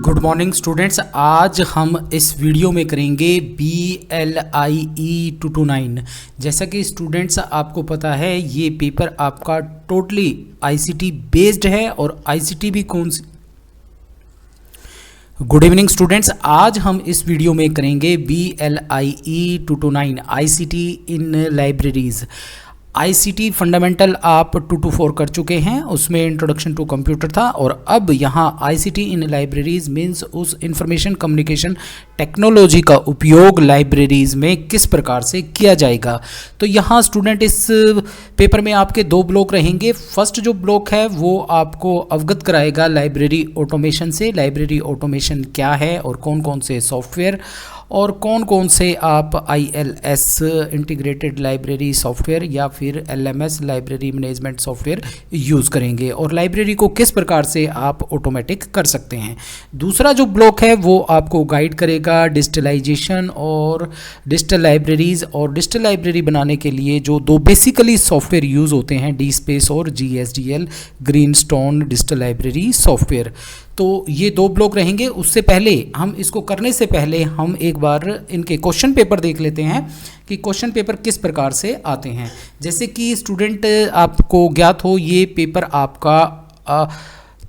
Good morning students. आज हम इस वीडियो में करेंगे BLIE 229। जैसा कि स्टूडेंट्स आपको पता है ये पेपर आपका टोटली ICT बेस्ड है और ICT भी कौन सी। गुड इवनिंग स्टूडेंट्स, आज हम इस वीडियो में करेंगे BLIE 229 ICT इन लाइब्रेरीज। ICT फंडामेंटल आप 2 to 4 कर चुके हैं, उसमें इंट्रोडक्शन टू कंप्यूटर था और अब यहाँ ICT इन लाइब्रेरीज मीन्स उस इंफॉर्मेशन कम्युनिकेशन टेक्नोलॉजी का उपयोग लाइब्रेरीज में किस प्रकार से किया जाएगा। तो यहाँ स्टूडेंट इस पेपर में आपके 2 ब्लॉक रहेंगे। फर्स्ट जो ब्लॉक है वो आपको अवगत कराएगा लाइब्रेरी ऑटोमेशन से। लाइब्रेरी ऑटोमेशन क्या है और कौन कौन से सॉफ्टवेयर और कौन कौन से आप ILS इंटीग्रेटेड लाइब्रेरी सॉफ्टवेयर या फिर LMS library management software use करेंगे और लाइब्रेरी को किस प्रकार से आप ऑटोमेटिक कर सकते हैं। दूसरा जो ब्लॉक है वो आपको गाइड करेगा डिजिटलाइजेशन और डिजिटल लाइब्रेरीज और डिजिटल लाइब्रेरी बनाने के लिए जो 2 बेसिकली सॉफ्टवेयर यूज़ होते हैं DSpace और GSDL Greenstone digital library software. तो ये 2 ब्लॉक रहेंगे। उससे पहले हम इसको करने से पहले हम एक बार इनके क्वेश्चन पेपर देख लेते हैं कि क्वेश्चन पेपर किस प्रकार से आते हैं। जैसे कि स्टूडेंट आपको ज्ञात हो ये पेपर आपका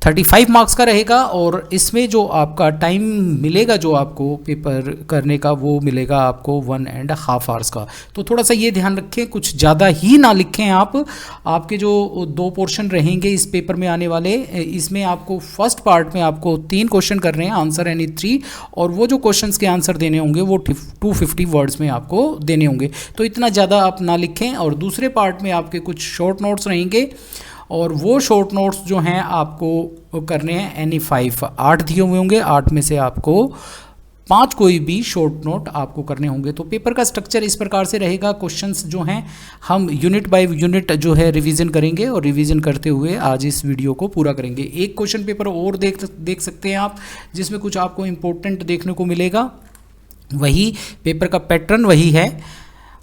35 मार्क्स का रहेगा और इसमें जो आपका टाइम मिलेगा जो आपको पेपर करने का वो मिलेगा आपको 1.5 आवर्स का। तो थोड़ा सा ये ध्यान रखें, कुछ ज़्यादा ही ना लिखें आप। आपके जो 2 पोर्शन रहेंगे इस पेपर में आने वाले, इसमें आपको फर्स्ट पार्ट में आपको 3 क्वेश्चन करने हैं, आंसर एनी 3, और वो जो क्वेश्चंस के आंसर देने होंगे वो 250 वर्ड्स में आपको देने होंगे। तो इतना ज़्यादा आप ना लिखें। और दूसरे पार्ट में आपके कुछ शॉर्ट नोट्स रहेंगे और वो शॉर्ट नोट्स जो हैं आपको करने हैं एनी 5। 8 दिए हुए होंगे, 8 में से आपको 5 कोई भी शॉर्ट नोट आपको करने होंगे। तो पेपर का स्ट्रक्चर इस प्रकार से रहेगा। क्वेश्चंस जो हैं हम यूनिट बाय यूनिट जो है रिवीजन करेंगे और रिवीजन करते हुए आज इस वीडियो को पूरा करेंगे। एक क्वेश्चन पेपर और देख सकते हैं आप जिसमें कुछ आपको इम्पोर्टेंट देखने को मिलेगा। वही पेपर का पैटर्न वही है।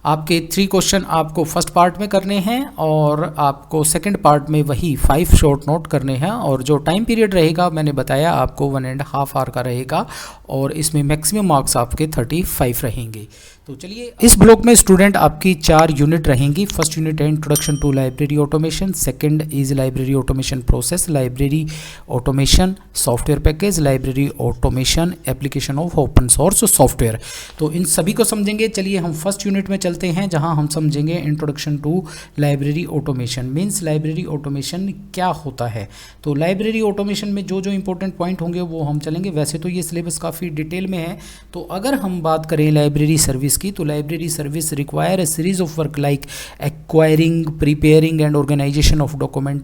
आपके 3 क्वेश्चन आपको फर्स्ट पार्ट में करने हैं और आपको सेकंड पार्ट में वही 5 शॉर्ट नोट करने हैं। और जो टाइम पीरियड रहेगा मैंने बताया आपको 1.5 आवर का रहेगा और इसमें मैक्सिमम मार्क्स आपके 35 रहेंगे। तो चलिए, इस ब्लॉक में स्टूडेंट आपकी 4 यूनिट रहेंगी। फर्स्ट यूनिट है introduction to library automation, second is library automation process, library automation software package, library automation application of open source software. तो इन सभी को समझेंगे। चलिए हम फर्स्ट यूनिट में चलते हैं जहां हम समझेंगे introduction to library automation means library automation क्या होता है। तो लाइब्रेरी ऑटोमेशन में जो जो इंपॉर्टेंट पॉइंट होंगे वो हम चलेंगे। वैसे तो ये सिलेबस काफ़ी डिटेल में है। तो अगर हम बात करें लाइब्रेरी सर्विस की, तो library service require a series of work like acquiring, preparing and organization of document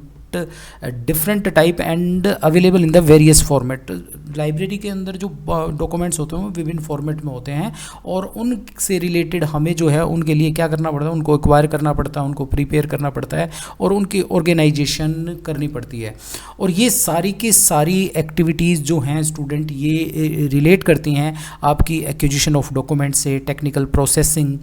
different type and available in the various format. Library के अंदर जो डॉक्यूमेंट्स होते हैं वो विभिन्न फॉर्मेट में होते हैं और उनसे रिलेटेड हमें जो है उनके लिए क्या करना पड़ता है, उनको एक्वायर करना पड़ता है, उनको प्रिपेयर करना पड़ता है और उनकी ऑर्गेनाइजेशन करनी पड़ती है। और ये सारी की सारी एक्टिविटीज़ जो हैं स्टूडेंट ये रिलेट करती हैं आपकी एक्विजिशन ऑफ डॉक्यूमेंट से, टेक्निकल प्रोसेसिंग,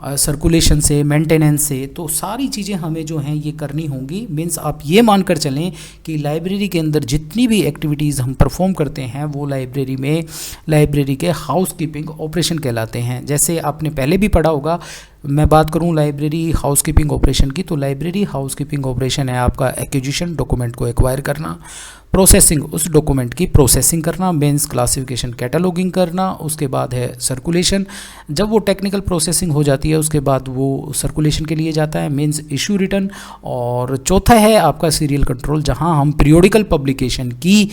सर्कुलेशन से, मेंटेनेंस से। तो सारी चीज़ें हमें जो हैं ये करनी होंगी। मीन्स आप ये मानकर चलें कि लाइब्रेरी के अंदर जितनी भी एक्टिविटीज़ हम परफॉर्म करते हैं वो लाइब्रेरी में लाइब्रेरी के हाउस कीपिंग ऑपरेशन कहलाते हैं। जैसे आपने पहले भी पढ़ा होगा, मैं बात करूं लाइब्रेरी हाउस कीपिंग ऑपरेशन की, तो लाइब्रेरी हाउस कीपिंग ऑपरेशन है आपका एक्विजिशन, डॉक्यूमेंट को एक्वायर करना, प्रोसेसिंग, उस डॉक्यूमेंट की प्रोसेसिंग करना, मीन्स क्लासिफिकेशन, कैटलॉगिंग करना, उसके बाद है सर्कुलेशन। जब वो टेक्निकल प्रोसेसिंग हो जाती है उसके बाद वो सर्कुलेशन के लिए जाता है, मीन्स इशू रिटर्न। और चौथा है आपका सीरियल कंट्रोल, जहां हम पीरियोडिकल पब्लिकेशन की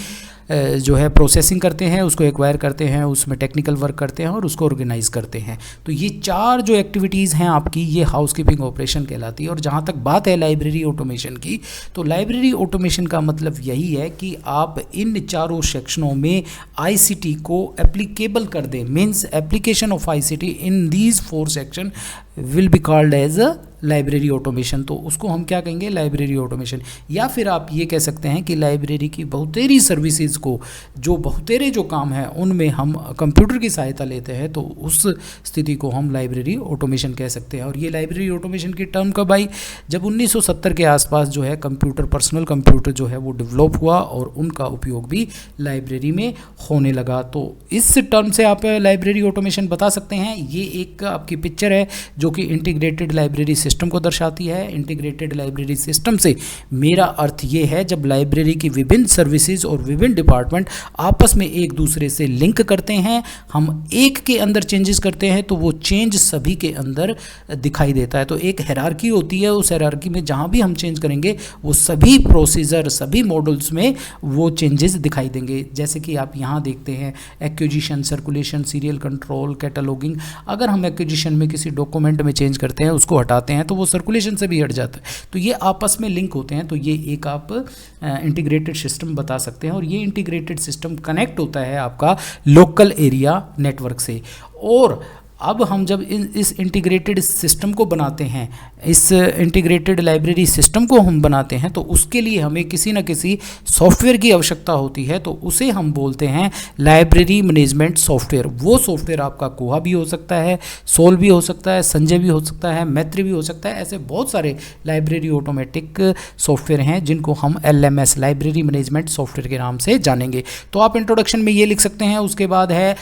जो है प्रोसेसिंग करते हैं, उसको एक्वायर करते हैं, उसमें टेक्निकल वर्क करते हैं और उसको ऑर्गेनाइज करते हैं। तो ये 4 जो एक्टिविटीज़ हैं आपकी ये हाउस कीपिंग ऑपरेशन कहलाती है। और जहाँ तक बात है लाइब्रेरी ऑटोमेशन की, तो लाइब्रेरी ऑटोमेशन का मतलब यही है कि आप इन 4 सेक्शनों में ICT को एप्लीकेबल कर दें। Means application of ICT in these 4 section will be called as a library automation, तो उसको हम क्या कहेंगे, लाइब्रेरी ऑटोमेशन। या फिर आप ये कह सकते हैं कि लाइब्रेरी की बहुतेरी सर्विसेज को, जो बहुतेरे जो काम हैं उनमें हम कंप्यूटर की सहायता लेते हैं, तो उस स्थिति को हम लाइब्रेरी ऑटोमेशन कह सकते हैं। और ये लाइब्रेरी ऑटोमेशन की टर्म कब आई, जब 1970 के आसपास जो है कंप्यूटर, पर्सनल कंप्यूटर जो है वो डेवलप हुआ और उनका उपयोग भी लाइब्रेरी में होने लगा। तो इस टर्म से आप लाइब्रेरी ऑटोमेशन बता सकते हैं। ये एक आपकी पिक्चर है जो कि इंटीग्रेटेड लाइब्रेरी सिस्टम को दर्शाती है। इंटीग्रेटेड लाइब्रेरी सिस्टम से मेरा अर्थ ये है जब लाइब्रेरी की विभिन्न सर्विसेज और विभिन्न डिपार्टमेंट आपस में एक दूसरे से लिंक करते हैं, हम एक के अंदर चेंजेस करते हैं तो वो चेंज सभी के अंदर दिखाई देता है। तो एक हायरार्की होती है, उस हायरार्की में जहाँ भी हम चेंज करेंगे वो सभी प्रोसीजर, सभी मॉड्यूल्स में वो चेंजेस दिखाई देंगे। जैसे कि आप यहाँ देखते हैं acquisition, circulation, serial control, cataloguing. अगर हम एक्विजिशन में किसी डॉक्यूमेंट में चेंज करते हैं, उसको हटाते हैं, तो वो सर्कुलेशन से भी हट जाता है। तो ये आपस में लिंक होते हैं। तो ये एक आप इंटीग्रेटेड सिस्टम बता सकते हैं। और ये इंटीग्रेटेड सिस्टम कनेक्ट होता है आपका लोकल एरिया नेटवर्क से। और अब हम जब इस इंटीग्रेटेड सिस्टम को बनाते हैं, इस इंटीग्रेटेड लाइब्रेरी सिस्टम को हम बनाते हैं, तो उसके लिए हमें किसी न किसी सॉफ्टवेयर की आवश्यकता होती है। तो उसे हम बोलते हैं लाइब्रेरी मैनेजमेंट सॉफ्टवेयर। वो सॉफ्टवेयर आपका कोहा भी हो सकता है, सोल भी हो सकता है, संजय भी हो सकता है, मैत्री भी हो सकता है। ऐसे बहुत सारे लाइब्रेरी ऑटोमेटिक सॉफ्टवेयर हैं जिनको हम LMS, लाइब्रेरी मैनेजमेंट सॉफ्टवेयर के नाम से जानेंगे। तो आप इंट्रोडक्शन में ये लिख सकते हैं। उसके बाद है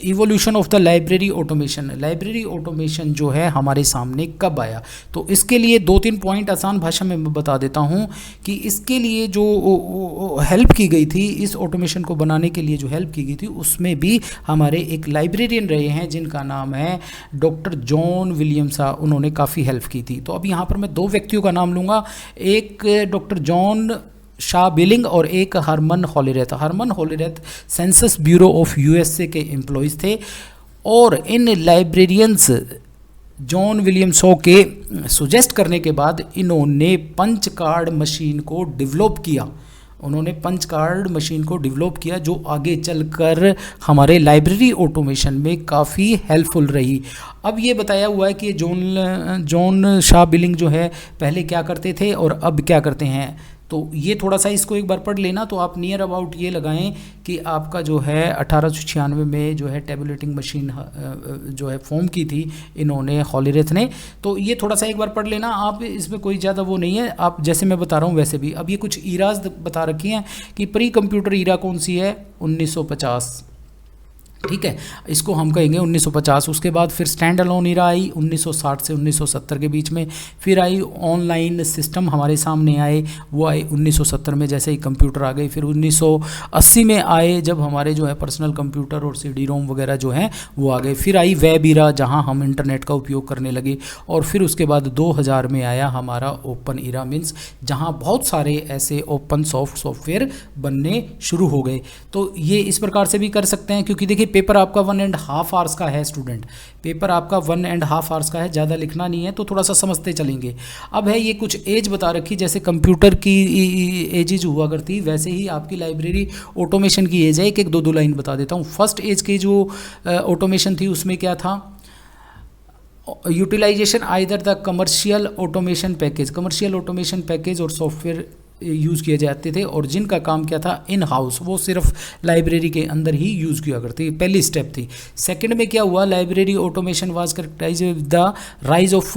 evolution of the library automation. Library automation जो है हमारे सामने कब आया, तो इसके लिए 2-3 पॉइंट आसान भाषा में मैं बता देता हूँ कि इसके लिए जो हेल्प की गई थी, इस ऑटोमेशन को बनाने के लिए जो हेल्प की गई थी, उसमें भी हमारे एक लाइब्रेरियन रहे हैं जिनका नाम है डॉक्टर जॉन विलियम्सा। उन्होंने काफ़ी हेल्प की थी। तो अब यहाँ पर मैं 2 व्यक्तियों का नाम लूँगा, एक डॉक्टर जॉन शा बिलिंग और एक Herman Hollerith. Herman Hollerith census bureau of USA के एम्प्लॉयज़ थे। और इन लाइब्रेरियंस जॉन विलियम शॉ के सुजेस्ट करने के बाद इन्होंने पंच कार्ड मशीन को डेवलप किया। उन्होंने पंच कार्ड मशीन को डेवलप किया जो आगे चलकर हमारे लाइब्रेरी ऑटोमेशन में काफ़ी हेल्पफुल रही। अब ये बताया हुआ है कि जॉन शा बिलिंग जो है पहले क्या करते थे और अब क्या करते हैं। तो ये थोड़ा सा इसको एक बार पढ़ लेना, तो आप नियर अबाउट ये लगाएं कि आपका जो है 1896 में जो है टेबुलेटिंग मशीन जो है फॉर्म की थी इन्होंने, हॉलीरेथ ने। तो ये थोड़ा सा एक बार पढ़ लेना आप, इसमें कोई ज़्यादा वो नहीं है, आप जैसे मैं बता रहा हूँ वैसे भी। अब ये कुछ ईराज बता रखी हैं कि प्री कंप्यूटर ईरा कौन सी है, 1950, ठीक है, इसको हम कहेंगे 1950। उसके बाद फिर स्टैंड अलोन ईरा आई 1960 से 1970 के बीच में। फिर आई ऑनलाइन सिस्टम हमारे सामने आए, वो आए 1970 में, जैसे ही कंप्यूटर आ गए। फिर 1980 में आए जब हमारे जो है पर्सनल कंप्यूटर और CD-ROM वगैरह जो हैं वो आ गए। फिर आई वेब ईरा जहां हम इंटरनेट का उपयोग करने लगे। और फिर उसके बाद 2000 में आया हमारा ओपन ईरा, मीन्स जहाँ बहुत सारे ऐसे ओपन सॉफ्टवेयर बनने शुरू हो गए। तो ये इस प्रकार से भी कर सकते हैं, क्योंकि देखिए पेपर आपका 1.5 आवर्स का है स्टूडेंट, पेपर आपका 1.5 आवर्स का है, ज़्यादा लिखना नहीं है, तो थोड़ा सा समझते चलेंगे। अब है ये कुछ एज बता रखी, जैसे कंप्यूटर की एजेज हुआ करती वैसे ही आपकी लाइब्रेरी ऑटोमेशन की एज है। एक 2 लाइन बता देता हूँ। फर्स्ट एज की जो ऑटोमेशन थी उसमें क्या था, utilization either the commercial automation package, commercial automation package और सॉफ्टवेयर यूज़ किए जाते थे, और जिनका काम क्या था इन हाउस, वो सिर्फ लाइब्रेरी के अंदर ही यूज़ किया करती, पहली स्टेप थी। सेकंड में क्या हुआ, library automation was characterize with the rise of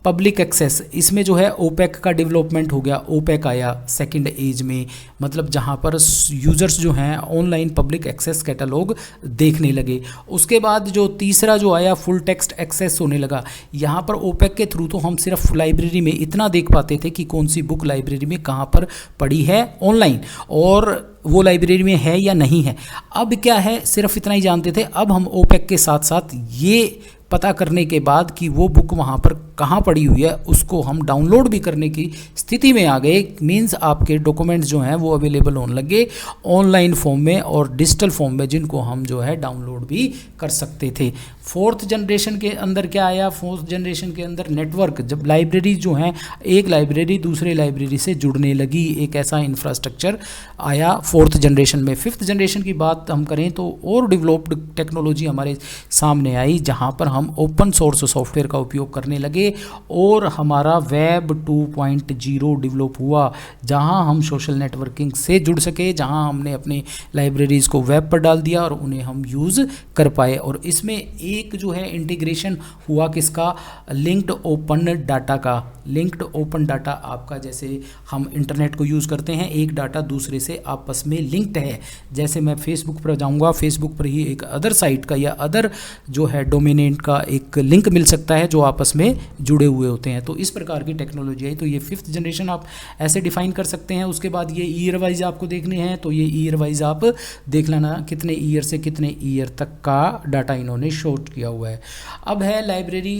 public access. इसमें जो है ओपेक का डेवलपमेंट हो गया, ओपेक आया सेकंड एज में, मतलब जहाँ पर यूज़र्स जो हैं ऑनलाइन पब्लिक एक्सेस कैटलॉग देखने लगे। उसके बाद जो तीसरा जो आया फुल टेक्स्ट एक्सेस होने लगा। यहाँ पर ओपेक के थ्रू तो हम सिर्फ लाइब्रेरी में इतना देख पाते थे कि कौन सी बुक लाइब्रेरी में कहाँ पर पड़ी है ऑनलाइन, और वो लाइब्रेरी में है या नहीं है। अब क्या है, सिर्फ इतना ही जानते थे। अब हम ओपेक के साथ साथ ये पता करने के बाद कि वो बुक वहाँ पर कहाँ पड़ी हुई है, उसको हम डाउनलोड भी करने की स्थिति में आ गए। मीन्स आपके डॉक्यूमेंट्स जो हैं वो अवेलेबल होने लगे ऑनलाइन फॉर्म में और डिजिटल फॉर्म में, जिनको हम जो है डाउनलोड भी कर सकते थे। फोर्थ जनरेशन के अंदर क्या आया, फोर्थ जनरेशन के अंदर नेटवर्क, जब लाइब्रेरी जो हैं एक लाइब्रेरी दूसरे लाइब्रेरी से जुड़ने लगी, एक ऐसा इंफ्रास्ट्रक्चर आया फोर्थ जनरेशन में। फिफ्थ जनरेशन की बात हम करें तो और डेवलप्ड टेक्नोलॉजी हमारे सामने आई, जहां पर हम ओपन सोर्स सॉफ्टवेयर का उपयोग करने लगे और हमारा वेब 2.0 डेवलप हुआ, जहां हम सोशल नेटवर्किंग से जुड़ सके, जहां हमने अपनी लाइब्रेरीज़ को वेब पर डाल दिया और उन्हें हम यूज़ कर पाए। और इसमें एक जो है इंटीग्रेशन हुआ किसका, लिंक्ड ओपन डाटा का। लिंक्ड ओपन डाटा आपका, जैसे हम इंटरनेट को यूज़ करते हैं, एक डाटा दूसरे से आपस में लिंक्ड है। जैसे मैं फेसबुक पर जाऊंगा, फेसबुक पर ही एक अदर साइट का या अदर जो है डोमिनेंट का एक लिंक मिल सकता है जो आपस में जुड़े हुए होते हैं। तो इस प्रकार की टेक्नोलॉजी आई। तो ये फिफ्थ जनरेशन आप ऐसे डिफाइन कर सकते हैं। उसके बाद ये ईयर वाइज आपको देखने हैं, तो ये ईयर वाइज आप देख लेना कितने ईयर से कितने ईयर तक का डाटा इन्होंने शो किया हुआ है। अब है library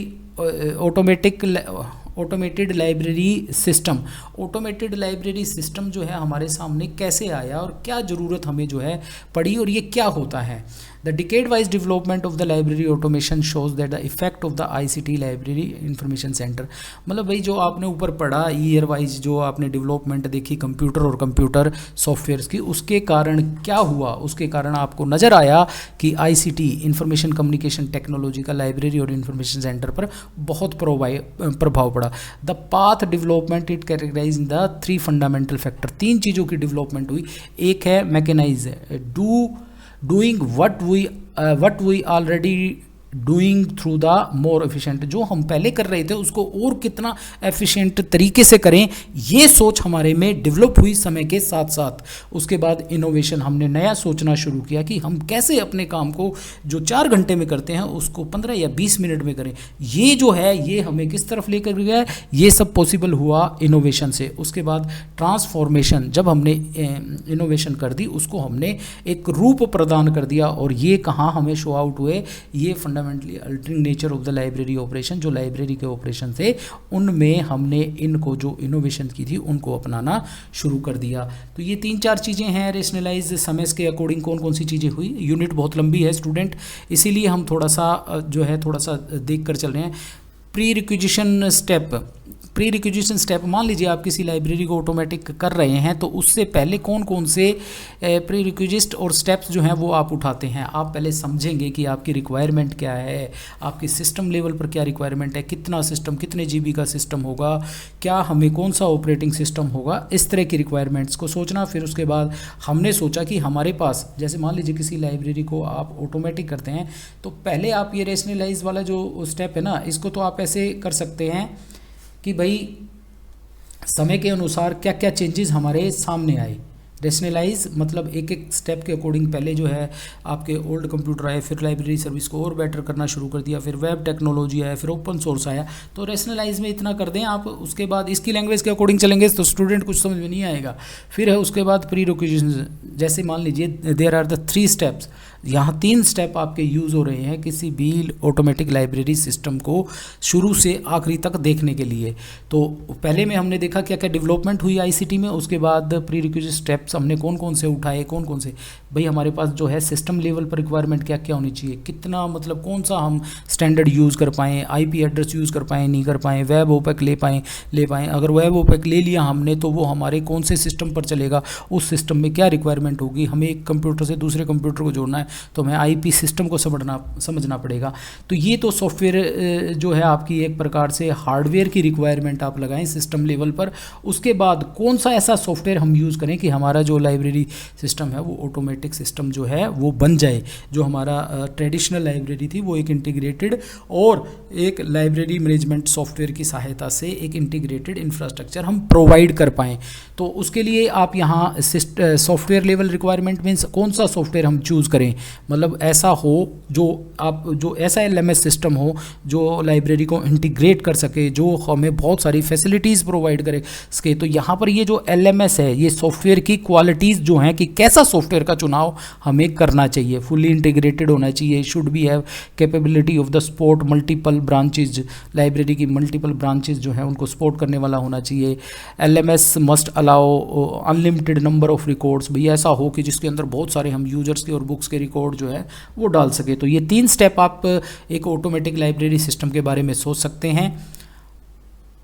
automated library system. Automated library system जो है हमारे सामने कैसे आया और क्या ज़रूरत हमें जो है पड़ी और ये क्या होता है। The decade wise development of the library automation shows that the effect of the ICT library information centre. मतलब भाई जो आपने ऊपर पढ़ा ईयर वाइज जो आपने डेवलपमेंट देखी कंप्यूटर और कंप्यूटर सॉफ्टवेयर्स की, उसके कारण क्या हुआ, उसके कारण आपको नज़र आया कि ICT इंफॉर्मेशन कम्युनिकेशन टेक्नोलॉजी का लाइब्रेरी और इंफॉर्मेशन सेंटर पर बहुत प्रभाव पड़ा। The path development it categorize in the 3 fundamental factor. 3 चीज़ों की डेवलपमेंट हुई। एक है mechanize, doing what we already doing through the more efficient. जो हम पहले कर रहे थे उसको और कितना एफिशिएंट तरीके से करें, ये सोच हमारे में डेवलप हुई समय के साथ साथ। उसके बाद इनोवेशन, हमने नया सोचना शुरू किया कि हम कैसे अपने काम को जो 4 घंटे में करते हैं उसको 15 या 20 मिनट में करें। ये जो है ये हमें किस तरफ लेकर गया है, ये सब पॉसिबल हुआ इनोवेशन से। उसके बाद ट्रांसफॉर्मेशन, जब हमने इनोवेशन कर दी उसको हमने एक रूप प्रदान कर दिया और ये कहाँ हमें शो आउट हुए, ये fundamentally altering nature of the library operation. जो लाइब्रेरी के ऑपरेशन थे उनमें हमने इनको जो इनोवेशन की थी उनको अपनाना शुरू कर दिया। तो ये 3-4 चीज़ें हैं। रेशनलाइज, समय के अकॉर्डिंग कौन कौन सी चीज़ें हुई। यूनिट बहुत लंबी है स्टूडेंट, इसीलिए हम थोड़ा सा देख कर चल रहे हैं। प्री रिक्विजिशन स्टेप, मान लीजिए आप किसी लाइब्रेरी को ऑटोमेटिक कर रहे हैं तो उससे पहले कौन कौन से प्री रिक्विजिस्ट और स्टेप्स जो हैं वो आप उठाते हैं। आप पहले समझेंगे कि आपकी रिक्वायरमेंट क्या है, आपकी सिस्टम लेवल पर क्या रिक्वायरमेंट है, कितना सिस्टम, कितने GB का सिस्टम होगा, क्या हमें कौन सा ऑपरेटिंग सिस्टम होगा, इस तरह की रिक्वायरमेंट्स को सोचना। फिर उसके बाद हमने सोचा कि हमारे पास, जैसे मान लीजिए किसी लाइब्रेरी को आप ऑटोमेटिक करते हैं तो पहले आप ये रेशनलाइज वाला जो स्टेप है ना, इसको तो आप ऐसे कर सकते हैं कि भाई समय के अनुसार क्या क्या चेंजेस हमारे सामने आए। रेशनलाइज मतलब एक एक स्टेप के अकॉर्डिंग पहले जो है आपके ओल्ड कंप्यूटर आए, फिर लाइब्रेरी सर्विस को और बेटर करना शुरू कर दिया, फिर वेब टेक्नोलॉजी आया, फिर ओपन सोर्स आया। तो रेशनलाइज में इतना कर दें आप। उसके बाद इसकी लैंग्वेज के अकॉर्डिंग चलेंगे तो स्टूडेंट कुछ समझ में नहीं आएगा। फिर है उसके बाद प्री रिक्विजिशन, जैसे मान लीजिए देयर आर द 3 स्टेप्स। यहाँ 3 स्टेप आपके यूज़ हो रहे हैं किसी भी ऑटोमेटिक लाइब्रेरी सिस्टम को शुरू से आखिरी तक देखने के लिए। तो पहले में हमने देखा क्या क्या डेवलपमेंट हुई ICT में। उसके बाद प्री रिक्विजिट स्टेप्स हमने कौन कौन से उठाए, कौन कौन से, भाई हमारे पास जो है सिस्टम लेवल पर रिक्वायरमेंट क्या क्या होनी चाहिए, कितना मतलब कौन सा हम स्टैंडर्ड यूज़ कर पाएँ, IP एड्रेस यूज़ कर पाएँ नहीं कर पाएँ, वेब ओपेक ले पाएँ। अगर वेब ओपेक ले लिया हमने तो वो हमारे कौन से सिस्टम पर चलेगा, उस सिस्टम में क्या रिक्वायरमेंट होगी, हमें एक कंप्यूटर से दूसरे कंप्यूटर को जोड़ना है तो हमें IP सिस्टम को समझना पड़ेगा। तो ये तो सॉफ्टवेयर जो है आपकी एक प्रकार से हार्डवेयर की रिक्वायरमेंट आप लगाएं सिस्टम लेवल पर। उसके बाद कौन सा ऐसा सॉफ्टवेयर हम यूज़ करें कि हमारा जो लाइब्रेरी सिस्टम है वो ऑटोमेटिक सिस्टम जो है वो बन जाए। जो हमारा ट्रेडिशनल लाइब्रेरी थी वो एक इंटीग्रेटेड और एक लाइब्रेरी मैनेजमेंट सॉफ्टवेयर की सहायता से एक इंटीग्रेटेड इंफ्रास्ट्रक्चर हम प्रोवाइड कर पाएँ। तो उसके लिए आप यहाँ सॉफ्टवेयर लेवल रिक्वायरमेंट मीन्स कौन सा सॉफ्टवेयर हम चूज़ करें, मतलब ऐसा हो जो ऐसा LMS सिस्टम हो जो लाइब्रेरी को इंटीग्रेट कर सके, जो हमें बहुत सारी फैसिलिटीज़ प्रोवाइड करे सके। तो यहाँ पर ये जो LMS है ये सॉफ्टवेयर की क्वालिटीज़ जो हैं कि कैसा सॉफ्टवेयर का चुनाव हमें करना चाहिए। फुली इंटीग्रेटेड होना चाहिए, should be have capability of the support multiple branches, library की मल्टीपल ब्रांचेज जो हैं उनको सपोर्ट करने वाला होना चाहिए। LMS must allow unlimited number of records, भैया ऐसा हो कि जिसके अंदर बहुत सारे हम यूजर्स के और बुक्स के रिकॉर्ड जो है वो डाल सके। तो ये 3 स्टेप आप एक ऑटोमेटिक लाइब्रेरी सिस्टम के बारे में सोच सकते हैं।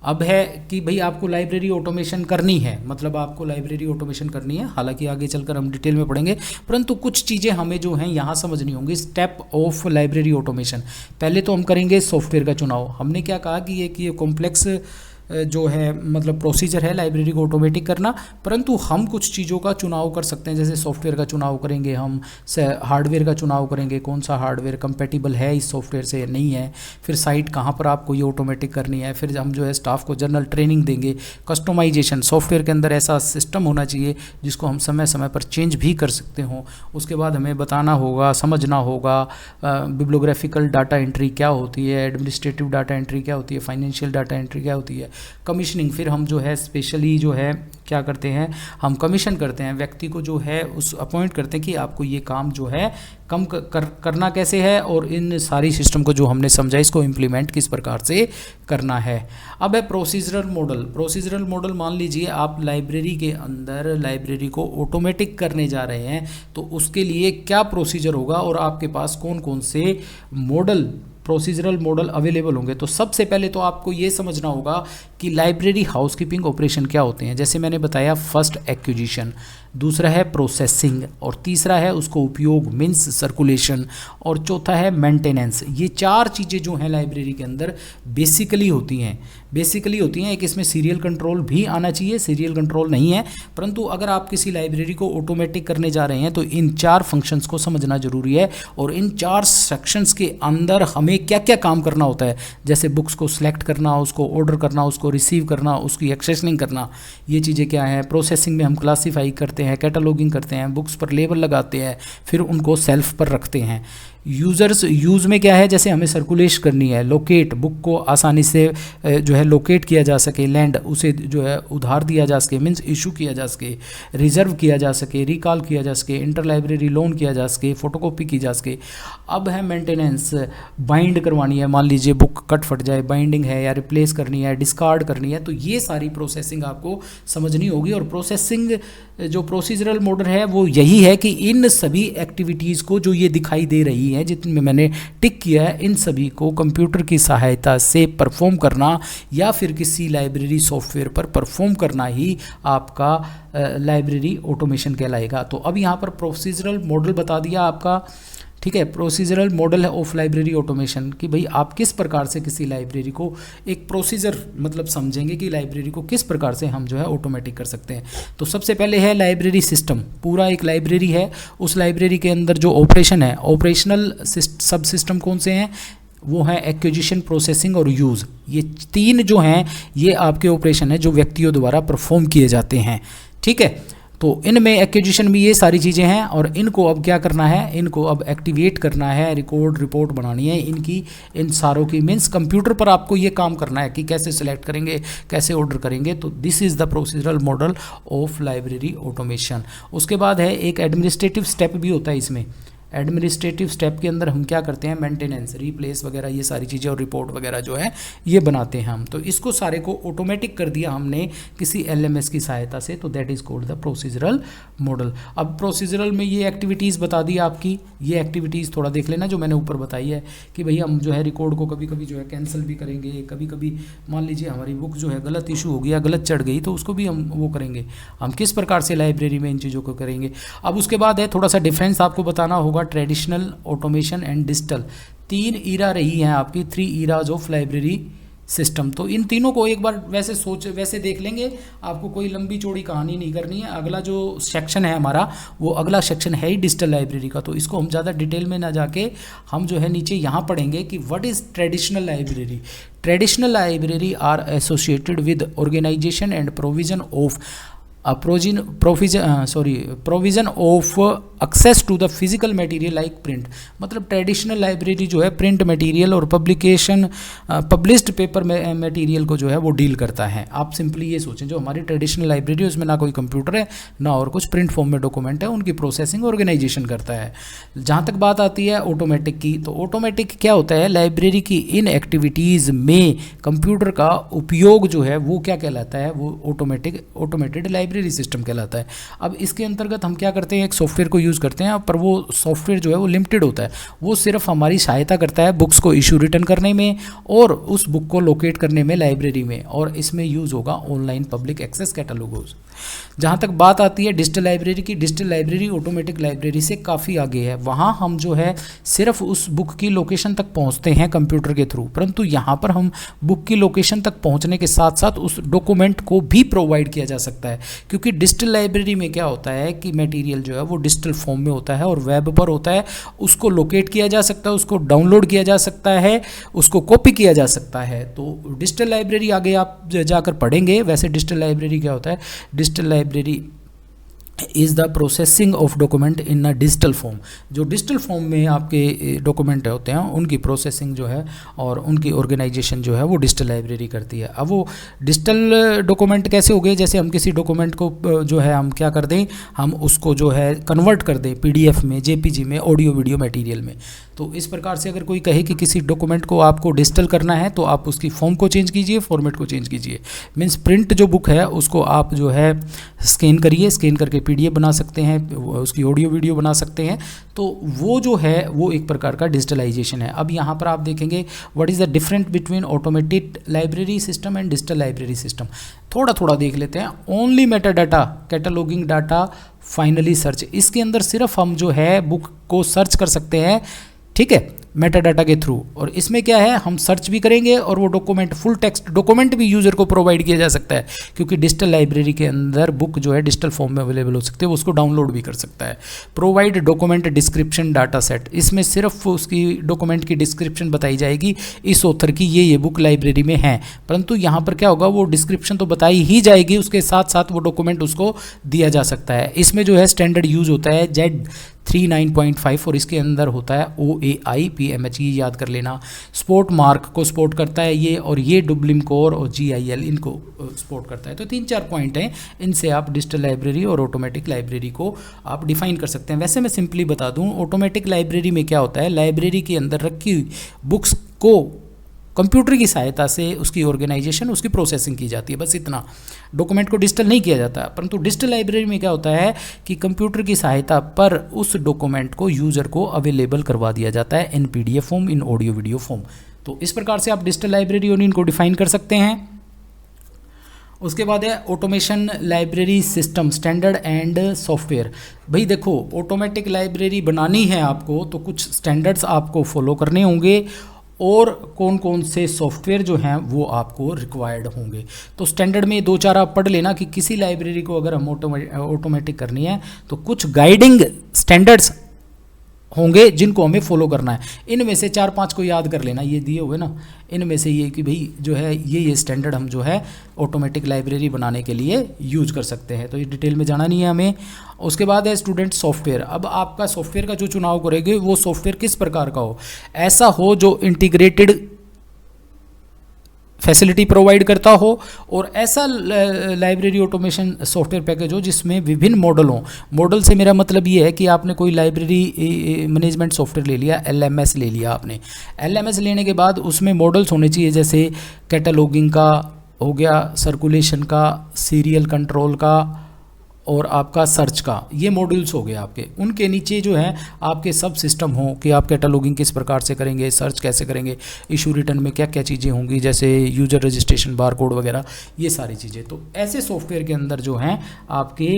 अब है कि भाई आपको लाइब्रेरी ऑटोमेशन करनी है, मतलब आपको लाइब्रेरी ऑटोमेशन करनी है, हालांकि आगे चलकर हम डिटेल में पढ़ेंगे, परंतु कुछ चीज़ें हमें जो हैं यहाँ समझनी होंगी। स्टेप ऑफ लाइब्रेरी ऑटोमेशन, पहले तो हम करेंगे सॉफ्टवेयर का चुनाव। हमने क्या कहा कि ये कॉम्प्लेक्स जो है मतलब प्रोसीजर है लाइब्रेरी को ऑटोमेटिक करना, परंतु हम कुछ चीज़ों का चुनाव कर सकते हैं, जैसे सॉफ्टवेयर का चुनाव करेंगे, हम हार्डवेयर का चुनाव करेंगे, कौन सा हार्डवेयर कंपेटिबल है इस सॉफ्टवेयर से नहीं है, फिर साइट कहाँ पर आपको ये ऑटोमेटिक करनी है, फिर हम जो है स्टाफ को जनरल ट्रेनिंग देंगे, कस्टमाइजेशन, सॉफ्टवेयर के अंदर ऐसा सिस्टम होना चाहिए जिसको हम समय समय पर चेंज भी कर सकते हों। उसके बाद हमें बताना होगा, समझना होगा बिब्लियोग्राफिकल डाटा एंट्री क्या होती है, एडमिनिस्ट्रेटिव डाटा एंट्री क्या होती है, फाइनेंशियल डाटा एंट्री क्या होती है, कमीशनिंग, फिर हम जो है स्पेशली जो है क्या करते हैं, हम कमीशन करते हैं, व्यक्ति को जो है उस अपॉइंट करते हैं कि आपको ये काम जो है कम करना कैसे है, और इन सारी सिस्टम को जो हमने समझा इसको इम्प्लीमेंट किस प्रकार से करना है। अब है प्रोसीजरल मॉडल। प्रोसीजरल मॉडल, मान लीजिए आप लाइब्रेरी के अंदर लाइब्रेरी को ऑटोमेटिक करने जा रहे हैं, तो उसके लिए क्या प्रोसीजर होगा और आपके पास कौन कौन से मॉडल, प्रोसीजरल मॉडल अवेलेबल होंगे। तो सबसे पहले तो आपको ये समझना होगा कि लाइब्रेरी हाउसकीपिंग ऑपरेशन क्या होते हैं। जैसे मैंने बताया, फर्स्ट एक्विजिशन, दूसरा है प्रोसेसिंग, और तीसरा है उसको उपयोग मीन्स सर्कुलेशन, और चौथा है मेंटेनेंस। ये 4 चीज़ें जो हैं लाइब्रेरी के अंदर बेसिकली होती हैं। एक इसमें सीरियल कंट्रोल भी आना चाहिए, सीरियल कंट्रोल नहीं है, परंतु अगर आप किसी लाइब्रेरी को ऑटोमेटिक करने जा रहे हैं तो इन 4 फंक्शंस को समझना जरूरी है, और इन 4 सेक्शंस के अंदर हमें क्या क्या काम करना होता है, जैसे बुक्स को सिलेक्ट करना, उसको ऑर्डर करना, उसको रिसीव करना, उसकी एक्सेसिंग करना, ये चीज़ें क्या हैं। प्रोसेसिंग में हम क्लासीफाई करते हैं, कैटलॉगिंग करते हैं, बुक्स पर लेबल लगाते हैं, फिर उनको सेल्फ पर रखते हैं। यूज़र्स यूज़ में क्या है, जैसे हमें सर्कुलेश करनी है, लोकेट, बुक को आसानी से जो है लोकेट किया जा सके, लैंड, उसे जो है उधार दिया जा सके, मीन्स इशू किया जा सके, रिजर्व किया जा सके, रिकॉल किया जा सके, इंटर लाइब्रेरी लोन किया जा सके, फोटोकॉपी की जा सके। अब है मेंटेनेंस, बाइंड करवानी है, मान लीजिए बुक कट फट जाए, बाइंडिंग है या रिप्लेस करनी है, डिस्कार्ड करनी है, तो ये सारी प्रोसेसिंग आपको समझनी होगी। और प्रोसेसिंग जो प्रोसीजरल मॉडल है वो यही है कि इन सभी एक्टिविटीज़ को जो ये दिखाई दे रही है, जितने मैंने टिक किया है, इन सभी को कंप्यूटर की सहायता से परफॉर्म करना या फिर किसी लाइब्रेरी सॉफ्टवेयर पर परफॉर्म करना ही आपका लाइब्रेरी ऑटोमेशन कहलाएगा। तो अब यहाँ पर प्रोसीजरल मॉडल बता दिया आपका, ठीक है। प्रोसीजरल मॉडल है ऑफ लाइब्रेरी ऑटोमेशन कि भाई आप किस प्रकार से किसी लाइब्रेरी को एक प्रोसीजर मतलब समझेंगे कि लाइब्रेरी को किस प्रकार से हम जो है ऑटोमेटिक कर सकते हैं। तो सबसे पहले है लाइब्रेरी सिस्टम। पूरा एक लाइब्रेरी है, उस लाइब्रेरी के अंदर जो ऑपरेशन है, ऑपरेशनल सब सिस्टम कौन से हैं, वो है एक्विजिशन, प्रोसेसिंग और यूज़। ये 3 जो हैं ये आपके ऑपरेशन है जो व्यक्तियों द्वारा परफॉर्म किए जाते हैं, ठीक है। तो इनमें एक्विजिशन में ये सारी चीज़ें हैं, और इनको अब क्या करना है, इनको अब एक्टिवेट करना है, रिपोर्ट बनानी है इनकी, इन सारों की, मीन्स कंप्यूटर पर आपको ये काम करना है कि कैसे सिलेक्ट करेंगे, कैसे ऑर्डर करेंगे। तो this is the procedural model of library automation. उसके बाद है एक एडमिनिस्ट्रेटिव स्टेप भी होता है इसमें। एडमिनिस्ट्रेटिव स्टेप के अंदर हम क्या करते हैं, मेंटेनेंस, रिप्लेस वगैरह ये सारी चीज़ें और रिपोर्ट वगैरह जो है ये बनाते हैं हम। तो इसको सारे को ऑटोमेटिक कर दिया हमने किसी LMS की सहायता से, तो that is called the procedural model. अब प्रोसीजरल में ये एक्टिविटीज़ बता दी आपकी, ये एक्टिविटीज़ थोड़ा देख लेना जो मैंने ऊपर बताई है कि भाई हम जो है रिकॉर्ड को कभी कभी जो है कैंसिल भी करेंगे, कभी कभी मान लीजिए हमारी बुक जो है गलत इशू हो गया, गलत चढ़ गई, तो उसको भी हम वो करेंगे, हम किस प्रकार से लाइब्रेरी में इन चीज़ों को करेंगे। अब उसके बाद है थोड़ा सा डिफरेंस आपको बताना होगा, traditional, automation and digital. 3 era रही हैं आपकी, 3 ईराज ऑफ लाइब्रेरी सिस्टम। तो इन तीनों को एक बार वैसे देख लेंगे, आपको कोई लंबी चौड़ी कहानी नहीं करनी है। अगला जो सेक्शन है हमारा, वो अगला सेक्शन है ही डिजिटल लाइब्रेरी का, तो इसको हम ज़्यादा डिटेल में ना जाके हम जो है नीचे यहाँ पढ़ेंगे कि what is traditional library. Traditional library are associated with organization and provision of provision of access to the physical material like print. मतलब ट्रेडिशनल लाइब्रेरी जो है प्रिंट मटेरियल और पब्लिश्ड पेपर मटेरियल को जो है वो डील करता है। आप सिंपली ये सोचें, जो हमारी ट्रेडिशनल लाइब्रेरी है उसमें ना कोई कंप्यूटर है ना और कुछ, प्रिंट फॉर्म में डॉक्यूमेंट है, उनकी प्रोसेसिंग ऑर्गेनाइजेशन करता है। जहाँ तक बात आती है ऑटोमेटिक की, तो ऑटोमेटिक क्या होता है, लाइब्रेरी की इन एक्टिविटीज़ में कंप्यूटर का उपयोग जो है वो क्या कहलाता है, वो ऑटोमेटेड लाइब्रेरी लाइब्रेरी सिस्टम कहलाता है। अब इसके अंतर्गत हम क्या करते हैं, एक सॉफ्टवेयर को यूज़ करते हैं, पर वो सॉफ्टवेयर जो है वो लिमिटेड होता है, वो सिर्फ हमारी सहायता करता है बुक्स को इशू रिटर्न करने में और उस बुक को लोकेट करने में लाइब्रेरी में, और इसमें यूज़ होगा ऑनलाइन पब्लिक एक्सेस कैटलॉग्स। जहाँ तक बात आती है डिजिटल लाइब्रेरी की, डिजिटल लाइब्रेरी ऑटोमेटिक लाइब्रेरी से काफ़ी आगे है। वहाँ हम जो है सिर्फ उस बुक की लोकेशन तक पहुँचते हैं कंप्यूटर के थ्रू, परंतु यहाँ पर हम बुक की लोकेशन तक पहुँचने के साथ साथ उस डॉक्यूमेंट को भी प्रोवाइड किया जा सकता है, क्योंकि डिजिटल लाइब्रेरी में क्या होता है कि मटेरियल जो है वो डिजिटल फॉर्म में होता है और वेब पर होता है, उसको लोकेट किया जा सकता है, उसको डाउनलोड किया जा सकता है, उसको कॉपी किया जा सकता है। तो डिजिटल लाइब्रेरी आगे आप जाकर पढ़ेंगे। वैसे डिजिटल लाइब्रेरी क्या होता है, digital library is the processing of document in a digital form. जो डिजिटल फॉर्म में आपके डॉक्यूमेंट होते हैं उनकी प्रोसेसिंग जो है और उनकी ऑर्गेनाइजेशन जो है वो डिजिटल लाइब्रेरी करती है। अब वो डिजिटल डॉक्यूमेंट कैसे हो गए, जैसे हम किसी डॉक्यूमेंट को जो है हम क्या कर दें, हम उसको जो है कन्वर्ट कर दें PDF में, JPG में, ऑडियो वीडियो मटेरियल में। तो इस प्रकार से अगर कोई कहे कि किसी डॉक्यूमेंट को आपको डिजिटल करना है तो आप उसकी फॉर्म को चेंज कीजिए, फॉर्मेट को चेंज कीजिए। मीन्स प्रिंट जो बुक है उसको आप जो है स्कैन करिए, स्कैन करके PDF बना सकते हैं, उसकी ऑडियो वीडियो बना सकते हैं। तो वो जो है वो एक प्रकार का डिजिटलाइजेशन है। अब यहाँ पर आप देखेंगे what is the difference between automated library system and digital library system. थोड़ा थोड़ा देख लेते हैं। Only Meta data, cataloguing data, finally search. इसके अंदर सिर्फ हम जो है बुक को सर्च कर सकते हैं, ठीक है, मेटा डाटा के थ्रू। और इसमें क्या है, हम सर्च भी करेंगे और वो डॉक्यूमेंट, फुल टेक्स्ट डॉक्यूमेंट भी यूज़र को प्रोवाइड किया जा सकता है, क्योंकि डिजिटल लाइब्रेरी के अंदर बुक जो है डिजिटल फॉर्म में अवेलेबल हो सकती है, वो उसको डाउनलोड भी कर सकता है। Provide document description data set, इसमें सिर्फ उसकी डॉक्यूमेंट की डिस्क्रिप्शन बताई जाएगी, इस ऑथर की ये बुक लाइब्रेरी में है। परंतु यहाँ पर क्या होगा, वो डिस्क्रिप्शन तो बताई ही जाएगी, उसके साथ साथ वो डॉक्यूमेंट उसको दिया जा सकता है। इसमें जो है स्टैंडर्ड यूज़ होता है Z39.5 और इसके अंदर होता है OAI PMH, ये याद कर लेना। स्पोर्ट मार्क को सपोर्ट करता है ये, और ये डुब्लिम कोर और GIL इनको सपोर्ट करता है। तो 3-4 पॉइंट हैं, इनसे आप डिजिटल लाइब्रेरी और ऑटोमेटिक लाइब्रेरी को आप डिफाइन कर सकते हैं। वैसे मैं सिंपली बता दूं, ऑटोमेटिक लाइब्रेरी में क्या होता है, लाइब्रेरी के अंदर रखी हुई बुक्स को कंप्यूटर की सहायता से उसकी ऑर्गेनाइजेशन, उसकी प्रोसेसिंग की जाती है, बस इतना। डॉक्यूमेंट को डिजिटल नहीं किया जाता। परंतु डिजिटल लाइब्रेरी में क्या होता है कि कंप्यूटर की सहायता पर उस डॉक्यूमेंट को यूज़र को अवेलेबल करवा दिया जाता है इन PDF फॉर्म, इन ऑडियो वीडियो फॉर्म। तो इस प्रकार से आप डिजिटल लाइब्रेरी और इनको डिफाइन कर सकते हैं। उसके बाद है automation library system standard and software. भाई देखो, ऑटोमेटिक लाइब्रेरी बनानी है आपको तो कुछ स्टैंडर्ड्स आपको फॉलो करने होंगे और कौन कौन से सॉफ्टवेयर जो हैं वो आपको रिक्वायर्ड होंगे। तो स्टैंडर्ड में 2-4 आप पढ़ लेना कि किसी लाइब्रेरी को अगर हम ऑटोमेटिक करनी है तो कुछ गाइडिंग स्टैंडर्ड्स होंगे जिनको हमें फॉलो करना है। इनमें से 4-5 को याद कर लेना, ये दिए हुए ना, इनमें से ये कि भाई जो है ये स्टैंडर्ड हम जो है ऑटोमेटिक लाइब्रेरी बनाने के लिए यूज कर सकते हैं। तो ये डिटेल में जाना नहीं है हमें। उसके बाद है स्टूडेंट सॉफ्टवेयर। अब आपका सॉफ्टवेयर का जो चुनाव करेंगे वो सॉफ्टवेयर किस प्रकार का हो, ऐसा हो जो इंटीग्रेटेड फैसिलिटी प्रोवाइड करता हो, और ऐसा लाइब्रेरी ऑटोमेशन सॉफ्टवेयर पैकेज हो जिसमें विभिन्न मॉडल हों। मॉडल से मेरा मतलब ये है कि आपने कोई लाइब्रेरी मैनेजमेंट सॉफ्टवेयर ले लिया, LMS ले लिया आपने। LMS लेने के बाद उसमें मॉडल्स होने चाहिए, जैसे कैटलॉगिंग का हो गया, सर्कुलेशन का, सीरियल कंट्रोल का और आपका सर्च का, ये मॉड्यूल्स हो गए आपके। उनके नीचे जो है आपके सब सिस्टम हो कि आप कैटलॉगिंग किस प्रकार से करेंगे, सर्च कैसे करेंगे, इशू रिटर्न में क्या क्या चीज़ें होंगी, जैसे यूज़र रजिस्ट्रेशन, बारकोड वगैरह, ये सारी चीज़ें। तो ऐसे सॉफ्टवेयर के अंदर जो हैं आपके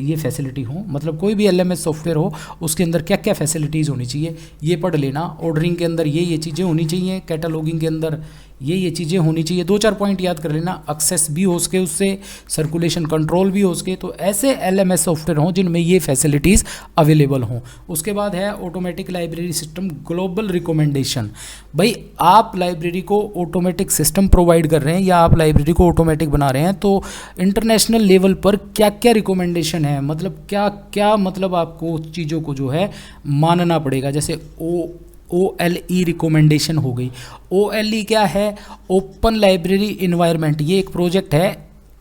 ये फैसिलिटी हो, मतलब कोई भी LMS सॉफ्टवेयर हो उसके अंदर क्या क्या फैसिलिटीज़ होनी चाहिए ये पढ़ लेना। ऑर्डरिंग के अंदर ये चीज़ें होनी चाहिए, कैटलॉगिंग के अंदर ये चीज़ें होनी चाहिए। 2-4 पॉइंट याद कर लेना। एक्सेस भी हो सके उससे, सर्कुलेशन कंट्रोल भी हो सके। तो ऐसे LMS सॉफ्टवेयर हों जिनमें ये फैसिलिटीज़ अवेलेबल हों। उसके बाद है automatic library system global recommendation. भाई आप लाइब्रेरी को ऑटोमेटिक सिस्टम प्रोवाइड कर रहे हैं या आप लाइब्रेरी को ऑटोमेटिक बना रहे हैं, तो इंटरनेशनल लेवल पर क्या क्या रिकमेंडेशन है, मतलब क्या क्या, मतलब आपको चीज़ों को जो है मानना पड़ेगा। जैसे OLE रिकमेंडेशन हो गई। OLE क्या है, ओपन लाइब्रेरी इन्वायरमेंट। ये एक प्रोजेक्ट है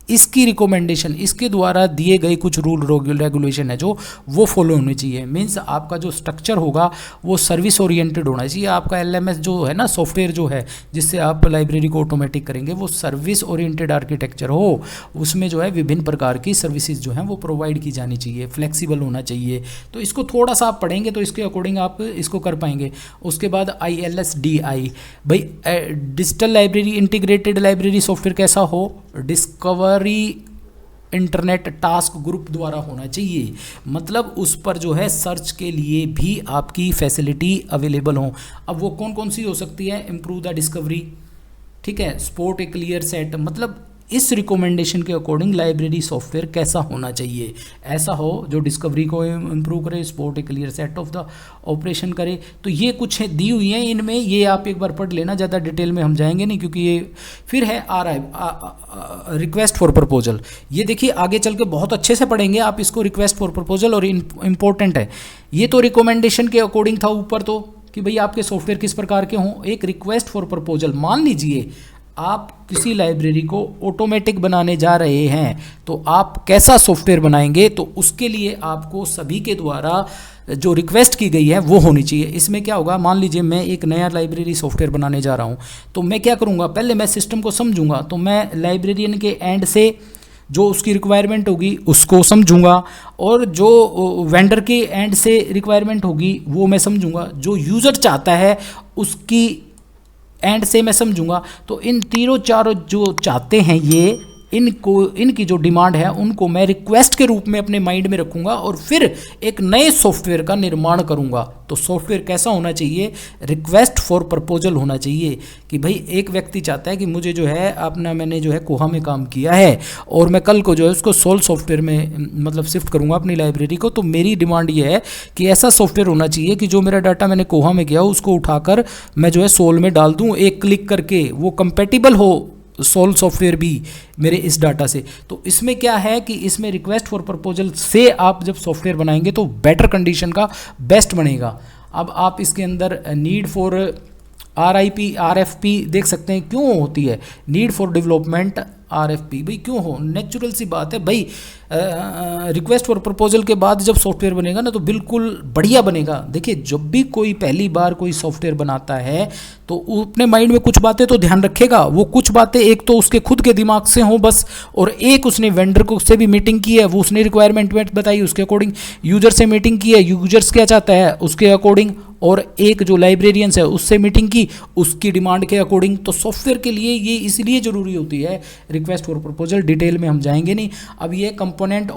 इसकी रिकमेंडेशन, इसके द्वारा दिए गए कुछ रूल रेगुलेशन है जो वो फॉलो होने चाहिए। मीन्स आपका जो स्ट्रक्चर होगा वो सर्विस ओरिएंटेड होना चाहिए। आपका एलएमएस जो है ना, सॉफ्टवेयर जो है जिससे आप लाइब्रेरी को ऑटोमेटिक करेंगे, वो सर्विस ओरिएंटेड आर्किटेक्चर हो। उसमें जो है विभिन्न प्रकार की सर्विसेज जो हैं वो प्रोवाइड की जानी चाहिए, फ्लेक्सिबल होना चाहिए। तो इसको थोड़ा सा आप पढ़ेंगे तो इसके अकॉर्डिंग आप इसको कर पाएंगे। उसके बाद ILSDI, भाई digital library, integrated library software कैसा हो, डिस्कवरी इंटरनेट टास्क ग्रुप द्वारा होना चाहिए। मतलब उस पर जो है सर्च के लिए भी आपकी फैसिलिटी अवेलेबल हो। अब वो कौन कौन सी हो सकती है, इम्प्रूव द डिस्कवरी, ठीक है, सपोर्ट ए क्लियर सेट। मतलब इस रिकमेंडेशन के अकॉर्डिंग लाइब्रेरी सॉफ्टवेयर कैसा होना चाहिए, ऐसा हो जो डिस्कवरी को इम्प्रूव करे, support A clear set of the operation करे। तो ये कुछ दी हुई हैं इनमें, ये आप एक बार पढ़ लेना, ज़्यादा डिटेल में हम जाएंगे नहीं क्योंकि ये फिर है रिक्वेस्ट फॉर प्रपोजल। ये देखिए आगे चल के बहुत अच्छे से पढ़ेंगे आप इसको, रिक्वेस्ट फॉर प्रपोजल, और इम्पोर्टेंट है ये। तो रिकमेंडेशन के अकॉर्डिंग था ऊपर तो कि भाई आपके सॉफ्टवेयर किस प्रकार के हों। एक रिक्वेस्ट फॉर प्रपोजल, मान लीजिए आप किसी लाइब्रेरी को ऑटोमेटिक बनाने जा रहे हैं तो आप कैसा सॉफ्टवेयर बनाएंगे, तो उसके लिए आपको सभी के द्वारा जो रिक्वेस्ट की गई है वो होनी चाहिए। इसमें क्या होगा, मान लीजिए मैं एक नया लाइब्रेरी सॉफ्टवेयर बनाने जा रहा हूं, तो मैं क्या करूंगा, पहले मैं सिस्टम को समझूंगा। तो मैं लाइब्रेरियन के एंड से जो उसकी रिक्वायरमेंट होगी उसको समझूंगा, और जो वेंडर के एंड से रिक्वायरमेंट होगी वो मैं समझूंगा, जो यूज़र चाहता है उसकी एंड से मैं समझूंगा। तो इन तीनों चारों जो चाहते हैं ये, इनकी जो डिमांड है उनको मैं रिक्वेस्ट के रूप में अपने माइंड में रखूंगा और फिर एक नए सॉफ्टवेयर का निर्माण करूंगा। तो सॉफ्टवेयर कैसा होना चाहिए, रिक्वेस्ट फॉर प्रपोजल होना चाहिए। कि भाई एक व्यक्ति चाहता है कि मुझे जो है अपना, मैंने जो है कोहा में काम किया है और मैं कल को जो है उसको सोल सॉफ्टवेयर में मतलब शिफ्ट करूंगा अपनी लाइब्रेरी को, तो मेरी डिमांड ये है कि ऐसा सॉफ्टवेयर होना चाहिए कि जो मेरा डाटा मैंने कोहा में किया उसको उठाकर मैं जो है सोल में डाल दूँ एक क्लिक करके, वो कंपेटिबल हो सोल सॉफ्टवेयर भी मेरे इस डाटा से। तो इसमें क्या है कि इसमें रिक्वेस्ट फॉर प्रपोजल से आप जब सॉफ्टवेयर बनाएंगे तो बेटर कंडीशन का बेस्ट बनेगा। अब आप इसके अंदर नीड फॉर RFP देख सकते हैं, क्यों होती है नीड फॉर डेवलपमेंट RFP, भाई क्यों हो, नेचुरल सी बात है भाई। रिक्वेस्ट फॉर प्रपोजल के बाद जब सॉफ्टवेयर बनेगा ना तो बिल्कुल बढ़िया बनेगा। देखिए जब भी कोई पहली बार कोई सॉफ्टवेयर बनाता है तो अपने माइंड में कुछ बातें तो ध्यान रखेगा। वो कुछ बातें एक तो उसके खुद के दिमाग से हों बस, और एक उसने वेंडर को से भी मीटिंग की है, वो उसने रिक्वायरमेंट बताई उसके अकॉर्डिंग, यूजर से मीटिंग की है, यूजर्स क्या चाहता है उसके अकॉर्डिंग, और एक जो लाइब्रेरियंस है उससे मीटिंग की उसकी डिमांड के अकॉर्डिंग। तो सॉफ्टवेयर के लिए ये इसलिए ज़रूरी होती है रिक्वेस्ट फॉर प्रपोजल। डिटेल में हम जाएंगे नहीं। अब ये component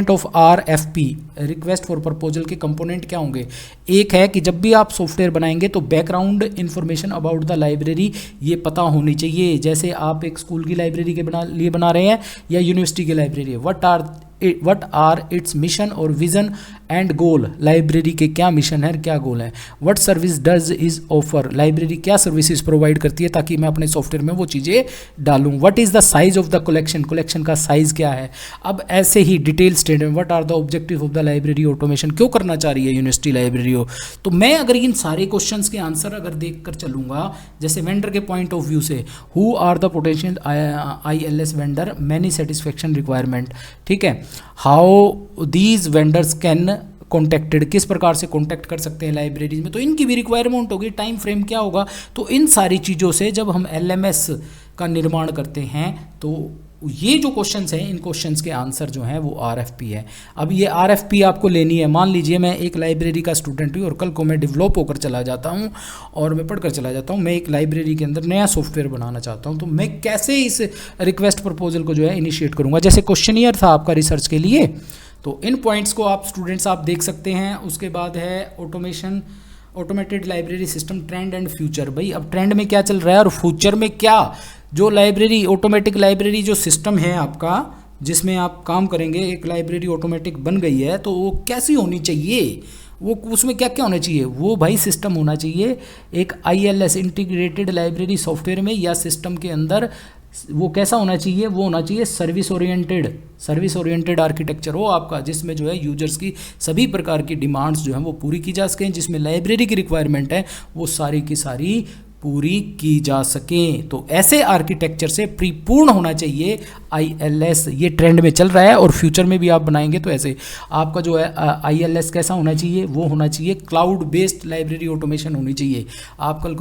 of RFP, request for proposal के कंपोनेंट क्या होंगे। एक है कि जब भी आप सॉफ्टवेयर बनाएंगे तो background information about the library ये पता होनी चाहिए। जैसे आप एक स्कूल की लाइब्रेरी के लिए बना रहे हैं या यूनिवर्सिटी की library, what are its mission और विजन एंड गोल, लाइब्रेरी के क्या मिशन है क्या गोल है। What service does is offer, library क्या सर्विसेज प्रोवाइड करती है ताकि मैं अपने सॉफ्टवेयर में वो चीज़ें डालूं। What is the size of the collection, collection का साइज़ क्या है। अब ऐसे ही detail statement, what are the objective of the library automation, क्यों करना चाह रही है यूनिवर्सिटी लाइब्रेरी हो। तो मैं अगर इन सारे क्वेश्चंस के आंसर अगर देख कर चलूँगा, जैसे वेंडर के पॉइंट ऑफ व्यू से, who are the potential ILS vendor, many satisfaction requirement, ठीक है, how these vendors can contacted, किस प्रकार से कॉन्टैक्ट कर सकते हैं लाइब्रेरीज में, तो इनकी भी रिक्वायरमेंट होगी, टाइम फ्रेम क्या होगा। तो इन सारी चीज़ों से जब हम LMS का निर्माण करते हैं तो ये जो क्वेश्चंस हैं इन क्वेश्चंस के आंसर जो हैं वो RFP है। अब ये RFP आपको लेनी है। मान लीजिए मैं एक लाइब्रेरी का स्टूडेंट हूँ और कल को मैं डेवलप होकर चला जाता हूँ और मैं पढ़कर चला जाता हूँ, मैं एक लाइब्रेरी के अंदर नया सॉफ्टवेयर बनाना चाहता हूँ, तो मैं कैसे इस रिक्वेस्ट प्रपोजल को जो है इनिशिएट करूँगा। जैसे क्वेश्चनियर था आपका रिसर्च के लिए, तो इन पॉइंट्स को आप स्टूडेंट्स आप देख सकते हैं। उसके बाद है automated library system trend and future. भाई अब ट्रेंड में क्या चल रहा है और फ्यूचर में क्या, जो लाइब्रेरी ऑटोमेटिक लाइब्रेरी जो सिस्टम है आपका जिसमें आप काम करेंगे, एक लाइब्रेरी ऑटोमेटिक बन गई है तो वो कैसी होनी चाहिए, वो उसमें क्या क्या होना चाहिए, वो भाई सिस्टम होना चाहिए एक ILS इंटीग्रेटेड लाइब्रेरी सॉफ्टवेयर में या सिस्टम के अंदर। वो कैसा होना चाहिए, वो होना चाहिए सर्विस ओरिएंटेड आर्किटेक्चर हो आपका, जिसमें जो है यूजर्स की सभी प्रकार की डिमांड्स जो हैं वो पूरी की जा सकें, जिसमें लाइब्रेरी की रिक्वायरमेंट है वो सारी की सारी पूरी की जा सकें। तो ऐसे आर्किटेक्चर से परिपूर्ण होना चाहिए ILS। ये ट्रेंड में चल रहा है और फ्यूचर में भी आप बनाएंगे तो ऐसे आपका जो है ILS कैसा होना चाहिए, वो होना चाहिए क्लाउड बेस्ड लाइब्रेरी ऑटोमेशन होनी चाहिए। आप कल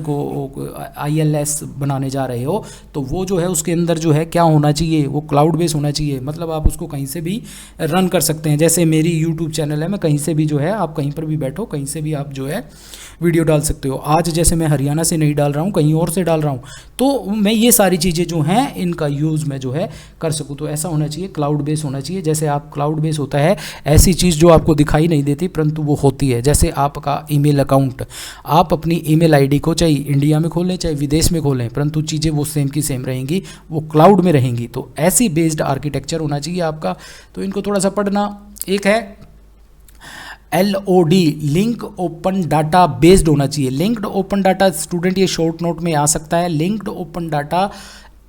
को ILS बनाने जा रहे हो तो वो जो है उसके अंदर जो है क्या होना चाहिए, वो क्लाउड बेस्ड होना चाहिए। मतलब आप उसको कहीं से भी रन कर सकते हैं। जैसे मेरी यूट्यूब चैनल है, मैं कहीं से भी जो है, आप कहीं पर भी बैठो, कहीं से भी आप जो है वीडियो डाल सकते हो। आज जैसे मैं हरियाणा से नहीं डाल रहा हूँ, कहीं और से डाल रहा हूँ, तो मैं ये सारी चीज़ें जो हैं इनका यूज़ मैं जो है कर सकूँ। तो ऐसा होना चाहिए, क्लाउड बेस होना चाहिए। जैसे आप क्लाउड बेस होता है ऐसी चीज़ जो आपको दिखाई नहीं देती परंतु वो होती है। जैसे आपका ईमेल अकाउंट, आप अपनी ईमेल आईडी को चाहे इंडिया में खोलें चाहे विदेश में खोलें, परंतु चीज़ें वो सेम की सेम रहेंगी, वो क्लाउड में रहेंगी। तो ऐसी बेस्ड आर्किटेक्चर होना चाहिए आपका। तो इनको थोड़ा सा पढ़ना। एक है LOD, link open data based होना चाहिए। लिंक्ड ओपन डाटा, स्टूडेंट ये शॉर्ट नोट में आ सकता है। लिंक्ड ओपन डाटा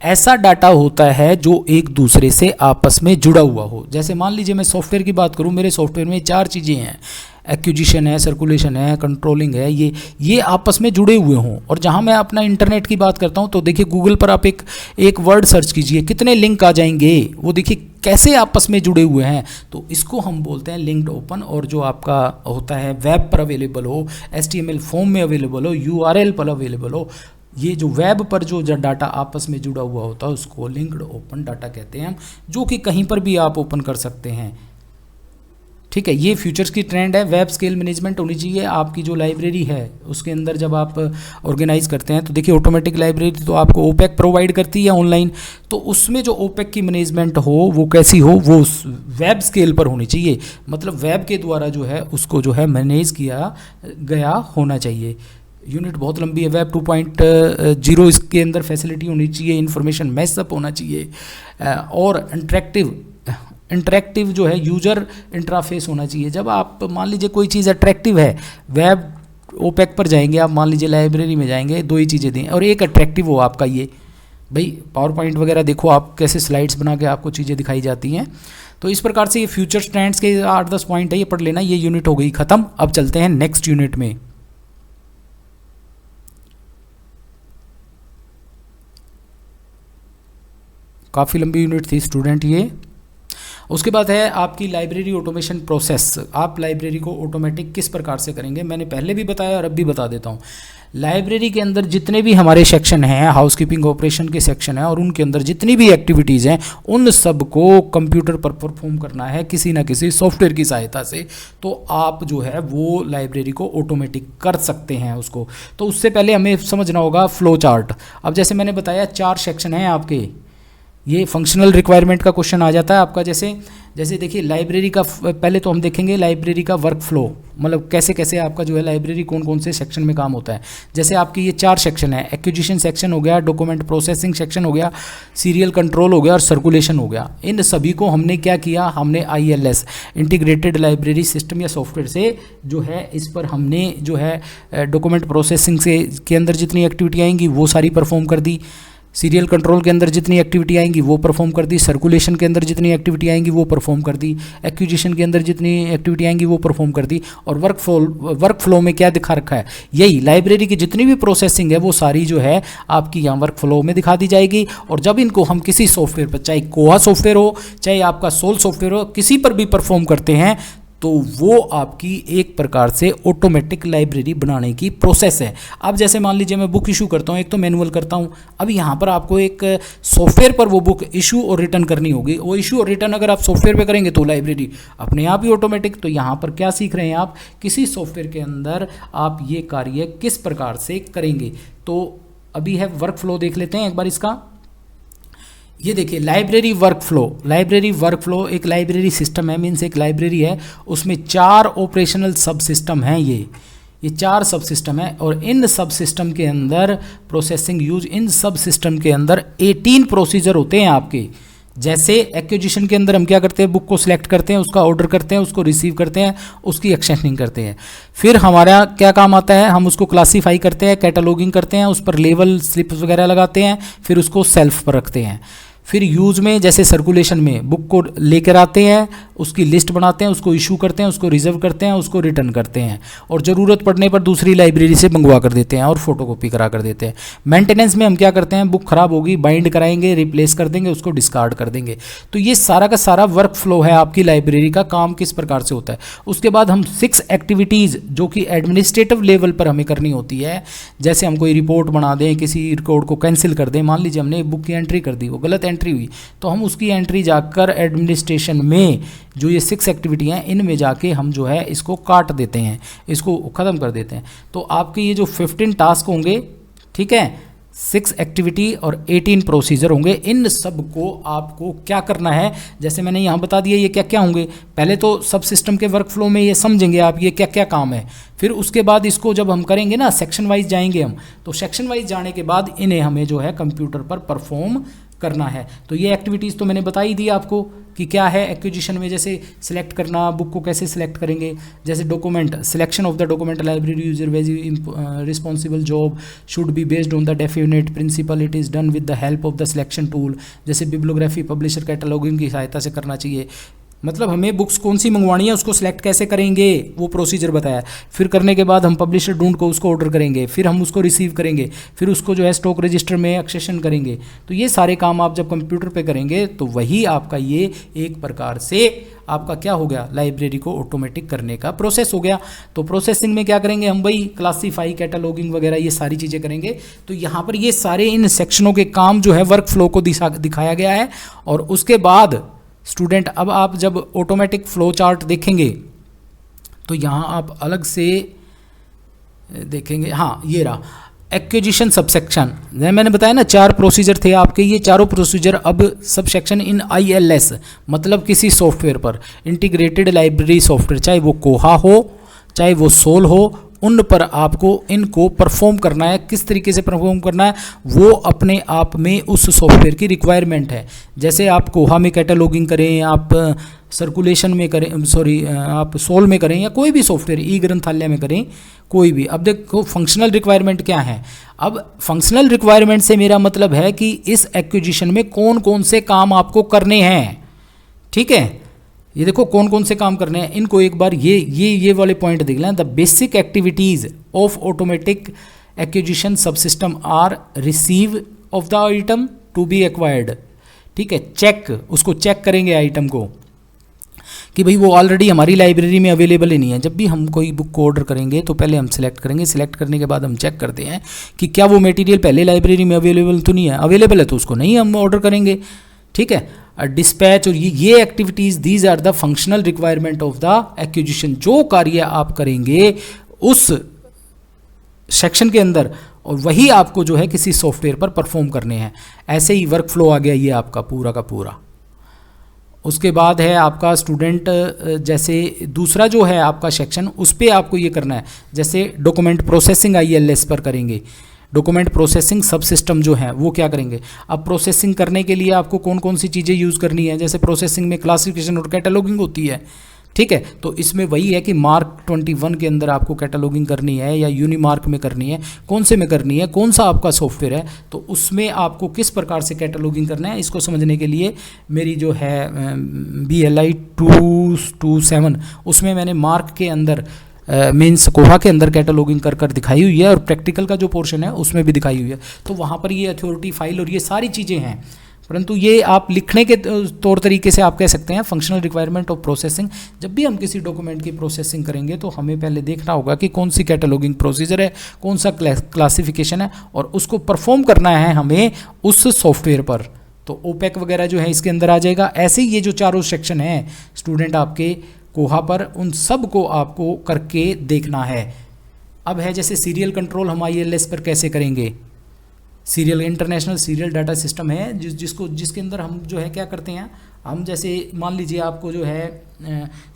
ऐसा डाटा होता है जो एक दूसरे से आपस में जुड़ा हुआ हो। जैसे मान लीजिए मैं सॉफ्टवेयर की बात करूं, मेरे सॉफ्टवेयर में 4 चीज़ें हैं, एक्विजिशन है, सर्कुलेशन है, कंट्रोलिंग है, ये आपस में जुड़े हुए हों। और जहां मैं अपना इंटरनेट की बात करता हूं तो देखिए गूगल पर आप एक वर्ड सर्च कीजिए, कितने लिंक आ जाएंगे, वो देखिए कैसे आपस में जुड़े हुए हैं। तो इसको हम बोलते हैं लिंक्ड ओपन। और जो आपका होता है वेब पर अवेलेबल हो, HTML फॉर्म में अवेलेबल हो, URL पर अवेलेबल हो, ये जो वेब पर जो डाटा आपस में जुड़ा हुआ होता है उसको लिंक्ड ओपन डाटा कहते हैं हम, जो कि कहीं पर भी आप ओपन कर सकते हैं। ठीक है, ये फ्यूचर्स की ट्रेंड है। वेब स्केल मैनेजमेंट होनी चाहिए आपकी जो लाइब्रेरी है उसके अंदर। जब आप ऑर्गेनाइज करते हैं तो देखिए ऑटोमेटिक लाइब्रेरी तो आपको ओपेक प्रोवाइड करती है ऑनलाइन, तो उसमें जो ओपेक की मैनेजमेंट हो वो कैसी हो, वो वेब स्केल पर होनी चाहिए। मतलब वेब के द्वारा जो है उसको जो है मैनेज किया गया होना चाहिए। यूनिट बहुत लंबी है। वेब 2.0 इसके अंदर फैसिलिटी होनी चाहिए, इंफॉर्मेशन मैसअप होना चाहिए और इंटरेक्टिव जो है यूजर इंटरफेस होना चाहिए। जब आप मान लीजिए कोई चीज़ अट्रैक्टिव है, वेब ओपेक पर जाएंगे, आप मान लीजिए लाइब्रेरी में जाएंगे, 2 ही चीज़ें दी और एक अट्रैक्टिव हो आपका, ये भाई पावर पॉइंट वगैरह देखो आप कैसे स्लाइड्स बना के आपको चीज़ें दिखाई जाती हैं। तो इस प्रकार से ये फ्यूचर ट्रेंड्स के 8-10 पॉइंट है, ये पढ़ लेना। ये यूनिट हो गई ख़त्म। अब चलते हैं नेक्स्ट यूनिट में। काफ़ी लंबी यूनिट थी स्टूडेंट ये। उसके बाद है आपकी लाइब्रेरी ऑटोमेशन प्रोसेस। आप लाइब्रेरी को ऑटोमेटिक किस प्रकार से करेंगे, मैंने पहले भी बताया और अब भी बता देता हूँ। लाइब्रेरी के अंदर जितने भी हमारे सेक्शन हैं, हाउसकीपिंग ऑपरेशन के सेक्शन हैं, और उनके अंदर जितनी भी एक्टिविटीज़ हैं उन सब को कंप्यूटर पर परफॉर्म करना है किसी ना किसी सॉफ्टवेयर की सहायता से। तो आप जो है वो लाइब्रेरी को ऑटोमेटिक कर सकते हैं उसको। तो उससे पहले हमें समझना होगा फ्लो चार्ट। अब जैसे मैंने बताया 4 सेक्शन हैं आपके, ये फंक्शनल रिक्वायरमेंट का क्वेश्चन आ जाता है आपका। जैसे देखिए लाइब्रेरी का पहले तो हम देखेंगे लाइब्रेरी का वर्क फ्लो, मतलब कैसे कैसे आपका जो है लाइब्रेरी कौन कौन से सेक्शन में काम होता है। जैसे आपकी ये 4 सेक्शन है, एक्विजिशन सेक्शन हो गया, डॉक्यूमेंट प्रोसेसिंग सेक्शन हो गया, सीरियल कंट्रोल हो गया और सर्कुलेशन हो गया। इन सभी को हमने क्या किया, हमने ILS इंटीग्रेटेड लाइब्रेरी सिस्टम या सॉफ्टवेयर से जो है इस पर हमने जो है डॉक्यूमेंट प्रोसेसिंग से के अंदर जितनी एक्टिविटी आएंगी वो सारी परफॉर्म कर दी, सीरियल कंट्रोल के अंदर जितनी एक्टिविटी आएंगी वो परफॉर्म कर दी, सर्कुलेशन के अंदर जितनी एक्टिविटी आएंगी वो परफॉर्म कर दी, एक्विजिशन के अंदर जितनी एक्टिविटी आएंगी वो परफॉर्म कर दी। और वर्क फ्लो में क्या दिखा रखा है, यही लाइब्रेरी की जितनी भी प्रोसेसिंग है वो सारी जो है आपकी यहाँ वर्क फ्लो में दिखा दी जाएगी। और जब इनको हम किसी सॉफ्टवेयर पर, चाहे कोहा सॉफ्टवेयर हो चाहे आपका सोल सॉफ्टवेयर हो, किसी पर भी परफॉर्म करते हैं तो वो आपकी एक प्रकार से ऑटोमेटिक लाइब्रेरी बनाने की प्रोसेस है। अब जैसे मान लीजिए मैं बुक इशू करता हूँ, एक तो मैनुअल करता हूँ, अब यहाँ पर आपको एक सॉफ्टवेयर पर वो बुक इशू और रिटर्न करनी होगी। वो इशू और रिटर्न अगर आप सॉफ्टवेयर पे करेंगे तो लाइब्रेरी अपने आप ही ऑटोमेटिक। तो यहाँ पर क्या सीख रहे हैं आप, किसी सॉफ्टवेयर के अंदर आप ये कार्य किस प्रकार से करेंगे। तो अभी है वर्क फ्लो, देख लेते हैं एक बार इसका। ये देखिए लाइब्रेरी वर्क फ्लो एक लाइब्रेरी सिस्टम है, मीन्स एक लाइब्रेरी है, उसमें 4 ऑपरेशनल सब सिस्टम हैं। ये 4 सब सिस्टम है और इन सब सिस्टम के अंदर प्रोसेसिंग यूज, इन सब सिस्टम के अंदर 18 प्रोसीजर होते हैं आपके। जैसे एक्विजिशन के अंदर हम क्या करते हैं, बुक को सिलेक्ट करते हैं, उसका ऑर्डर करते हैं, उसको रिसीव करते हैं, उसकी एक्सचेंजिंग करते हैं। फिर हमारा क्या काम आता है, हम उसको क्लासीफाई करते हैं, कैटलॉगिंग करते हैं, उस पर लेवल स्लिप्स वगैरह लगाते हैं, फिर उसको सेल्फ पर रखते हैं। फिर यूज़ में जैसे सर्कुलेशन में बुक को लेकर आते हैं, उसकी लिस्ट बनाते हैं, उसको इशू करते हैं, उसको रिजर्व करते हैं, उसको रिटर्न करते हैं, और ज़रूरत पड़ने पर दूसरी लाइब्रेरी से मंगवा कर देते हैं और फोटोकॉपी करा कर देते हैं। मेंटेनेंस में हम क्या करते हैं, बुक खराब होगी बाइंड कराएंगे, रिप्लेस कर देंगे, उसको डिस्कार्ड कर देंगे। तो ये सारा का सारा वर्क फ्लो है आपकी लाइब्रेरी का, काम किस प्रकार से होता है। उसके बाद हम 6 एक्टिविटीज़ जो कि एडमिनिस्ट्रेटिव लेवल पर हमें करनी होती है, जैसे हम कोई रिपोर्ट बना दें, किसी रिकॉर्ड को कैंसिल कर दें, मान लीजिए हमने बुक की एंट्री कर दी, वो गलत एंट्री हुई, तो हम उसकी एंट्री जाकर एडमिनिस्ट्रेशन में जो ये 6 एक्टिविटी हैं इनमें जाके हम जो है इसको काट देते हैं, इसको ख़त्म कर देते हैं। तो आपके ये जो 15 टास्क होंगे, ठीक है, 6 एक्टिविटी और 18 प्रोसीजर होंगे, इन सब को आपको क्या करना है, जैसे मैंने यहाँ बता दिया ये क्या क्या होंगे। पहले तो सब सिस्टम के वर्क फ्लो में ये समझेंगे आप ये क्या क्या काम है, फिर उसके बाद इसको जब हम करेंगे ना, सेक्शन वाइज जाएंगे हम, तो सेक्शन वाइज जाने के बाद इन्हें हमें जो है कंप्यूटर पर परफॉर्म करना है। तो ये एक्टिविटीज़ तो मैंने बता ही दी आपको कि क्या है। एक्विजिशन में जैसे सिलेक्ट करना, बुक को कैसे सिलेक्ट करेंगे, जैसे document selection of the document library user very responsible job should be based on the definite principle, it is done with the help of the selection tool. जैसे bibliography publisher cataloguing की सहायता से करना चाहिए, मतलब हमें बुक्स कौन सी मंगवानी है उसको सिलेक्ट कैसे करेंगे वो प्रोसीजर बताया। फिर करने के बाद हम पब्लिशर ढूंढ को उसको ऑर्डर करेंगे, फिर हम उसको रिसीव करेंगे, फिर उसको जो है स्टॉक रजिस्टर में एक्सेशन करेंगे। तो ये सारे काम आप जब कंप्यूटर पे करेंगे तो वही आपका ये एक प्रकार से आपका क्या हो गया, लाइब्रेरी को ऑटोमेटिक करने का प्रोसेस हो गया। तो प्रोसेसिंग में क्या करेंगे हम, भाई क्लासीफाई, कैटलॉगिंग वगैरह ये सारी चीज़ें करेंगे। तो यहाँ पर ये सारे इन सेक्शनों के काम जो है वर्क फ्लो को दिखाया गया है। और उसके बाद स्टूडेंट अब आप जब ऑटोमेटिक फ्लो चार्ट देखेंगे तो यहाँ आप अलग से देखेंगे, हाँ ये रहा एक्विजिशन सबसेक्शन। मैंने बताया ना 4 प्रोसीजर थे आपके, ये चारों प्रोसीजर अब सबसेक्शन इन ILS मतलब किसी सॉफ्टवेयर पर, इंटीग्रेटेड लाइब्रेरी सॉफ्टवेयर, चाहे वो कोहा हो चाहे वो सोल हो, उन पर आपको इनको परफॉर्म करना है। किस तरीके से परफॉर्म करना है वो अपने आप में उस सॉफ्टवेयर की रिक्वायरमेंट है। जैसे आप कोहा में कैटलॉगिंग करें, आप सर्कुलेशन में करें, सॉरी आप सोल में करें, या कोई भी सॉफ्टवेयर ई ग्रंथालय में करें, कोई भी। अब देखो फंक्शनल रिक्वायरमेंट क्या है। अब फंक्शनल रिक्वायरमेंट से मेरा मतलब है कि इस एक्विजिशन में कौन कौन से काम आपको करने हैं, ठीक है। ये देखो कौन कौन से काम करने हैं, इनको एक बार ये वाले पॉइंट देख लें। The basic activities of automatic acquisition subsystem are receive of the item to be acquired, ठीक है। चेक, उसको चेक करेंगे आइटम को कि भाई वो ऑलरेडी हमारी लाइब्रेरी में अवेलेबल ही नहीं है। जब भी हम कोई बुक को ऑर्डर करेंगे तो पहले हम सिलेक्ट करेंगे, सिलेक्ट करने के बाद हम चेक करते हैं कि क्या वो मटेरियल पहले लाइब्रेरी में अवेलेबल तो नहीं है, अवेलेबल है तो उसको नहीं हम ऑर्डर करेंगे, ठीक है। डिस्पैच और ये activities, these are the functional requirement of the acquisition. जो कार्य आप करेंगे उस सेक्शन के अंदर और वही आपको जो है किसी सॉफ्टवेयर पर परफॉर्म करने हैं। ऐसे ही वर्क फ्लो आ गया ये आपका पूरा का पूरा। उसके बाद है आपका स्टूडेंट, जैसे दूसरा जो है आपका सेक्शन, उस पर आपको ये करना है। जैसे डॉक्यूमेंट प्रोसेसिंग ILS पर करेंगे, डॉक्यूमेंट प्रोसेसिंग सब सिस्टम जो है वो क्या करेंगे। अब प्रोसेसिंग करने के लिए आपको कौन कौन सी चीज़ें यूज़ करनी है, जैसे प्रोसेसिंग में क्लासिफिकेशन और कैटलॉगिंग होती है, ठीक है। तो इसमें वही है कि मार्क 21 के अंदर आपको कैटलॉगिंग करनी है या यूनिमार्क में करनी है, कौन से में करनी है, कौन सा आपका सॉफ्टवेयर है, तो उसमें आपको किस प्रकार से कैटलॉगिंग करना है, इसको समझने के लिए मेरी जो है BLI 227 उसमें मैंने मार्क के अंदर मीन्स कोहा के अंदर कैटलॉगिंग कर दिखाई हुई है, और प्रैक्टिकल का जो पोर्शन है उसमें भी दिखाई हुई है। तो वहाँ पर ये अथॉरिटी फाइल और ये सारी चीज़ें हैं, परंतु ये आप लिखने के तौर तरीके से आप कह सकते हैं फंक्शनल रिक्वायरमेंट ऑफ प्रोसेसिंग। जब भी हम किसी डॉक्यूमेंट की प्रोसेसिंग करेंगे तो हमें पहले देखना होगा कि कौन सी कैटलॉगिंग प्रोसीजर है, कौन सा क्लासिफिकेशन है, और उसको परफॉर्म करना है हमें उस सॉफ्टवेयर पर। तो ओपेक वगैरह जो है इसके अंदर आ जाएगा। ऐसे ही ये जो चारों सेक्शन हैं स्टूडेंट आपके कोहा पर, उन सब को आपको करके देखना है। अब है जैसे सीरियल कंट्रोल हम ILS पर कैसे करेंगे। Serial international serial data system है जिसके अंदर हम जो है क्या करते हैं, हम जैसे मान लीजिए आपको जो है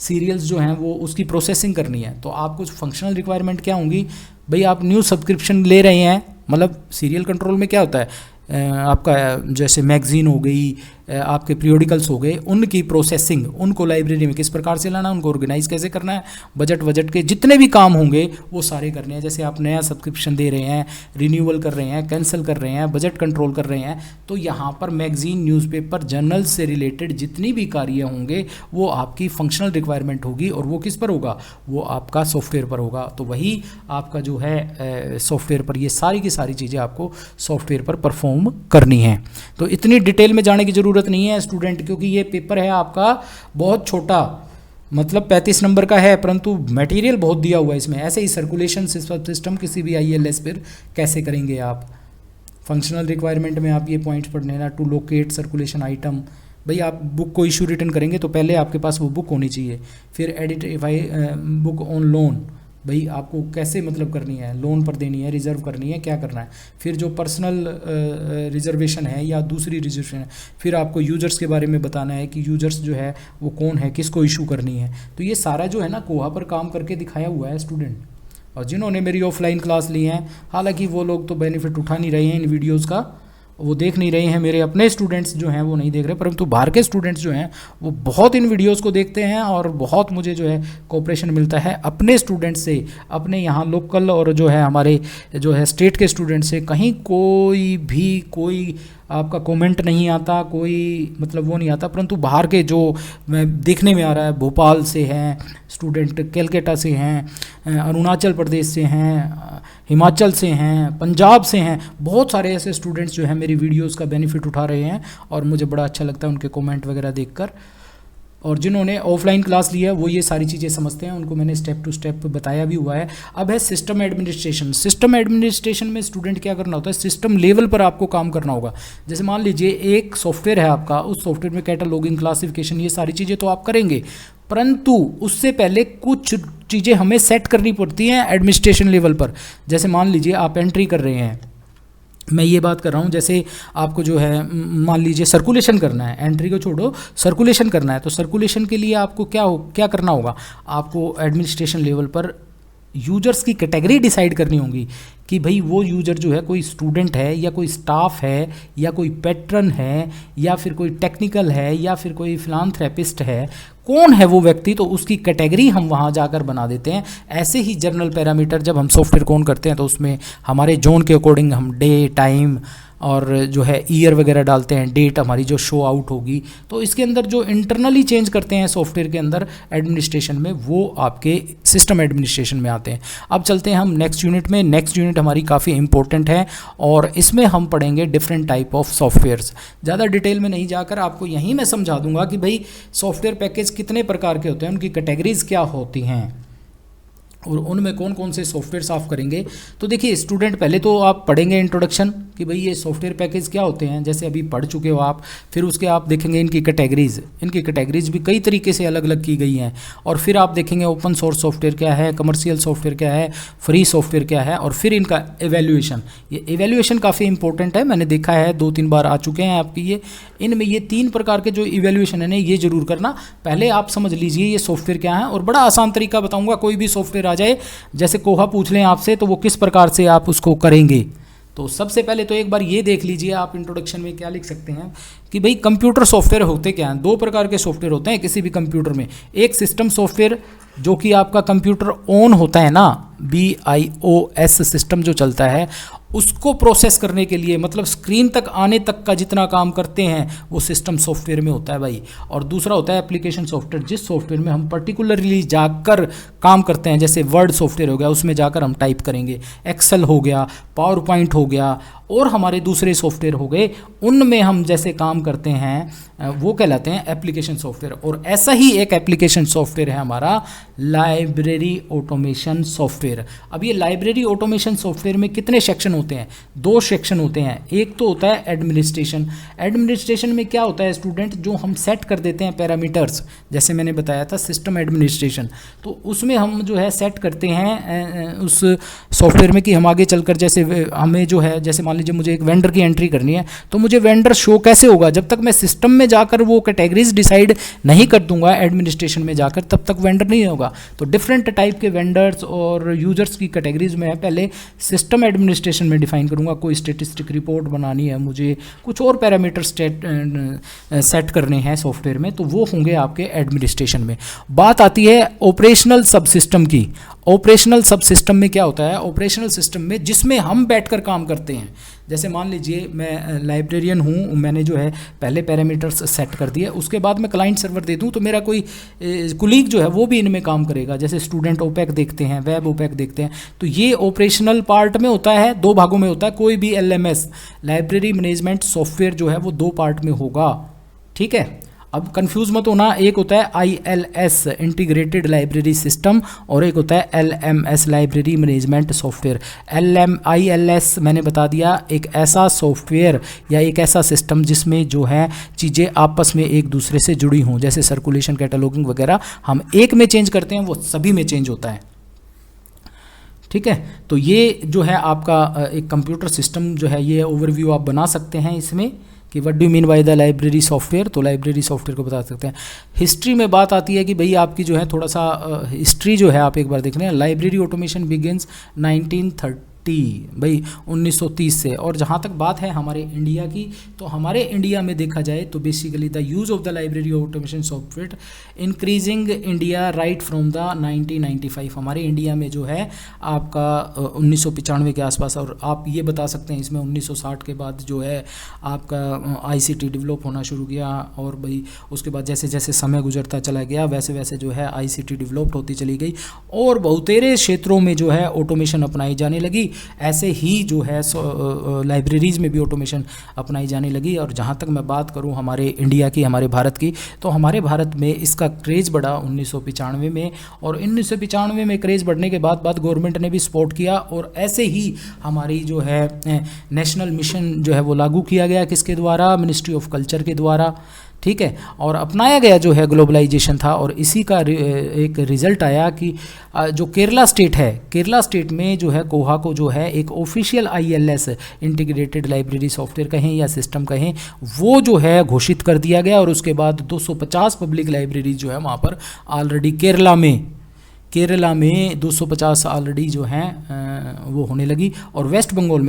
सीरियल्स जो हैं वो उसकी प्रोसेसिंग करनी है, तो आपको फंक्शनल रिक्वायरमेंट क्या होंगी, भाई आप न्यू सब्सक्रिप्शन ले रहे हैं, मतलब सीरियल कंट्रोल में क्या होता है, आपका जैसे मैगज़ीन हो गई, आपके पीरियोडिकल्स हो गए, उनकी प्रोसेसिंग, उनको लाइब्रेरी में किस प्रकार से लाना, उनको ऑर्गेनाइज कैसे करना है, बजट के जितने भी काम होंगे वो सारे करने हैं। जैसे आप नया सब्सक्रिप्शन दे रहे हैं, रिन्यूअल कर रहे हैं, कैंसिल कर रहे हैं, बजट कंट्रोल कर रहे हैं, तो यहाँ पर मैगज़ीन, न्यूज़पेपर, जर्नल से रिलेटेड जितनी भी कार्य होंगे वो आपकी फंक्शनल रिक्वायरमेंट होगी, और वो किस पर होगा, वो आपका सॉफ्टवेयर पर होगा। तो वही आपका जो है सॉफ्टवेयर पर ये सारी की सारी चीज़ें आपको सॉफ्टवेयर पर परफॉर्म करनी है। तो इतनी डिटेल में जाने की ज़रूरत नहीं है स्टूडेंट, क्योंकि ये पेपर है आपका बहुत छोटा, मतलब 35 नंबर का है, परंतु मटेरियल बहुत दिया हुआ है इसमें। ऐसे ही सर्कुलेशन सिस्टम किसी भी ILS पर कैसे करेंगे आप, फंक्शनल रिक्वायरमेंट में आप ये पॉइंट्स पढ़ने ना, टू लोकेट सर्कुलेशन आइटम। भाई आप बुक को इशू रिटर्न करेंगे तो पहले आपके पास वो बुक होनी चाहिए। फिर एडिटिफाई बुक ऑन लोन, भाई आपको कैसे मतलब करनी है, लोन पर देनी है, रिजर्व करनी है, क्या करना है। फिर जो पर्सनल रिजर्वेशन है या दूसरी रिजर्वेशन है, फिर आपको यूजर्स के बारे में बताना है कि यूजर्स जो है वो कौन है, किसको इशू करनी है। तो ये सारा जो है ना कोहा पर काम करके दिखाया हुआ है स्टूडेंट। और जिन्होंने मेरी ऑफलाइन क्लास ली हैं, हालांकि वो लोग तो बेनिफिट उठा नहीं रहे हैं इन वीडियोज़ का, वो देख नहीं रहे हैं, मेरे अपने स्टूडेंट्स जो हैं वो नहीं देख रहे, परंतु बाहर के स्टूडेंट्स जो हैं वो बहुत इन वीडियोस को देखते हैं, और बहुत मुझे जो है कोऑपरेशन मिलता है अपने स्टूडेंट्स से, अपने यहाँ लोकल और जो है हमारे जो है स्टेट के स्टूडेंट्स से। कहीं कोई आपका कमेंट नहीं आता, कोई मतलब वो नहीं आता, परंतु बाहर के जो मैं देखने में आ रहा है, भोपाल से हैं स्टूडेंट, कलकत्ता से हैं, अरुणाचल प्रदेश से हैं, हिमाचल से हैं, पंजाब से हैं, बहुत सारे ऐसे स्टूडेंट्स जो हैं मेरी वीडियोस का बेनिफिट उठा रहे हैं, और मुझे बड़ा अच्छा लगता है उनके कमेंट वगैरह देखकर। और जिन्होंने ऑफलाइन क्लास ली है वो ये सारी चीज़ें समझते हैं, उनको मैंने स्टेप टू स्टेप बताया भी हुआ है। अब है सिस्टम एडमिनिस्ट्रेशन। सिस्टम एडमिनिस्ट्रेशन में स्टूडेंट क्या करना होता है, सिस्टम लेवल पर आपको काम करना होगा। जैसे मान लीजिए एक सॉफ्टवेयर है आपका, उस सॉफ्टवेयर में कैटलॉगिंग, क्लासिफिकेशन, ये सारी चीज़ें तो आप करेंगे, परंतु उससे पहले कुछ चीज़ें हमें सेट करनी पड़ती हैं एडमिनिस्ट्रेशन लेवल पर। जैसे मान लीजिए आप एंट्री कर रहे हैं, मैं ये बात कर रहा हूँ, जैसे आपको जो है मान लीजिए सर्कुलेशन करना है, एंट्री को छोड़ो सर्कुलेशन करना है, तो सर्कुलेशन के लिए आपको क्या करना होगा, आपको एडमिनिस्ट्रेशन लेवल पर यूजर्स की कैटेगरी डिसाइड करनी होगी कि भाई वो यूजर जो है कोई स्टूडेंट है, या कोई स्टाफ है, या कोई पैट्रन है, या फिर कोई टेक्निकल है, या फिर कोई फिलांथ्रेपिस्ट है, कौन है वो व्यक्ति, तो उसकी कैटेगरी हम वहाँ जाकर बना देते हैं। ऐसे ही जनरल पैरामीटर जब हम सॉफ्टवेयर ऑन करते हैं तो उसमें हमारे जोन के अकॉर्डिंग हम डे, टाइम और जो है ईयर वगैरह डालते हैं, डेट हमारी जो शो आउट होगी। तो इसके अंदर जो इंटरनली चेंज करते हैं सॉफ्टवेयर के अंदर एडमिनिस्ट्रेशन में, वो आपके सिस्टम एडमिनिस्ट्रेशन में आते हैं। अब चलते हैं हम नेक्स्ट यूनिट में। नेक्स्ट यूनिट हमारी काफ़ी इंपॉर्टेंट है, और इसमें हम पढ़ेंगे डिफरेंट टाइप ऑफ सॉफ्टवेयर्स। ज़्यादा डिटेल में नहीं जाकर आपको यहीं मैं समझा दूंगा कि भाई सॉफ्टवेयर पैकेज कितने प्रकार के होते हैं, उनकी कैटेगरीज क्या होती हैं, और उनमें कौन कौन से सॉफ्टवेयर साफ करेंगे। तो देखिए स्टूडेंट, पहले तो आप पढ़ेंगे इंट्रोडक्शन कि भाई ये सॉफ्टवेयर पैकेज क्या होते हैं, जैसे अभी पढ़ चुके हो आप। फिर उसके आप देखेंगे इनकी कैटेगरीज भी कई तरीके से अलग अलग की गई हैं। और फिर आप देखेंगे ओपन सोर्स सॉफ्टवेयर क्या है, कमर्शियल सॉफ्टवेयर क्या है, फ्री सॉफ्टवेयर क्या है, और फिर इनका एवेल्यूएशन। ये एवेल्यूएशन काफ़ी इंपॉर्टेंट है, मैंने देखा है 2-3 बार आ चुके हैं आपकी ये। इनमें ये 3 प्रकार के जो इवेल्यूएशन है ना, ये जरूर करना। पहले आप समझ लीजिए ये सॉफ्टवेयर क्या है, और बड़ा आसान तरीका बताऊंगा। कोई भी सॉफ्टवेयर आ जाए, जैसे कोहा पूछ लें आपसे, तो वो किस प्रकार से आप उसको करेंगे। तो सबसे पहले तो एक बार ये देख लीजिए आप इंट्रोडक्शन में क्या लिख सकते हैं कि भाई कंप्यूटर सॉफ्टवेयर होते क्या हैं। 2 प्रकार के सॉफ्टवेयर होते हैं किसी भी कंप्यूटर में। एक सिस्टम सॉफ्टवेयर जो कि आपका कंप्यूटर ऑन होता है ना, BIOS सिस्टम जो चलता है, उसको प्रोसेस करने के लिए, मतलब स्क्रीन तक आने तक का जितना काम करते हैं वो सिस्टम सॉफ्टवेयर में होता है भाई। और दूसरा होता है एप्लीकेशन सॉफ्टवेयर, जिस सॉफ्टवेयर में हम पर्टिकुलरली जाकर काम करते हैं। जैसे वर्ड सॉफ्टवेयर हो गया, उसमें जाकर हम टाइप करेंगे, एक्सेल हो गया, पावर पॉइंट हो गया, और हमारे दूसरे सॉफ्टवेयर हो गए, उनमें हम जैसे काम करते हैं वो कहलाते हैं एप्लीकेशन सॉफ्टवेयर। और ऐसा ही एक एप्लीकेशन सॉफ्टवेयर है हमारा लाइब्रेरी ऑटोमेशन सॉफ्टवेयर। अब ये लाइब्रेरी ऑटोमेशन सॉफ्टवेयर में कितने सेक्शन होते हैं? 2 सेक्शन होते हैं। एक तो होता है एडमिनिस्ट्रेशन। एडमिनिस्ट्रेशन में क्या होता है स्टूडेंट, जो हम सेट कर देते हैं पैरामीटर्स, जैसे मैंने बताया था सिस्टम एडमिनिस्ट्रेशन, तो उसमें हम जो है सेट करते हैं उस सॉफ्टवेयर में कि हम आगे चलकर जैसे हमें जो है, जैसे मान लीजिए लीजिए मुझे एक वेंडर की एंट्री करनी है, तो मुझे वेंडर शो कैसे होगा? जब तक मैं सिस्टम में जाकर वो कैटेगरीज डिसाइड नहीं कर दूंगा एडमिनिस्ट्रेशन में जाकर, तब तक वेंडर नहीं होगा। तो डिफरेंट टाइप के वेंडर्स और यूजर्स की कैटेगरीज में पहले सिस्टम एडमिनिस्ट्रेशन में डिफाइन करूंगा। कोई स्टेटिस्टिक रिपोर्ट बनानी है मुझे, कुछ और पैरामीटर सेट करने हैं सॉफ्टवेयर में, तो वो होंगे आपके एडमिनिस्ट्रेशन में। बात आती है ऑपरेशनल सब सिस्टम की। ऑपरेशनल सब सिस्टम में क्या होता है? ऑपरेशनल सिस्टम में जिसमें हम बैठकर काम करते हैं, जैसे मान लीजिए मैं लाइब्रेरियन हूँ, मैंने जो है पहले पैरामीटर्स सेट कर दिए, उसके बाद मैं क्लाइंट सर्वर दे दूँ तो मेरा कोई कुलीग जो है वो भी इनमें काम करेगा। जैसे स्टूडेंट ओपैक देखते हैं, वेब ओपैक देखते हैं, तो ये ऑपरेशनल पार्ट में होता है, 2 भागों में होता है। कोई भी LMS लाइब्रेरी मैनेजमेंट सॉफ्टवेयर जो है वो 2 पार्ट में होगा, ठीक है। अब कंफ्यूज मत होना, एक होता है ILS इंटीग्रेटेड लाइब्रेरी सिस्टम और एक होता है LMS library management software. ILS मैंने बता दिया, एक ऐसा सॉफ्टवेयर या एक ऐसा सिस्टम जिसमें जो है चीज़ें आपस में एक दूसरे से जुड़ी हों, जैसे सर्कुलेशन, कैटलॉगिंग वगैरह हम एक में चेंज करते हैं, वो सभी में चेंज होता है, ठीक है। तो ये जो है आपका एक कंप्यूटर सिस्टम जो है, ये ओवरव्यू आप बना सकते हैं इसमें कि what do mean by the library software. तो लाइब्रेरी सॉफ्टवेयर को बता सकते हैं। हिस्ट्री में बात आती है कि भाई आपकी जो है थोड़ा सा हिस्ट्री जो है आप एक बार देख लें। लाइब्रेरी ऑटोमेशन बिगिंस 1930, भाई 1930 से। और जहाँ तक बात है हमारे इंडिया की, तो हमारे इंडिया में देखा जाए तो basically the use of the library automation software increasing India right from the 1995। हमारे इंडिया में जो है आपका 1995 के आसपास, और आप ये बता सकते हैं इसमें 1960 के बाद जो है आपका ICT डेवलप होना शुरू किया, और भाई उसके बाद जैसे जैसे समय गुजरता चला गया वैसे वैसे जो है ICT डेवलप्ड होती चली गई और बहुतेरे क्षेत्रों में जो है ऑटोमेशन अपनाई जाने लगी। ऐसे ही जो है लाइब्रेरीज़ में भी ऑटोमेशन अपनाई जाने लगी। और जहाँ तक मैं बात करूँ हमारे इंडिया की, हमारे भारत की, तो हमारे भारत में इसका क्रेज़ बढ़ा 1995 में, और 1995 में क्रेज़ बढ़ने के बाद गवर्नमेंट ने भी सपोर्ट किया, और ऐसे ही हमारी जो है नेशनल मिशन जो है वो लागू किया गया। किसके द्वारा? मिनिस्ट्री ऑफ कल्चर के द्वारा, ठीक है। और अपनाया गया जो है ग्लोबलाइजेशन था, और इसी का एक रिज़ल्ट आया कि जो केरला स्टेट है, केरला स्टेट में जो है कोहा को जो है एक official ILS integrated library software कहें या सिस्टम कहें, वो जो है घोषित कर दिया गया। और उसके बाद 250 पब्लिक लाइब्रेरी जो है वहाँ पर ऑलरेडी केरला में 250 ऑलरेडी जो हैं वो होने लगी। और वेस्ट बंगाल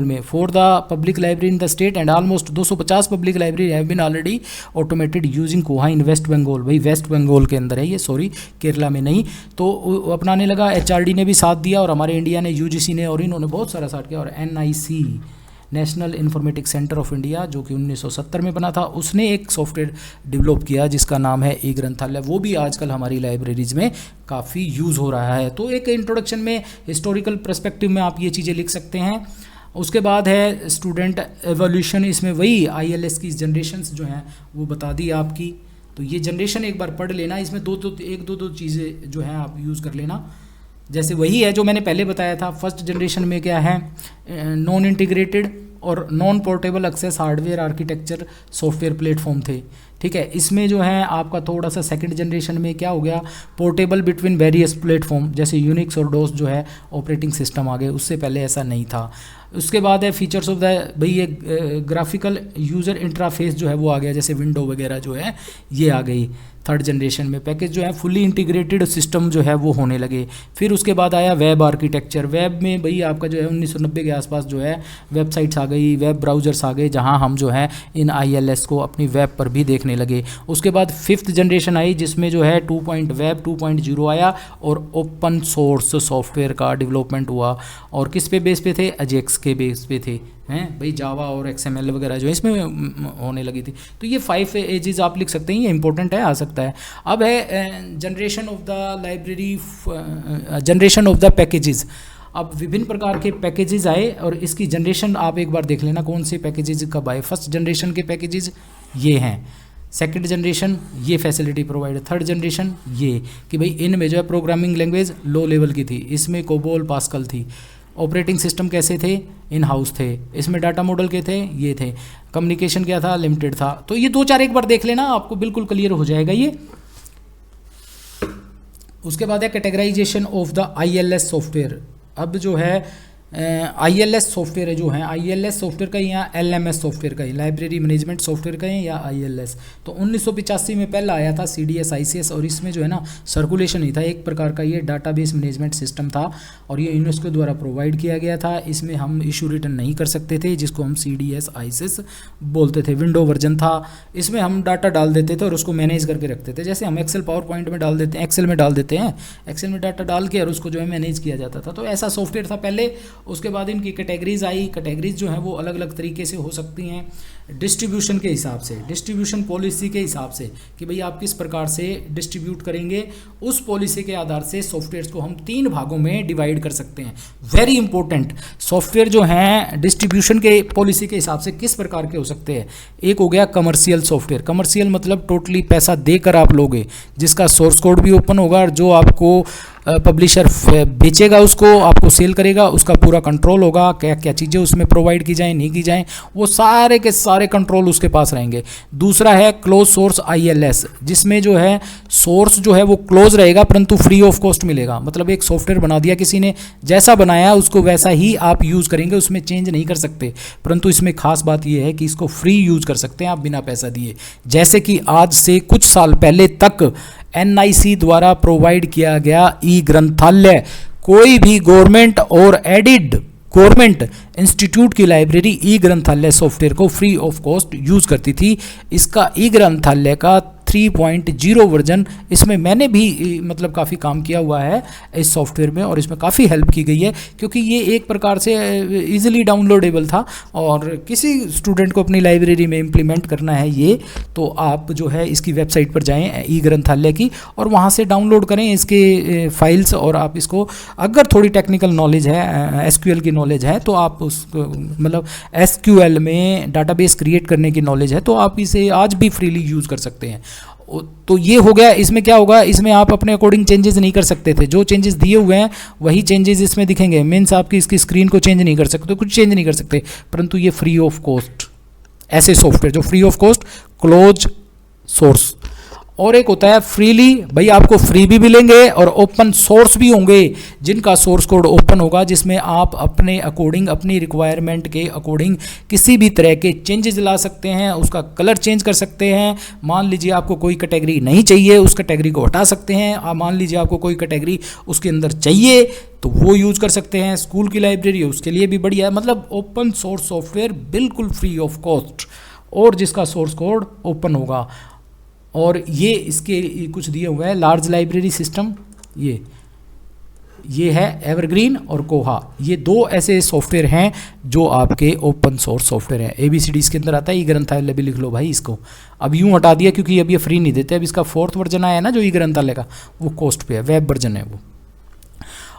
में for the public library in the state and almost 250 public library have been already automated using Koha in waste Bengal. भाई वेस्ट बंगाल के अंदर है ये, केरला में नहीं। तो अपनाने लगा, HRD ने भी साथ दिया, और हमारे इंडिया ने, UGC ने, और इन्होंने बहुत सारा साथ किया। और NIC national informatics centre of India जो कि 1970 में बना था, उसने एक सॉफ्टवेयर डेवलप किया जिसका नाम है E-ग्रंथालय। वो भी आजकल हमारी लाइब्रेरीज़ में काफ़ी यूज़ हो रहा है। तो एक इंट्रोडक्शन में, हिस्टोरिकल पर्सपेक्टिव में आप ये चीज़ें लिख सकते हैं। उसके बाद है स्टूडेंट एवोल्यूशन, इसमें वही ILS की जनरेशन्स जो हैं वो बता दी आपकी। तो ये जनरेशन एक बार पढ़ लेना, इसमें एक दो चीज़ें जो हैं आप यूज़ कर लेना। जैसे वही है जो मैंने पहले बताया था। फर्स्ट जनरेशन में क्या है? नॉन इंटीग्रेटेड और non portable access hardware architecture software platform थे, ठीक है। इसमें जो है आपका थोड़ा सा सेकंड जनरेशन में क्या हो गया? पोर्टेबल बिटवीन वेरियस प्लेटफॉर्म, जैसे यूनिक्स और डोस जो है ऑपरेटिंग सिस्टम आ गए, उससे पहले ऐसा नहीं था। उसके बाद है फीचर्स ऑफ द, भाई ये ग्राफिकल यूज़र इंटरफेस जो है वो आ गया, जैसे विंडो वगैरह जो है ये आ गई। थर्ड जनरेशन में पैकेज जो है फुली इंटीग्रेटेड सिस्टम जो है वो होने लगे। फिर उसके बाद आया वेब आर्किटेक्चर। वेब में भाई आपका जो है 1990 के आसपास जो है वेबसाइट्स आ गई, वेब ब्राउज़र्स आ गए, जहां हम जो है इन ILS को अपनी वेब पर भी देखने लगे। उसके बाद फिफ्थ जनरेशन आई जिसमें जो है वेब 2.0 आया और ओपन सोर्स सॉफ्टवेयर का डेवलपमेंट हुआ। और किस पे बेस पे थे? अजेक्स के बेस पे थे हैं भाई, जावा और XML वगैरह जो है इसमें होने लगी थी। तो ये 5 एजेस आप लिख सकते हैं, ये इंपॉर्टेंट है, आ सकता है। अब है generation of the library, generation of the packages. अब विभिन्न प्रकार के पैकेजेस आए और इसकी जनरेशन आप एक बार देख लेना कौन से पैकेजेस कब आए। फर्स्ट जनरेशन के पैकेजेस ये हैं, सेकंड जनरेशन ये फैसिलिटी प्रोवाइड, थर्ड जनरेशन ये कि भाई इनमें जो है प्रोग्रामिंग लैंग्वेज लो लेवल की थी, इसमें कोबोल पास्कल थी। ऑपरेटिंग सिस्टम कैसे थे? इन हाउस थे। इसमें डाटा मॉडल के थे, ये थे। कम्युनिकेशन क्या था? लिमिटेड था। तो ये 2-4 एक बार देख लेना, आपको बिल्कुल क्लियर हो जाएगा ये। उसके बाद है categorization of the ILS software. अब जो है ILS सॉफ्टवेयर जो है, ILS सॉफ्टवेयर का या LMS सॉफ्टवेयर का, लाइब्रेरी मैनेजमेंट सॉफ्टवेयर का है या ILS। तो 1985 में पहला आया था CDS ICS, और इसमें जो है ना सर्कुलेशन ही था, एक प्रकार का ये डाटाबेस मैनेजमेंट सिस्टम था और ये यूनेस्को द्वारा प्रोवाइड किया गया था। इसमें हम इशू रिटर्न नहीं कर सकते थे, जिसको हम CDS ICS बोलते थे। विंडो वर्जन था, इसमें हम डाटा डाल देते थे और उसको मैनेज करके रखते थे, जैसे हम एक्सेल पावर पॉइंट में डाल देते हैं, एक्सेल में डाल देते हैं, एक्सेल में डाटा डाल के और उसको जो है मैनेज किया जाता था। तो ऐसा सॉफ्टवेयर था पहले। उसके बाद इनकी कैटेगरीज आई। कैटेगरीज जो हैं वो अलग अलग तरीके से हो सकती हैं, डिस्ट्रीब्यूशन के हिसाब से, डिस्ट्रीब्यूशन पॉलिसी के हिसाब से कि भाई आप किस प्रकार से डिस्ट्रीब्यूट करेंगे, उस पॉलिसी के आधार से सॉफ्टवेयर्स को हम 3 भागों में डिवाइड कर सकते हैं। वेरी इंपॉर्टेंट, सॉफ्टवेयर जो हैं डिस्ट्रीब्यूशन के पॉलिसी के हिसाब से किस प्रकार के हो सकते हैं। एक हो गया कमर्शियल सॉफ्टवेयर। कमर्शियल मतलब टोटली पैसा देकर आप लोगे, जिसका सोर्स कोड भी ओपन होगा और जो आपको पब्लिशर बेचेगा उसको, आपको सेल करेगा, उसका पूरा कंट्रोल होगा, क्या क्या चीज़ें उसमें प्रोवाइड की जाएँ नहीं की जाएँ, वो सारे के सारे कंट्रोल उसके पास रहेंगे। दूसरा है क्लोज सोर्स ILS, जिसमें जो है सोर्स जो है वो क्लोज रहेगा परंतु फ्री ऑफ कॉस्ट मिलेगा। मतलब एक सॉफ्टवेयर बना दिया किसी ने, जैसा बनाया उसको वैसा ही आप यूज़ करेंगे, उसमें चेंज नहीं कर सकते। परंतु इसमें खास बात यह है कि इसको फ्री यूज़ कर सकते हैं आप बिना पैसा दिए, जैसे कि आज से कुछ साल पहले तक NIC द्वारा प्रोवाइड किया गया ई-ग्रंथालय। कोई भी गवर्नमेंट और एडिड गवर्नमेंट इंस्टीट्यूट की लाइब्रेरी ई-ग्रंथालय सॉफ्टवेयर को फ्री ऑफ कॉस्ट यूज़ करती थी। इसका ई-ग्रंथालय का 3.0 वर्जन, इसमें मैंने भी मतलब काफ़ी काम किया हुआ है इस सॉफ्टवेयर में और इसमें काफ़ी हेल्प की गई है, क्योंकि ये एक प्रकार से इजीली डाउनलोडेबल था। और किसी स्टूडेंट को अपनी लाइब्रेरी में इम्प्लीमेंट करना है ये, तो आप जो है इसकी वेबसाइट पर जाएं ई-ग्रंथालय की और वहाँ से डाउनलोड करें इसके फाइल्स। और आप इसको, अगर थोड़ी टेक्निकल नॉलेज है, SQL की नॉलेज है, तो आप उसको मतलब SQL में डाटाबेस क्रिएट करने की नॉलेज है, तो आप इसे आज भी फ्रीली यूज़ कर सकते हैं। तो ये हो गया। इसमें क्या होगा, इसमें आप अपने अकॉर्डिंग चेंजेस नहीं कर सकते थे, जो चेंजेस दिए हुए हैं वही चेंजेस इसमें दिखेंगे। मीन्स आपकी इसकी स्क्रीन को चेंज नहीं कर सकते, कुछ चेंज नहीं कर सकते। परंतु ये फ्री ऑफ कॉस्ट, ऐसे सॉफ्टवेयर जो free of cost close source. और एक होता है फ्रीली, भाई आपको फ्री भी मिलेंगे और ओपन सोर्स भी होंगे, जिनका सोर्स कोड ओपन होगा, जिसमें आप अपने अकॉर्डिंग, अपनी रिक्वायरमेंट के अकॉर्डिंग किसी भी तरह के चेंजेस ला सकते हैं, उसका कलर चेंज कर सकते हैं। मान लीजिए आपको कोई कैटेगरी नहीं चाहिए, उस कैटेगरी को हटा सकते हैं। मान लीजिए आपको कोई कैटेगरी उसके अंदर चाहिए तो वो यूज़ कर सकते हैं। स्कूल की लाइब्रेरी है उसके लिए भी बढ़िया है। मतलब ओपन सोर्स सॉफ्टवेयर बिल्कुल फ्री ऑफ कॉस्ट और जिसका सोर्स कोड ओपन होगा। और ये इसके कुछ दिए हुए हैं, लार्ज लाइब्रेरी सिस्टम, ये है एवरग्रीन और कोहा। ये 2 ऐसे सॉफ्टवेयर हैं जो आपके ओपन सोर्स सॉफ्टवेयर हैं। ABCD इसके अंदर आता है। ई-ग्रंथालय भी लिख लो भाई इसको। अब यूँ हटा दिया क्योंकि अब ये फ्री नहीं देते। अब इसका 4th वर्जन आया ना जो ई-ग्रंथालय का, वो कॉस्ट पे है, वेब वर्जन है वो।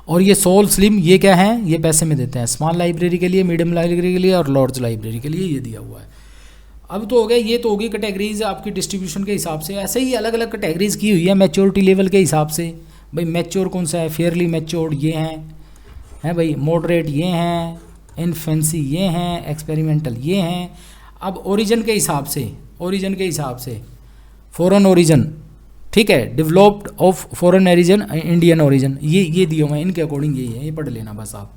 और ये सोल स्लिम, ये क्या है, ये पैसे में देते हैं। स्मॉल लाइब्रेरी के लिए, मीडियम लाइब्रेरी के लिए और लार्ज लाइब्रेरी के लिए ये दिया हुआ है। अब तो हो गया, ये तो होगी कैटेगरीज आपकी डिस्ट्रीब्यूशन के हिसाब से। ऐसे ही अलग अलग कैटेगरीज की हुई है मैच्योरिटी लेवल के हिसाब से। भाई मैच्योर कौन सा है, फेयरली मैच्योर्ड ये हैं भाई, मॉडरेट ये हैं, इनफेंसी ये हैं, एक्सपेरिमेंटल ये हैं। अब ओरिजिन के हिसाब से, फॉरेन ओरिजिन, ठीक है, developed of foreign origin, Indian origin, ये दिए हुए हैं, इनके अकॉर्डिंग यही है, ये पढ़ लेना बस। आप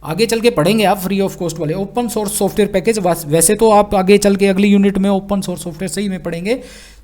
आगे चल के पढ़ेंगे आप फ्री ऑफ कॉस्ट वाले ओपन सोर्स सॉफ्टवेयर पैकेज। वैसे तो आप आगे चल के अगली यूनिट में ओपन सोर्स सॉफ्टवेयर सही में पढ़ेंगे।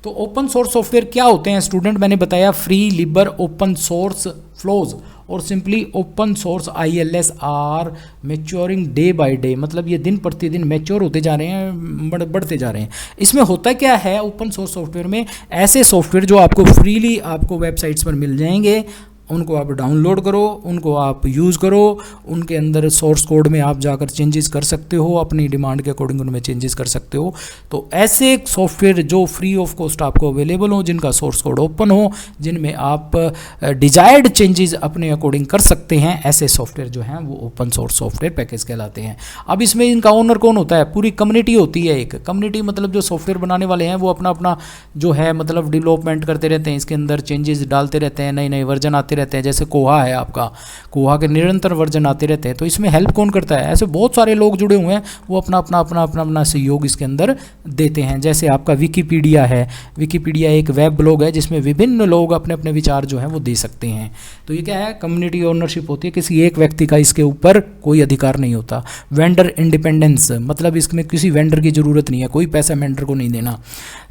तो ओपन सोर्स सॉफ्टवेयर क्या होते हैं स्टूडेंट, मैंने बताया free, libre, open source, FLOSS और simply open source ILS are maturing day by day. मतलब ये दिन प्रतिदिन मैच्योर होते जा रहे हैं, बढ़ते जा रहे हैं। इसमें होता क्या है ओपन सोर्स सॉफ्टवेयर में, ऐसे सॉफ्टवेयर जो आपको फ्रीली आपको वेबसाइट्स पर मिल जाएंगे, उनको आप डाउनलोड करो, उनको आप यूज़ करो। उनके अंदर सोर्स कोड में आप जाकर चेंजेस कर सकते हो, अपनी डिमांड के अकॉर्डिंग उनमें चेंजेस कर सकते हो। तो ऐसे सॉफ्टवेयर जो फ्री ऑफ कॉस्ट आपको अवेलेबल हो, जिनका सोर्स कोड ओपन हो, जिनमें आप डिजायर्ड चेंजेस अपने अकॉर्डिंग कर सकते हैं, ऐसे सॉफ्टवेयर जो हैं वो ओपन सोर्स सॉफ्टवेयर पैकेज कहलाते हैं। अब इसमें इनका ओनर कौन होता है, पूरी कम्युनिटी होती है। एक कम्युनिटी मतलब जो सॉफ्टवेयर बनाने वाले हैं वो अपना अपना जो है मतलब डेवलपमेंट करते रहते हैं, इसके अंदर चेंजेस डालते रहते हैं, नए नए वर्जन आते आते रहते हैं, जैसे कोहा है आपका, कोहा के निरंतर वर्जन आते रहते हैं। तो इसमें हेल्प कौन करता है? ऐसे बहुत सारे लोग जुड़े हुए हैं, वो अपना अपना अपना अपना अपना सहयोग इसके अंदर देते हैं। जैसे आपका विकीपीडिया है, विकीपीडिया एक वेब ब्लॉग है जिसमें विभिन्न लोग अपने अपने विचार जो हैं वो दे सकते हैं। तो ये क्या है? कम्युनिटी ओनरशिप होती है, किसी एक व्यक्ति का इसके ऊपर कोई अधिकार नहीं होता। वेंडर इंडिपेंडेंस, मतलब इसमें किसी वेंडर की ज़रूरत नहीं है, कोई पैसा वेंडर को नहीं देना।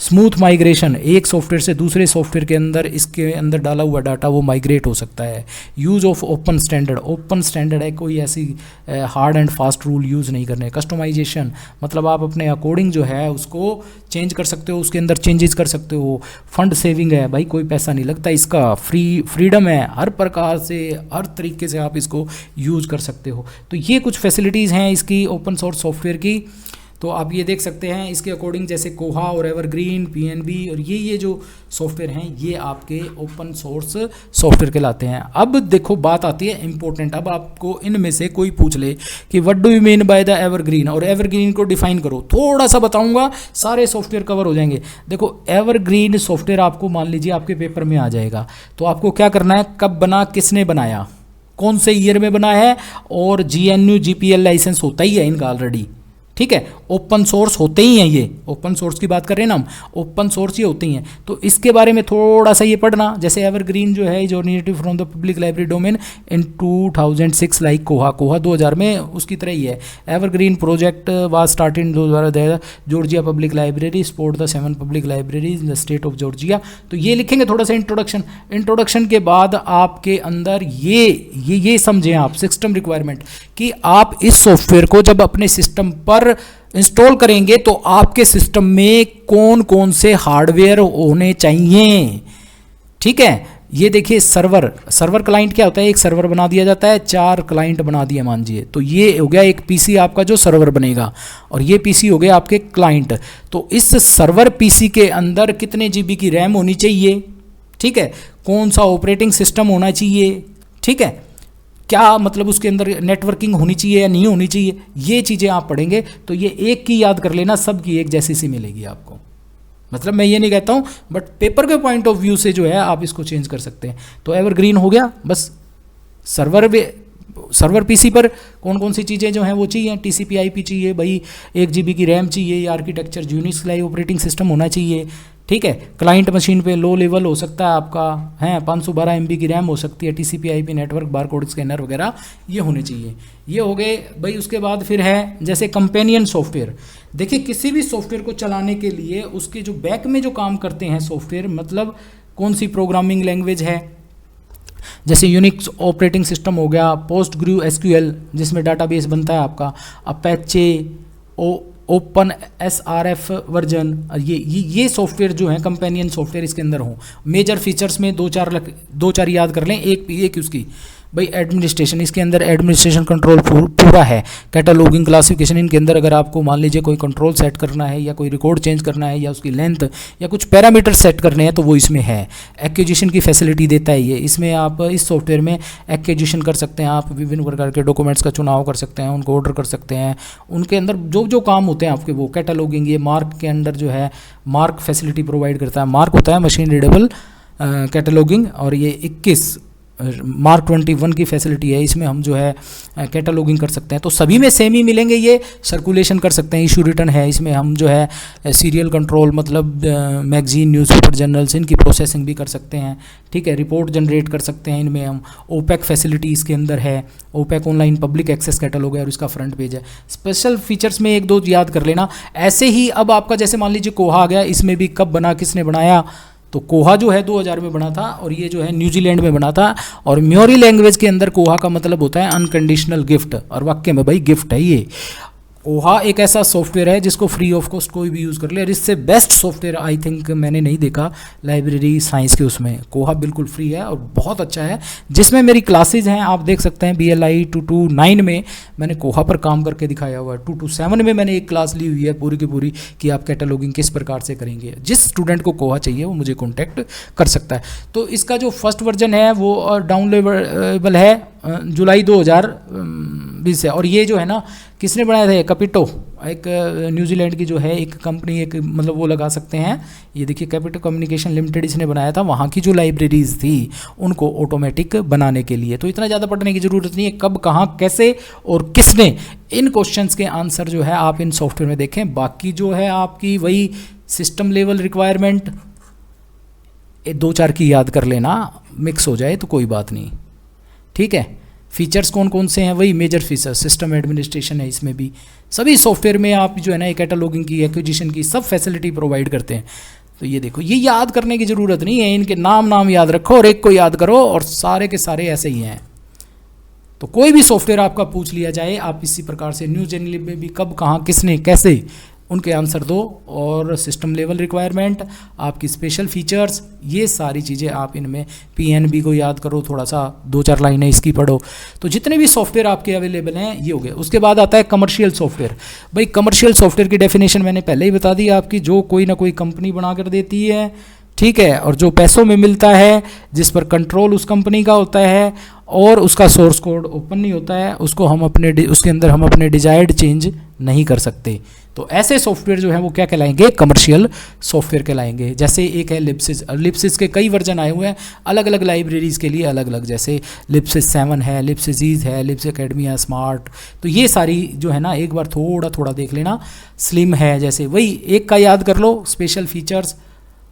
स्मूथ माइग्रेशन, एक सॉफ्टवेयर से दूसरे सॉफ्टवेयर के अंदर इसके अंदर डाला हुआ डाटा वो माइग्रेट हो सकता है। Use of open standard, open standard है, कोई ऐसी hard and fast rule use नहीं करने। कस्टमाइजेशन, मतलब आप अपने अकॉर्डिंग जो है उसको चेंज कर सकते हो, उसके अंदर चेंजेस कर सकते हो। फंड सेविंग है भाई, कोई पैसा नहीं लगता इसका, फ्रीडम है, हर प्रकार से हर तरीके से आप इसको यूज़ कर सकते हो। तो ये कुछ फैसिलिटीज़ हैं इसकी ओपन सोर्स सॉफ्टवेयर की। तो आप ये देख सकते हैं इसके अकॉर्डिंग, जैसे कोहा और एवरग्रीन, पीएनबी और ये जो सॉफ्टवेयर हैं ये आपके ओपन सोर्स सॉफ्टवेयर कहलाते हैं। अब देखो बात आती है इंपॉर्टेंट, अब आपको इनमें से कोई पूछ ले कि what do you mean by the evergreen, और एवरग्रीन को डिफाइन करो, थोड़ा सा बताऊंगा, सारे सॉफ्टवेयर कवर हो जाएंगे। देखो एवरग्रीन सॉफ्टवेयर आपको मान लीजिए आपके पेपर में आ जाएगा, तो आपको क्या करना है, कब बना, किसने बनाया, कौन से ईयर में बना है, और GNU GPL लाइसेंस होता ही है इनका ऑलरेडी, ठीक है, ओपन सोर्स होते ही हैं, ये ओपन सोर्स की बात कर रहे हैं ना हम, ओपन सोर्स ये होते ही हैं। तो इसके बारे में थोड़ा सा ये पढ़ना, जैसे एवरग्रीन जो है is originated from the public library domain in 2006 like कोहा, कोहा 2000 में उसकी तरह ही है। Evergreen project was started in 2000 Georgia public library support the 7 public libraries in the state of Georgia. तो ये लिखेंगे थोड़ा सा इंट्रोडक्शन के बाद आपके अंदर ये समझें आप सिस्टम रिक्वायरमेंट, कि आप इस सॉफ्टवेयर को जब अपने सिस्टम पर इंस्टॉल करेंगे तो आपके सिस्टम में कौन कौन से हार्डवेयर होने चाहिए, ठीक है। ये देखिए सर्वर क्लाइंट क्या होता है, एक सर्वर बना दिया जाता है, 4 क्लाइंट बना दिए मानजिए, तो ये हो गया एक पीसी आपका जो सर्वर बनेगा, और ये पीसी हो गया आपके क्लाइंट। तो इस सर्वर पीसी के अंदर कितने जीबी की रैम होनी चाहिए, ठीक है, कौन सा ऑपरेटिंग सिस्टम होना चाहिए, ठीक है, क्या मतलब उसके अंदर नेटवर्किंग होनी चाहिए या नहीं होनी चाहिए, ये चीज़ें आप पढ़ेंगे। तो ये एक की याद कर लेना, सब की एक जैसी सी मिलेगी आपको, मतलब मैं ये नहीं कहता हूँ, बट पेपर के पॉइंट ऑफ व्यू से जो है आप इसको चेंज कर सकते हैं। तो एवरग्रीन हो गया, बस सर्वर पीसी पर कौन कौन सी चीज़ें जो हैं वो चाहिए, TCP IP चाहिए भाई, 1 GB की रैम चाहिए, ये architecture Unix live operating system होना चाहिए, ठीक है। क्लाइंट मशीन पे लो लेवल हो सकता है आपका, है 512 MB की रैम हो सकती है, TCP IP network barcode scanner वगैरह ये होने चाहिए। ये हो गए भाई। उसके बाद फिर है जैसे कंपेनियन सॉफ्टवेयर। देखिए किसी भी सॉफ्टवेयर को चलाने के लिए उसके जो बैक में जो काम करते हैं सॉफ्टवेयर, मतलब कौन सी प्रोग्रामिंग लैंग्वेज है, जैसे यूनिक्स ऑपरेटिंग सिस्टम हो गया, PostgreSQL जिसमें डाटाबेस बनता है आपका, अपैचे, ओपन SRF वर्जन, ये सॉफ्टवेयर जो है कंपेनियन सॉफ्टवेयर इसके अंदर हो। मेजर फीचर्स में दो चार याद कर लें, एक उसकी भाई एडमिनिस्ट्रेशन, इसके अंदर एडमिनिस्ट्रेशन कंट्रोल पूरा है। कैटलॉगिंग, क्लासिफिकेशन, इनके अंदर अगर आपको मान लीजिए कोई कंट्रोल सेट करना है या कोई रिकॉर्ड चेंज करना है या उसकी लेंथ या कुछ पैरामीटर सेट करने हैं तो वो इसमें है। एक्विजिशन की फैसिलिटी देता है ये, इसमें आप इस सॉफ्टवेयर में एक्विजिशन कर सकते हैं, आप विभिन्न प्रकार के डॉक्यूमेंट्स का चुनाव कर सकते हैं, उनको ऑर्डर कर सकते हैं, उनके अंदर जो काम होते हैं आपके वो कैटलॉगिंग, ये मार्क के अंदर जो है मार्क फैसिलिटी प्रोवाइड करता है। मार्क होता है मशीन रीडेबल कैटलॉगिंग, और ये 21 मार्क 21 की फैसिलिटी है, इसमें हम जो है कैटलॉगिंग कर सकते हैं। तो सभी में सेम ही मिलेंगे, ये सर्कुलेशन कर सकते हैं, इशू रिटर्न है, इसमें हम जो है सीरियल कंट्रोल मतलब मैगजीन, न्यूज़पेपर, जर्नल्स, इनकी प्रोसेसिंग भी कर सकते हैं, ठीक है। रिपोर्ट जनरेट कर सकते हैं इनमें हम। ओपैक फैसिलिटी इसके अंदर है, OPAC online public access catalogue है और इसका फ्रंट पेज है। स्पेशल फीचर्स में 1-2 याद कर लेना। ऐसे ही अब आपका जैसे मान लीजिए कोहा आ गया, इसमें भी कब बना, किसने बनाया, तो कोहा जो है 2000 में बना था और ये जो है न्यूजीलैंड में बना था। और म्योरी लैंग्वेज के अंदर कोहा का मतलब होता है अनकंडीशनल गिफ्ट, और वाक्य में भाई गिफ्ट है ये। कोहा एक ऐसा सॉफ्टवेयर है जिसको फ्री ऑफ कॉस्ट कोई भी यूज़ कर ले, और इससे बेस्ट सॉफ्टवेयर आई थिंक मैंने नहीं देखा लाइब्रेरी साइंस के उसमें। कोहा बिल्कुल फ्री है और बहुत अच्छा है, जिसमें मेरी क्लासेज हैं, आप देख सकते हैं। BLI 229 में मैंने कोहा पर काम करके दिखाया हुआ है। 227 में मैंने एक क्लास ली हुई है पूरी की पूरी कि आप कैटलॉगिंग किस प्रकार से करेंगे। जिस स्टूडेंट को कोहा चाहिए वो मुझे कॉन्टैक्ट कर सकता है। तो इसका जो फर्स्ट वर्जन है वो डाउनलोडेबल है जुलाई 2020 है। और ये जो है ना, किसने बनाया था, कैपिटो एक न्यूजीलैंड की जो है एक कंपनी, एक मतलब वो लगा सकते हैं, ये देखिए कैपिटल कम्युनिकेशन लिमिटेड इसने बनाया था, वहाँ की जो लाइब्रेरीज थी उनको ऑटोमेटिक बनाने के लिए। तो इतना ज़्यादा पढ़ने की ज़रूरत नहीं है, कब कहाँ कैसे और किसने, इन क्वेश्चंस के आंसर जो है आप इन सॉफ्टवेयर में देखें। बाकी जो है आपकी वही सिस्टम लेवल रिक्वायरमेंट 2-4 की याद कर लेना, मिक्स हो जाए तो कोई बात नहीं, ठीक है। फीचर्स कौन कौन से हैं, वही मेजर फीचर्स, सिस्टम एडमिनिस्ट्रेशन है इसमें भी, सभी सॉफ्टवेयर में आप जो है ना कैटलॉगिंग की, एक्विजिशन की सब फैसिलिटी प्रोवाइड करते हैं। तो ये देखो, ये याद करने की ज़रूरत नहीं है, इनके नाम याद रखो और एक को याद करो और सारे के सारे ऐसे ही हैं। तो कोई भी सॉफ्टवेयर आपका पूछ लिया जाए, आप इसी प्रकार से न्यूज़ चैनल में भी कब कहाँ किसने कैसे उनके आंसर दो, और सिस्टम लेवल रिक्वायरमेंट, आपकी स्पेशल फीचर्स, ये सारी चीज़ें आप इनमें पीएनबी को याद करो, थोड़ा सा 2-4 लाइनें इसकी पढ़ो। तो जितने भी सॉफ्टवेयर आपके अवेलेबल हैं ये हो गए। उसके बाद आता है कमर्शियल सॉफ्टवेयर। भाई कमर्शियल सॉफ्टवेयर की डेफिनेशन मैंने पहले ही बता दी आपकी, जो कोई ना कोई कंपनी बना कर देती है, ठीक है, और जो पैसों में मिलता है, जिस पर कंट्रोल उस कंपनी का होता है और उसका सोर्स कोड ओपन नहीं होता है, उसको हम उसके अंदर हम अपने डिजायर्ड चेंज नहीं कर सकते। तो ऐसे सॉफ्टवेयर जो है वो क्या कहलाएंगे, कमर्शियल सॉफ्टवेयर कहलाएंगे। जैसे एक है लिप्सिस, लिप्सिस के कई वर्जन आए हुए हैं अलग अलग लाइब्रेरीज़ के लिए अलग अलग, जैसे लिप्सिस 7 है, लिप्सिस ईज है, लिप्सिस एकेडमी है, स्मार्ट। तो ये सारी जो है ना एक बार थोड़ा थोड़ा देख लेना। स्लिम है, जैसे वही एक का याद कर लो, स्पेशल फीचर्स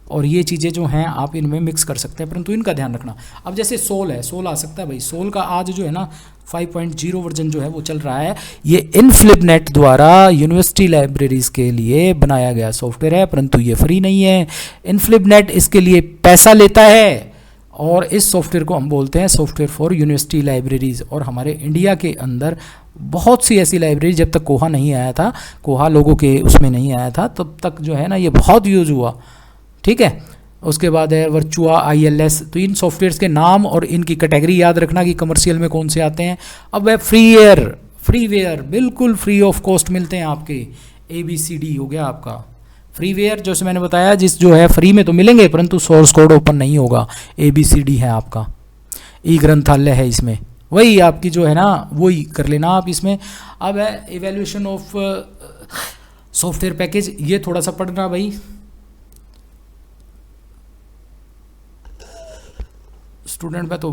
और ये चीज़ें जो हैं आप इनमें मिक्स कर सकते हैं, परंतु इनका ध्यान रखना। अब जैसे सोल है, सोल आ सकता है भाई, सोल का आज जो है ना 5.0 वर्जन जो है वो चल रहा है। ये इनफ्लिबनेट द्वारा यूनिवर्सिटी लाइब्रेरीज़ के लिए बनाया गया सॉफ्टवेयर है, परंतु ये फ्री नहीं है। इनफ्लिबनेट इसके लिए पैसा लेता है और इस सॉफ्टवेयर को हम बोलते हैं सॉफ्टवेयर फॉर यूनिवर्सिटी लाइब्रेरीज़। और हमारे इंडिया के अंदर बहुत सी ऐसी लाइब्रेरी, जब तक कोहा नहीं आया था, कोहा लोगों के उसमें नहीं आया था, तब तक जो है ना ये बहुत यूज़ हुआ, ठीक है। उसके बाद है वर्चुआ ILS। तो इन सॉफ्टवेयर्स के नाम और इनकी कैटेगरी याद रखना कि कमर्शियल में कौन से आते हैं। अब है फ्रीवेयर बिल्कुल फ्री ऑफ कॉस्ट मिलते हैं आपके। ABCD हो गया आपका फ्रीवेयर, जैसे मैंने बताया, जिस जो है फ्री में तो मिलेंगे परंतु सोर्स कोड ओपन नहीं होगा। ABCD है आपका। ई ग्रंथालय है इसमें, वही आपकी जो है ना वही कर लेना आप इसमें। अब है इवेल्यूएशन ऑफ सॉफ्टवेयर पैकेज, ये थोड़ा सा पढ़ना भाई। स्टूडेंट पे तो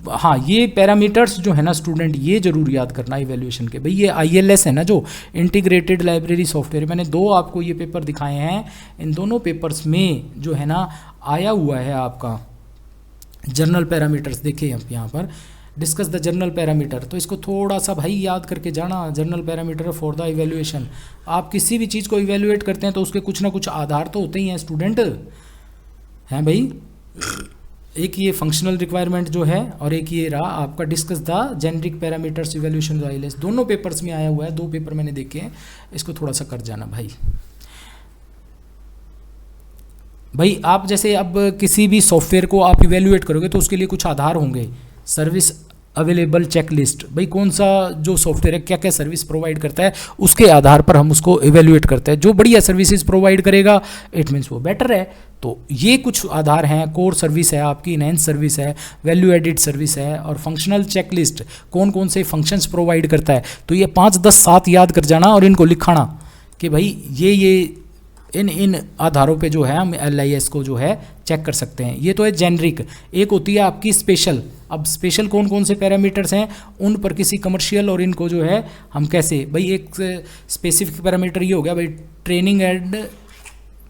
हाँ, ये पैरामीटर्स जो है ना स्टूडेंट, ये जरूर याद करना इवैल्यूएशन के। भाई ये ILS है ना, जो इंटीग्रेटेड लाइब्रेरी सॉफ्टवेयर, मैंने 2 आपको ये पेपर दिखाए हैं। इन दोनों पेपर्स में जो है ना आया हुआ है आपका जर्नल पैरामीटर्स। देखिए आप यहाँ पर डिस्कस द जर्नल पैरामीटर, तो इसको थोड़ा सा भाई याद करके जाना। Journal parameter for the evaluation, आप किसी भी चीज़ को इवैल्यूएट करते हैं तो उसके कुछ ना कुछ आधार तो होते ही हैं स्टूडेंट, हैं भाई। एक ये फंक्शनल रिक्वायरमेंट जो है और एक ये रहा आपका discuss the generic parameters evaluation ILS। दोनों पेपर्स में आया हुआ है, 2 पेपर मैंने देखे हैं, इसको थोड़ा सा कर जाना भाई। भाई आप जैसे अब किसी भी सॉफ्टवेयर को आप इवैल्यूएट करोगे तो उसके लिए कुछ आधार होंगे। सर्विस अवेलेबल चेकलिस्ट, भाई कौन सा जो सॉफ्टवेयर है क्या क्या सर्विस प्रोवाइड करता है, उसके आधार पर हम उसको इवैल्यूएट करते हैं। जो बढ़िया सर्विसेज प्रोवाइड करेगा इट मीन्स वो बेटर है। तो ये कुछ आधार हैं। कोर सर्विस है आपकी, इनहेंस सर्विस है, वैल्यू एडिड सर्विस है, और फंक्शनल चेकलिस्ट कौन कौन से फंक्शंस प्रोवाइड करता है। तो ये 5, 10, 7 याद कर जाना और इनको लिखाना कि भाई ये इन आधारों पे जो है हम LIS को जो है चेक कर सकते हैं। ये तो है जेनरिक। एक होती है आपकी स्पेशल। अब स्पेशल कौन कौन से पैरामीटर्स हैं, उन पर किसी कमर्शियल और इनको जो है हम कैसे, भाई एक स्पेसिफिक पैरामीटर ये हो गया भाई ट्रेनिंग एंड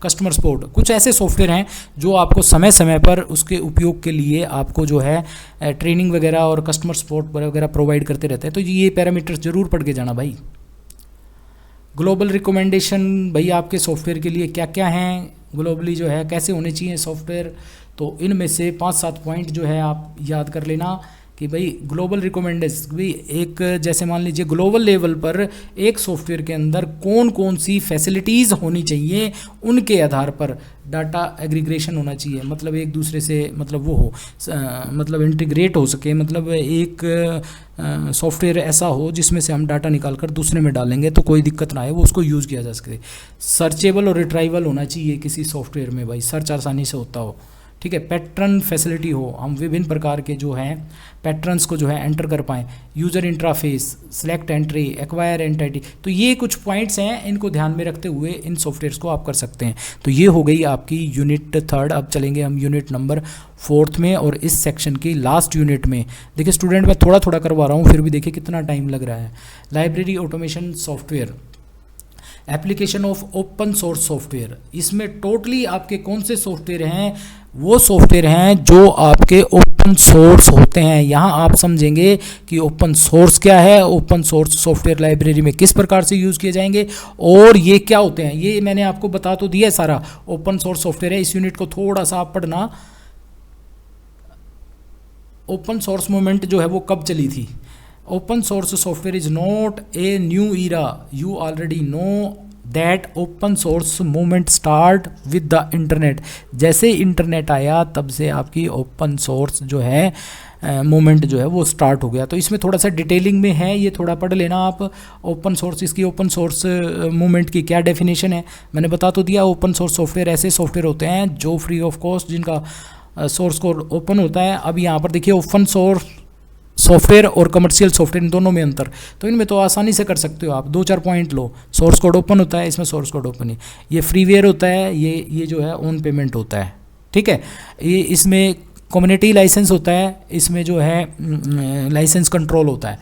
कस्टमर सपोर्ट। कुछ ऐसे सॉफ्टवेयर हैं जो आपको समय समय पर उसके उपयोग के लिए आपको जो है ट्रेनिंग वगैरह और कस्टमर सपोर्ट वगैरह प्रोवाइड करते रहते हैं। तो ये पैरामीटर्स जरूर पढ़ के जाना भाई। ग्लोबल रिकमेंडेशन, भाई आपके सॉफ्टवेयर के लिए क्या क्या हैं, ग्लोबली जो है कैसे होने चाहिए सॉफ्टवेयर। तो इनमें से 5-7 पॉइंट जो है आप याद कर लेना कि भाई ग्लोबल रिकमेंडेशन, भाई एक जैसे मान लीजिए ग्लोबल लेवल पर एक सॉफ्टवेयर के अंदर कौन कौन सी फैसिलिटीज़ होनी चाहिए, उनके आधार पर डाटा एग्रीग्रेशन होना चाहिए। मतलब एक दूसरे से मतलब वो हो, मतलब इंटीग्रेट हो सके, मतलब एक सॉफ्टवेयर ऐसा हो जिसमें से हम डाटा निकाल कर दूसरे में डालेंगे तो कोई दिक्कत ना आए, वो उसको यूज़ किया जा सके। सर्चेबल और रिट्राइवल होना चाहिए किसी सॉफ्टवेयर में, भाई सर्च आसानी से होता हो, ठीक है, पैटर्न फैसिलिटी हो, हम विभिन्न प्रकार के जो हैं पैटर्न्स को जो है एंटर कर पाएँ, user interface, select entry, acquire entity, तो ये कुछ पॉइंट्स हैं, इनको ध्यान में रखते हुए इन सॉफ्टवेयर्स को आप कर सकते हैं। तो ये हो गई आपकी यूनिट 3। अब चलेंगे हम यूनिट नंबर 4 में, और इस सेक्शन की लास्ट यूनिट में देखिए स्टूडेंट, मैं थोड़ा थोड़ा करवा रहा हूँ, फिर भी देखिए कितना टाइम लग रहा है। Library automation software, application of open source software, इसमें टोटली आपके कौन से सॉफ्टवेयर हैं, वो सॉफ्टवेयर हैं जो आपके ओपन सोर्स होते हैं। यहाँ आप समझेंगे कि ओपन सोर्स क्या है, ओपन सोर्स सॉफ्टवेयर लाइब्रेरी में किस प्रकार से यूज़ किए जाएंगे और ये क्या होते हैं। ये मैंने आपको बता तो दिया है सारा, ओपन सोर्स सॉफ्टवेयर है। इस यूनिट को थोड़ा सा आप पढ़ना। ओपन सोर्स मूवमेंट जो है वो कब चली थी। Open source software is not a new era, you already know that open source movement start with the internet. जैसे इंटरनेट आया तब से आपकी ओपन सोर्स जो है मूवमेंट जो है वो स्टार्ट हो गया। तो इसमें थोड़ा सा डिटेलिंग में है, ये थोड़ा पढ़ लेना आप। ओपन सोर्स, इसकी ओपन सोर्स मूवमेंट की क्या डेफिनेशन है मैंने बता तो दिया। ओपन सोर्स सॉफ्टवेयर ऐसे सॉफ्टवेयर होते हैं जो फ्री ऑफ कॉस्ट, जिनका सोर्स कोड ओपन होता है। अब यहाँ पर देखिए ओपन सोर्स सॉफ्टवेयर और कमर्शियल सॉफ्टवेयर, इन दोनों में अंतर, तो इनमें तो आसानी से कर सकते हो आप। 2-4 पॉइंट लो, सोर्स कोड ओपन होता है, इसमें सोर्स कोड ओपन है। ये फ्रीवेयर होता है, ये जो है ऑन पेमेंट होता है, ठीक है। ये इसमें कम्युनिटी लाइसेंस होता है, इसमें जो है लाइसेंस कंट्रोल होता है,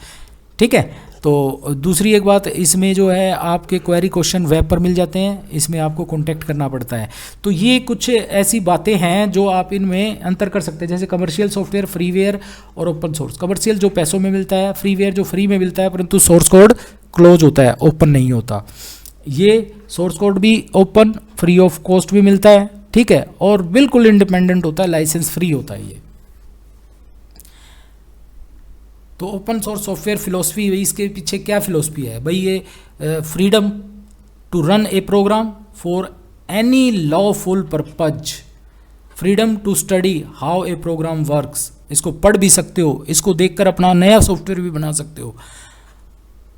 ठीक है। तो दूसरी एक बात, इसमें जो है आपके क्वेरी क्वेश्चन वेब पर मिल जाते हैं, इसमें आपको कांटेक्ट करना पड़ता है। तो ये कुछ ऐसी बातें हैं जो आप इनमें अंतर कर सकते हैं। जैसे कमर्शियल सॉफ्टवेयर, फ्रीवेयर और ओपन सोर्स। कमर्शियल जो पैसों में मिलता है, फ्रीवेयर जो फ्री में मिलता है, परंतु सोर्स कोड क्लोज होता है, ओपन नहीं होता। ये सोर्स कोड भी ओपन फ्री ऑफ कॉस्ट भी मिलता है, ठीक है, और बिल्कुल इंडिपेंडेंट होता है, लाइसेंस फ्री होता है ये। तो ओपन सोर्स सॉफ्टवेयर फिलोसफी, इसके पीछे क्या फिलोसफी है भाई, ये freedom to run a program for any lawful purpose, freedom to study how a program works, इसको पढ़ भी सकते हो, इसको देखकर अपना नया सॉफ्टवेयर भी बना सकते हो।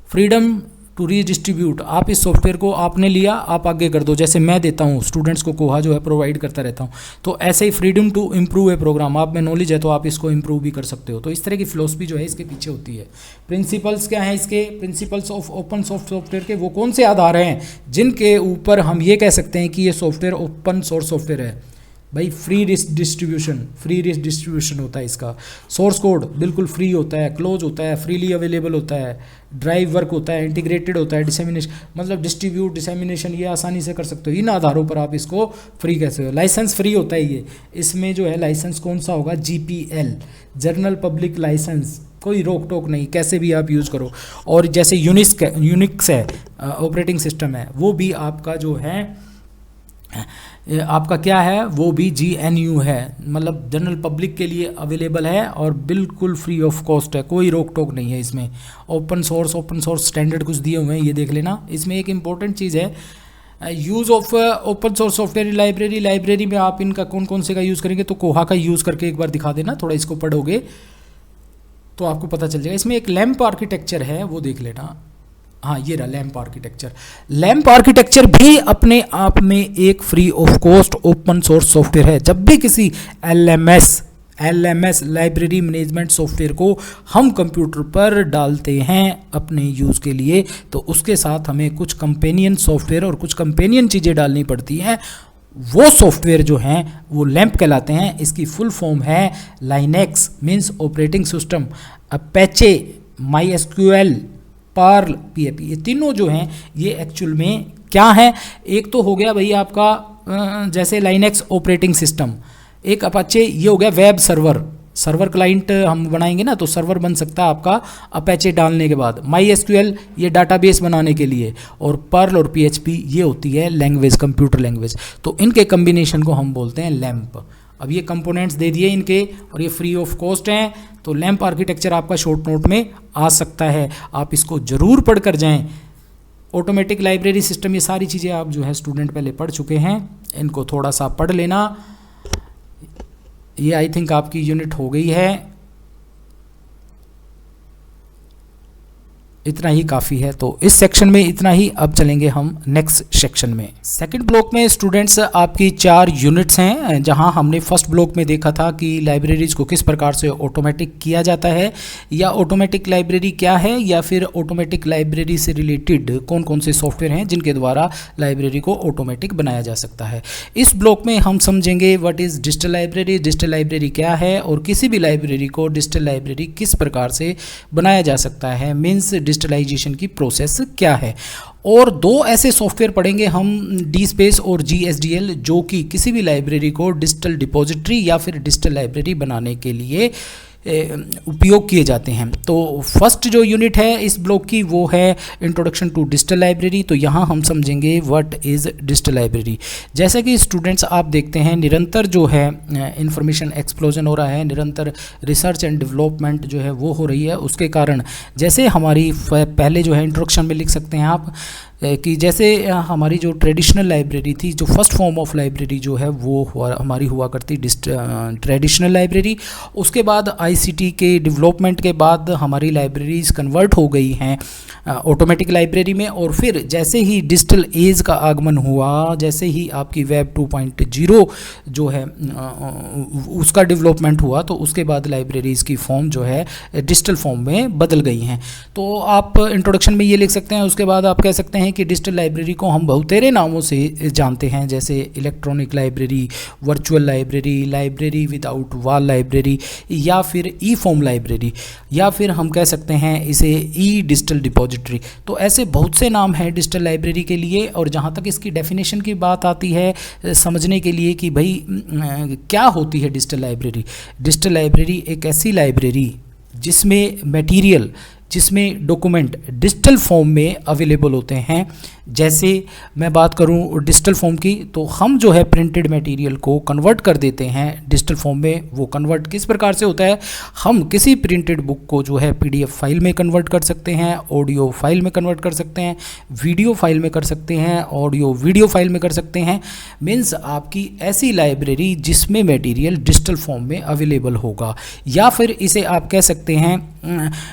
फ्रीडम टू रीडिस्ट्रीब्यूट, आप इस सॉफ्टवेयर को आपने लिया, आप आगे कर दो, जैसे मैं देता हूँ स्टूडेंट्स को, कोहा जो है प्रोवाइड करता रहता हूँ। तो ऐसे ही freedom to improve a program, आप में नॉलेज है तो आप इसको इम्प्रूव भी कर सकते हो। तो इस तरह की फिलोसफी जो है इसके पीछे होती है। प्रिंसिपल्स क्या हैं इसके, प्रिंसिपल्स ऑफ ओपन सॉफ्टवेयर के वो कौन से आधार हैं जिनके ऊपर हम ये कह सकते हैं कि ये सॉफ्टवेयर ओपन सोर्स सॉफ्टवेयर है। भाई फ्री डिस्ट्रीब्यूशन होता है इसका, सोर्स कोड बिल्कुल फ्री होता है, क्लोज होता है, फ्रीली अवेलेबल होता है, ड्राइव वर्क होता है, इंटीग्रेटेड होता है, डिसेमिनेशन मतलब डिस्ट्रीब्यूट डिसेमिनेशन ये आसानी से कर सकते हो। इन आधारों पर आप इसको फ्री कह सकते हो। लाइसेंस फ्री होता है ये, इसमें जो है लाइसेंस कौन सा होगा, GPL, जनरल पब्लिक लाइसेंस, कोई रोक टोक नहीं, कैसे भी आप यूज़ करो। और जैसे यूनिक्स है ऑपरेटिंग सिस्टम है, वो भी आपका जो है आपका क्या है, वो भी GNU है, मतलब जनरल पब्लिक के लिए अवेलेबल है और बिल्कुल फ्री ऑफ कॉस्ट है, कोई रोक टोक नहीं है इसमें। ओपन सोर्स स्टैंडर्ड कुछ दिए हुए हैं, ये देख लेना। इसमें एक इंपॉर्टेंट चीज़ है, use of open source software library में आप इनका कौन कौन से का यूज़ करेंगे, तो कोहा का यूज़ करके एक बार दिखा देना, थोड़ा इसको पढ़ोगे तो आपको पता चल जाएगा। इसमें एक लैम्प आर्किटेक्चर है, वो देख लेना। हाँ, ये रहा लैम्प आर्किटेक्चर। लैम्प आर्किटेक्चर भी अपने आप में एक free of cost open source software है। जब भी किसी LMS लाइब्रेरी मैनेजमेंट सॉफ्टवेयर को हम कंप्यूटर पर डालते हैं अपने यूज़ के लिए, तो उसके साथ हमें कुछ कंपेनियन सॉफ्टवेयर और कुछ कंपेनियन चीज़ें डालनी पड़ती हैं। वो सॉफ्टवेयर जो हैं वो लैम्प कहलाते हैं। इसकी फुल फॉर्म है Linux means operating system, Apache, MySQL, Perl, PHP, ये तीनों जो हैं ये एक्चुअल में क्या है। एक तो हो गया भाई आपका जैसे लाइनेक्स ऑपरेटिंग सिस्टम, एक अपाचे ये हो गया वेब सर्वर क्लाइंट हम बनाएंगे ना, तो सर्वर बन सकता है आपका अपैचे डालने के बाद। MySQL ये डाटाबेस बनाने के लिए, और पर्ल और PHP ये होती है लैंग्वेज, कंप्यूटर लैंग्वेज। तो इनके कम्बिनेशन को हम बोलते हैं लैम्प। अब ये कंपोनेंट्स दे दिए इनके और ये फ्री ऑफ कॉस्ट हैं, तो लैम्प आर्किटेक्चर आपका शॉर्ट नोट में आ सकता है, आप इसको ज़रूर पढ़ कर जाएँ। ऑटोमेटिक लाइब्रेरी सिस्टम, ये सारी चीज़ें आप जो है स्टूडेंट पहले पढ़ चुके हैं, इनको थोड़ा सा पढ़ लेना। ये आई थिंक आपकी यूनिट हो गई है। इतना ही काफ़ी है। तो इस सेक्शन में इतना ही। अब चलेंगे हम नेक्स्ट सेक्शन में। सेकंड ब्लॉक में स्टूडेंट्स आपकी 4 यूनिट्स हैं, जहां हमने फर्स्ट ब्लॉक में देखा था कि लाइब्रेरीज को किस प्रकार से ऑटोमेटिक किया जाता है, या ऑटोमेटिक लाइब्रेरी क्या है, या फिर ऑटोमेटिक लाइब्रेरी से रिलेटेड कौन कौन से सॉफ्टवेयर हैं जिनके द्वारा लाइब्रेरी को ऑटोमेटिक बनाया जा सकता है। इस ब्लॉक में हम समझेंगे what is digital library, digital library क्या है, और किसी भी लाइब्रेरी को डिजिटल लाइब्रेरी किस प्रकार से बनाया जा सकता है, मीन्स डिजिटलाइजेशन की प्रोसेस क्या है। और 2 ऐसे सॉफ्टवेयर पढ़ेंगे हम, DSpace और GSDL, जो कि किसी भी लाइब्रेरी को डिजिटल डिपॉजिटरी या फिर डिजिटल लाइब्रेरी बनाने के लिए उपयोग किए जाते हैं। तो फर्स्ट जो यूनिट है इस ब्लॉक की वो है इंट्रोडक्शन टू डिजिटल लाइब्रेरी। तो यहाँ हम समझेंगे व्हाट इज़ डिजिटल लाइब्रेरी। जैसे कि स्टूडेंट्स आप देखते हैं निरंतर जो है इंफॉर्मेशन एक्सप्लोजन हो रहा है, निरंतर रिसर्च एंड डेवलपमेंट जो है वो हो रही है। उसके कारण जैसे हमारी पहले जो है इंट्रोडक्शन में लिख सकते हैं आप कि जैसे हमारी जो ट्रेडिशनल लाइब्रेरी थी, जो फर्स्ट फॉर्म ऑफ लाइब्रेरी जो है वो हमारी हुआ करती ट्रेडिशनल लाइब्रेरी। उसके बाद आईसीटी के डेवलपमेंट के बाद हमारी लाइब्रेरीज कन्वर्ट हो गई हैं ऑटोमेटिक लाइब्रेरी में। और फिर जैसे ही डिजिटल एज का आगमन हुआ, जैसे ही आपकी वेब 2.0 जो है उसका डेवलपमेंट हुआ, तो उसके बाद लाइब्रेरीज़ की फॉर्म जो है डिजिटल फॉर्म में बदल गई हैं। तो आप इंट्रोडक्शन में ये लिख सकते हैं। उसके बाद आप कह सकते हैं कि डिजिटल लाइब्रेरी को हम बहुतेरे नामों से जानते हैं, जैसे electronic library, virtual library, library without wall library, या फिर ई फॉर्म लाइब्रेरी, या फिर हम कह सकते हैं इसे ई डिजिटल डिपॉजिटरी। तो ऐसे बहुत से नाम हैं डिजिटल लाइब्रेरी के लिए। और जहाँ तक इसकी डेफिनेशन की बात आती है समझने के लिए कि भाई क्या होती है डिजिटल लाइब्रेरी। डिजिटल लाइब्रेरी एक ऐसी लाइब्रेरी जिसमें मटेरियल, जिसमें डॉक्यूमेंट डिजिटल फॉर्म में अवेलेबल होते हैं। जैसे मैं बात करूं डिजिटल फॉर्म की, तो हम जो है प्रिंटेड मटेरियल को कन्वर्ट कर देते हैं डिजिटल फॉर्म में। वो कन्वर्ट किस प्रकार से होता है, हम किसी प्रिंटेड बुक को जो है PDF फाइल में कन्वर्ट कर सकते हैं, ऑडियो फाइल में कन्वर्ट कर सकते हैं, वीडियो फाइल में कर सकते हैं, ऑडियो वीडियो फाइल में कर सकते हैं। मीन्स आपकी ऐसी लाइब्रेरी जिसमें मटेरियल डिजिटल फॉर्म में अवेलेबल होगा। या फिर इसे आप कह सकते हैं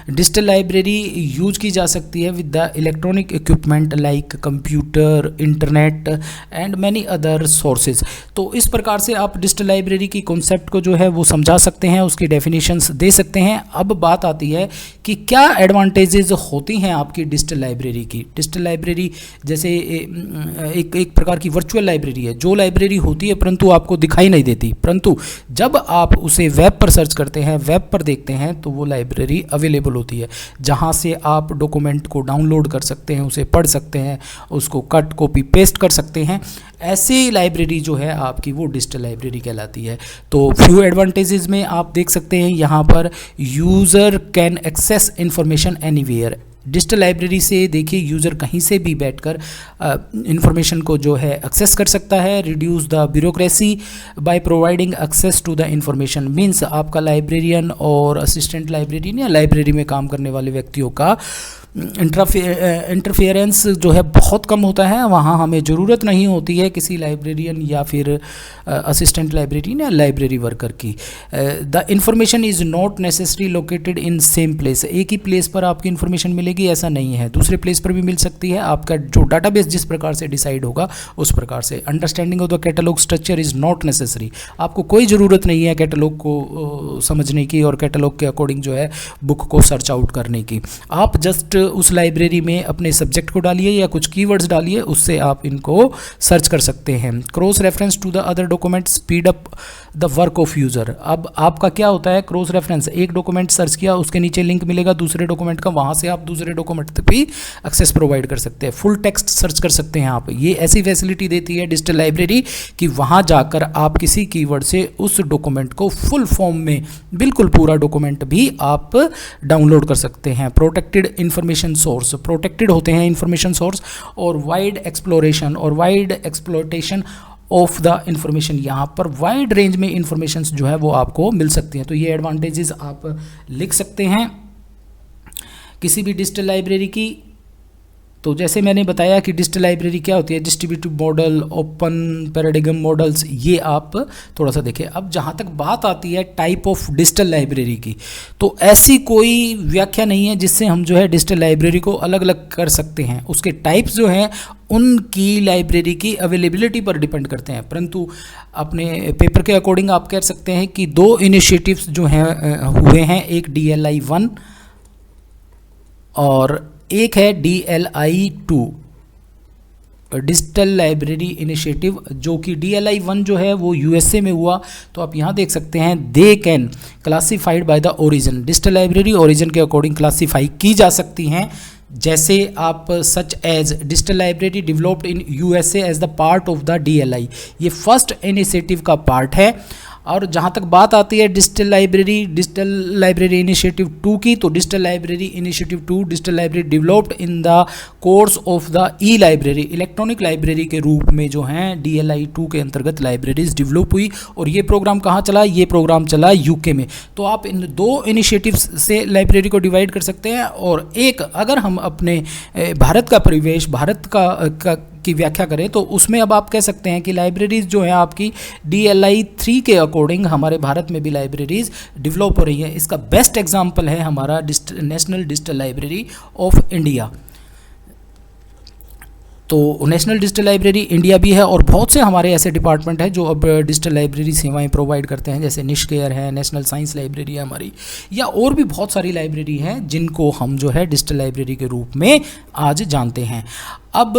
डिजिटल लाइब्रेरी यूज की जा सकती है with the electronic equipment like computer, internet and many other sources. तो इस प्रकार से आप डिजिटल लाइब्रेरी की कॉन्सेप्ट को जो है वो समझा सकते हैं, उसकी डेफिनेशंस दे सकते हैं। अब बात आती है कि क्या एडवांटेजेस होती हैं आपकी डिजिटल लाइब्रेरी की। डिजिटल लाइब्रेरी जैसे एक प्रकार की वर्चुअल लाइब्रेरी है, जो लाइब्रेरी होती है परंतु आपको दिखाई नहीं देती, परंतु जब आप उसे वेब पर सर्च करते हैं, वेब पर देखते हैं, तो वो लाइब्रेरी अवेलेबल होती है, जहाँ से आप डॉक्यूमेंट को डाउनलोड कर सकते हैं, उसे पढ़ सकते हैं, उसको कट कॉपी पेस्ट कर सकते हैं। ऐसी लाइब्रेरी जो है आपकी वो डिजिटल लाइब्रेरी कहलाती है। तो फ्यू एडवांटेजेस में आप देख सकते हैं यहाँ पर, user can access information anywhere. Digital library से देखिए यूज़र कहीं से भी बैठकर इंफॉर्मेशन को जो है एक्सेस कर सकता है। Reduce the bureaucracy by providing access to the information. Means आपका लाइब्रेरियन और असिस्टेंट लाइब्रेरियन या लाइब्रेरी में काम करने वाले व्यक्तियों का इंटरफेरेंस जो है बहुत कम होता है। वहाँ हमें ज़रूरत नहीं होती है किसी लाइब्रेरियन या फिर असिस्टेंट लाइब्रेरियन या लाइब्रेरी वर्कर की। The information is not necessary located in same place. एक ही प्लेस पर आपकी इन्फॉर्मेशन मिलेगी ऐसा नहीं है, दूसरे प्लेस पर भी मिल सकती है। आपका जो डाटाबेस जिस प्रकार से डिसाइड होगा उस प्रकार से। Understanding of the catalogue structure is not necessary. आपको कोई ज़रूरत नहीं है कैटलॉग को समझने की और कैटलॉग के अकॉर्डिंग जो है बुक को सर्च आउट करने की। आप जस्ट उस लाइब्रेरी में अपने सब्जेक्ट को डालिए या कुछ कीवर्ड्स डालिए, उससे आप इनको सर्च कर सकते हैं। Cross reference to the other document speed up the work of user. अब आपका क्या होता है, क्रॉस रेफरेंस, एक डॉक्यूमेंट सर्च किया, उसके नीचे लिंक मिलेगा दूसरे डॉक्यूमेंट का, वहाँ से आप दूसरे डॉक्यूमेंट तक भी एक्सेस प्रोवाइड कर सकते हैं। फुल टेक्स्ट सर्च कर सकते हैं आप। ये ऐसी फैसिलिटी देती है डिजिटल लाइब्रेरी कि वहाँ जाकर आप किसी कीवर्ड से उस डॉक्यूमेंट को फुल फॉर्म में, बिल्कुल पूरा डॉक्यूमेंट भी आप डाउनलोड कर सकते हैं। प्रोटेक्टेड इंफॉर्मेशन सोर्स, प्रोटेक्टेड होते हैं इंफॉर्मेशन सोर्स, और वाइड एक्सप्लोरेशन और wide exploitation of the information. यहाँ पर वाइड रेंज में इंफॉर्मेशन जो है वो आपको मिल सकती हैं। तो ये एडवांटेजेस आप लिख सकते हैं किसी भी डिजिटल लाइब्रेरी की। तो जैसे मैंने बताया कि डिजिटल लाइब्रेरी क्या होती है, distributive model, open paradigm models, ये आप थोड़ा सा देखें। अब जहाँ तक बात आती है टाइप ऑफ डिजिटल लाइब्रेरी की, तो ऐसी कोई व्याख्या नहीं है जिससे हम जो है डिजिटल लाइब्रेरी को अलग अलग कर सकते हैं। उसके टाइप्स जो हैं उनकी लाइब्रेरी की अवेलेबिलिटी पर डिपेंड करते हैं, परंतु अपने पेपर के अकॉर्डिंग आप कह सकते हैं कि 2 इनिशिएटिव्स जो हैं हुए हैं, एक DLI 1 और एक है DLI 2, डिजिटल लाइब्रेरी इनिशिएटिव, जो कि DLI 1 जो है वो USA में हुआ। तो आप यहाँ देख सकते हैं, they can classified by the origin, digital library origin के अकॉर्डिंग क्लासीफाई की जा सकती हैं। जैसे आप such as digital library developed in USA as the part of the DLI, ये फर्स्ट इनिशिएटिव का पार्ट है। और जहाँ तक बात आती है डिजिटल लाइब्रेरी इनिशिएटिव 2 की, तो digital library initiative 2 digital library developed in the course of the library, electronic library के रूप में जो हैं DLI 2 के अंतर्गत लाइब्रेरीज डेवलप हुई। और ये प्रोग्राम कहाँ चला, ये प्रोग्राम चला UK में। तो आप इन 2 इनिशिएटिव्स से लाइब्रेरी को डिवाइड कर सकते हैं। और एक, अगर हम अपने भारत का परिवेश, भारत का की व्याख्या करें, तो उसमें अब आप कह सकते हैं कि लाइब्रेरीज जो है आपकी DLI 3 के अकॉर्डिंग हमारे भारत में भी लाइब्रेरीज डेवलप हो रही है। इसका बेस्ट एग्जांपल है हमारा national digital library of India. तो नेशनल डिजिटल लाइब्रेरी इंडिया भी है, और बहुत से हमारे ऐसे डिपार्टमेंट हैं जो अब डिजिटल लाइब्रेरी सेवाएं प्रोवाइड करते हैं, जैसे निष्केयर है, नेशनल साइंस लाइब्रेरी है हमारी, या और भी बहुत सारी लाइब्रेरी हैं जिनको हम जो है डिजिटल लाइब्रेरी के रूप में आज जानते हैं। अब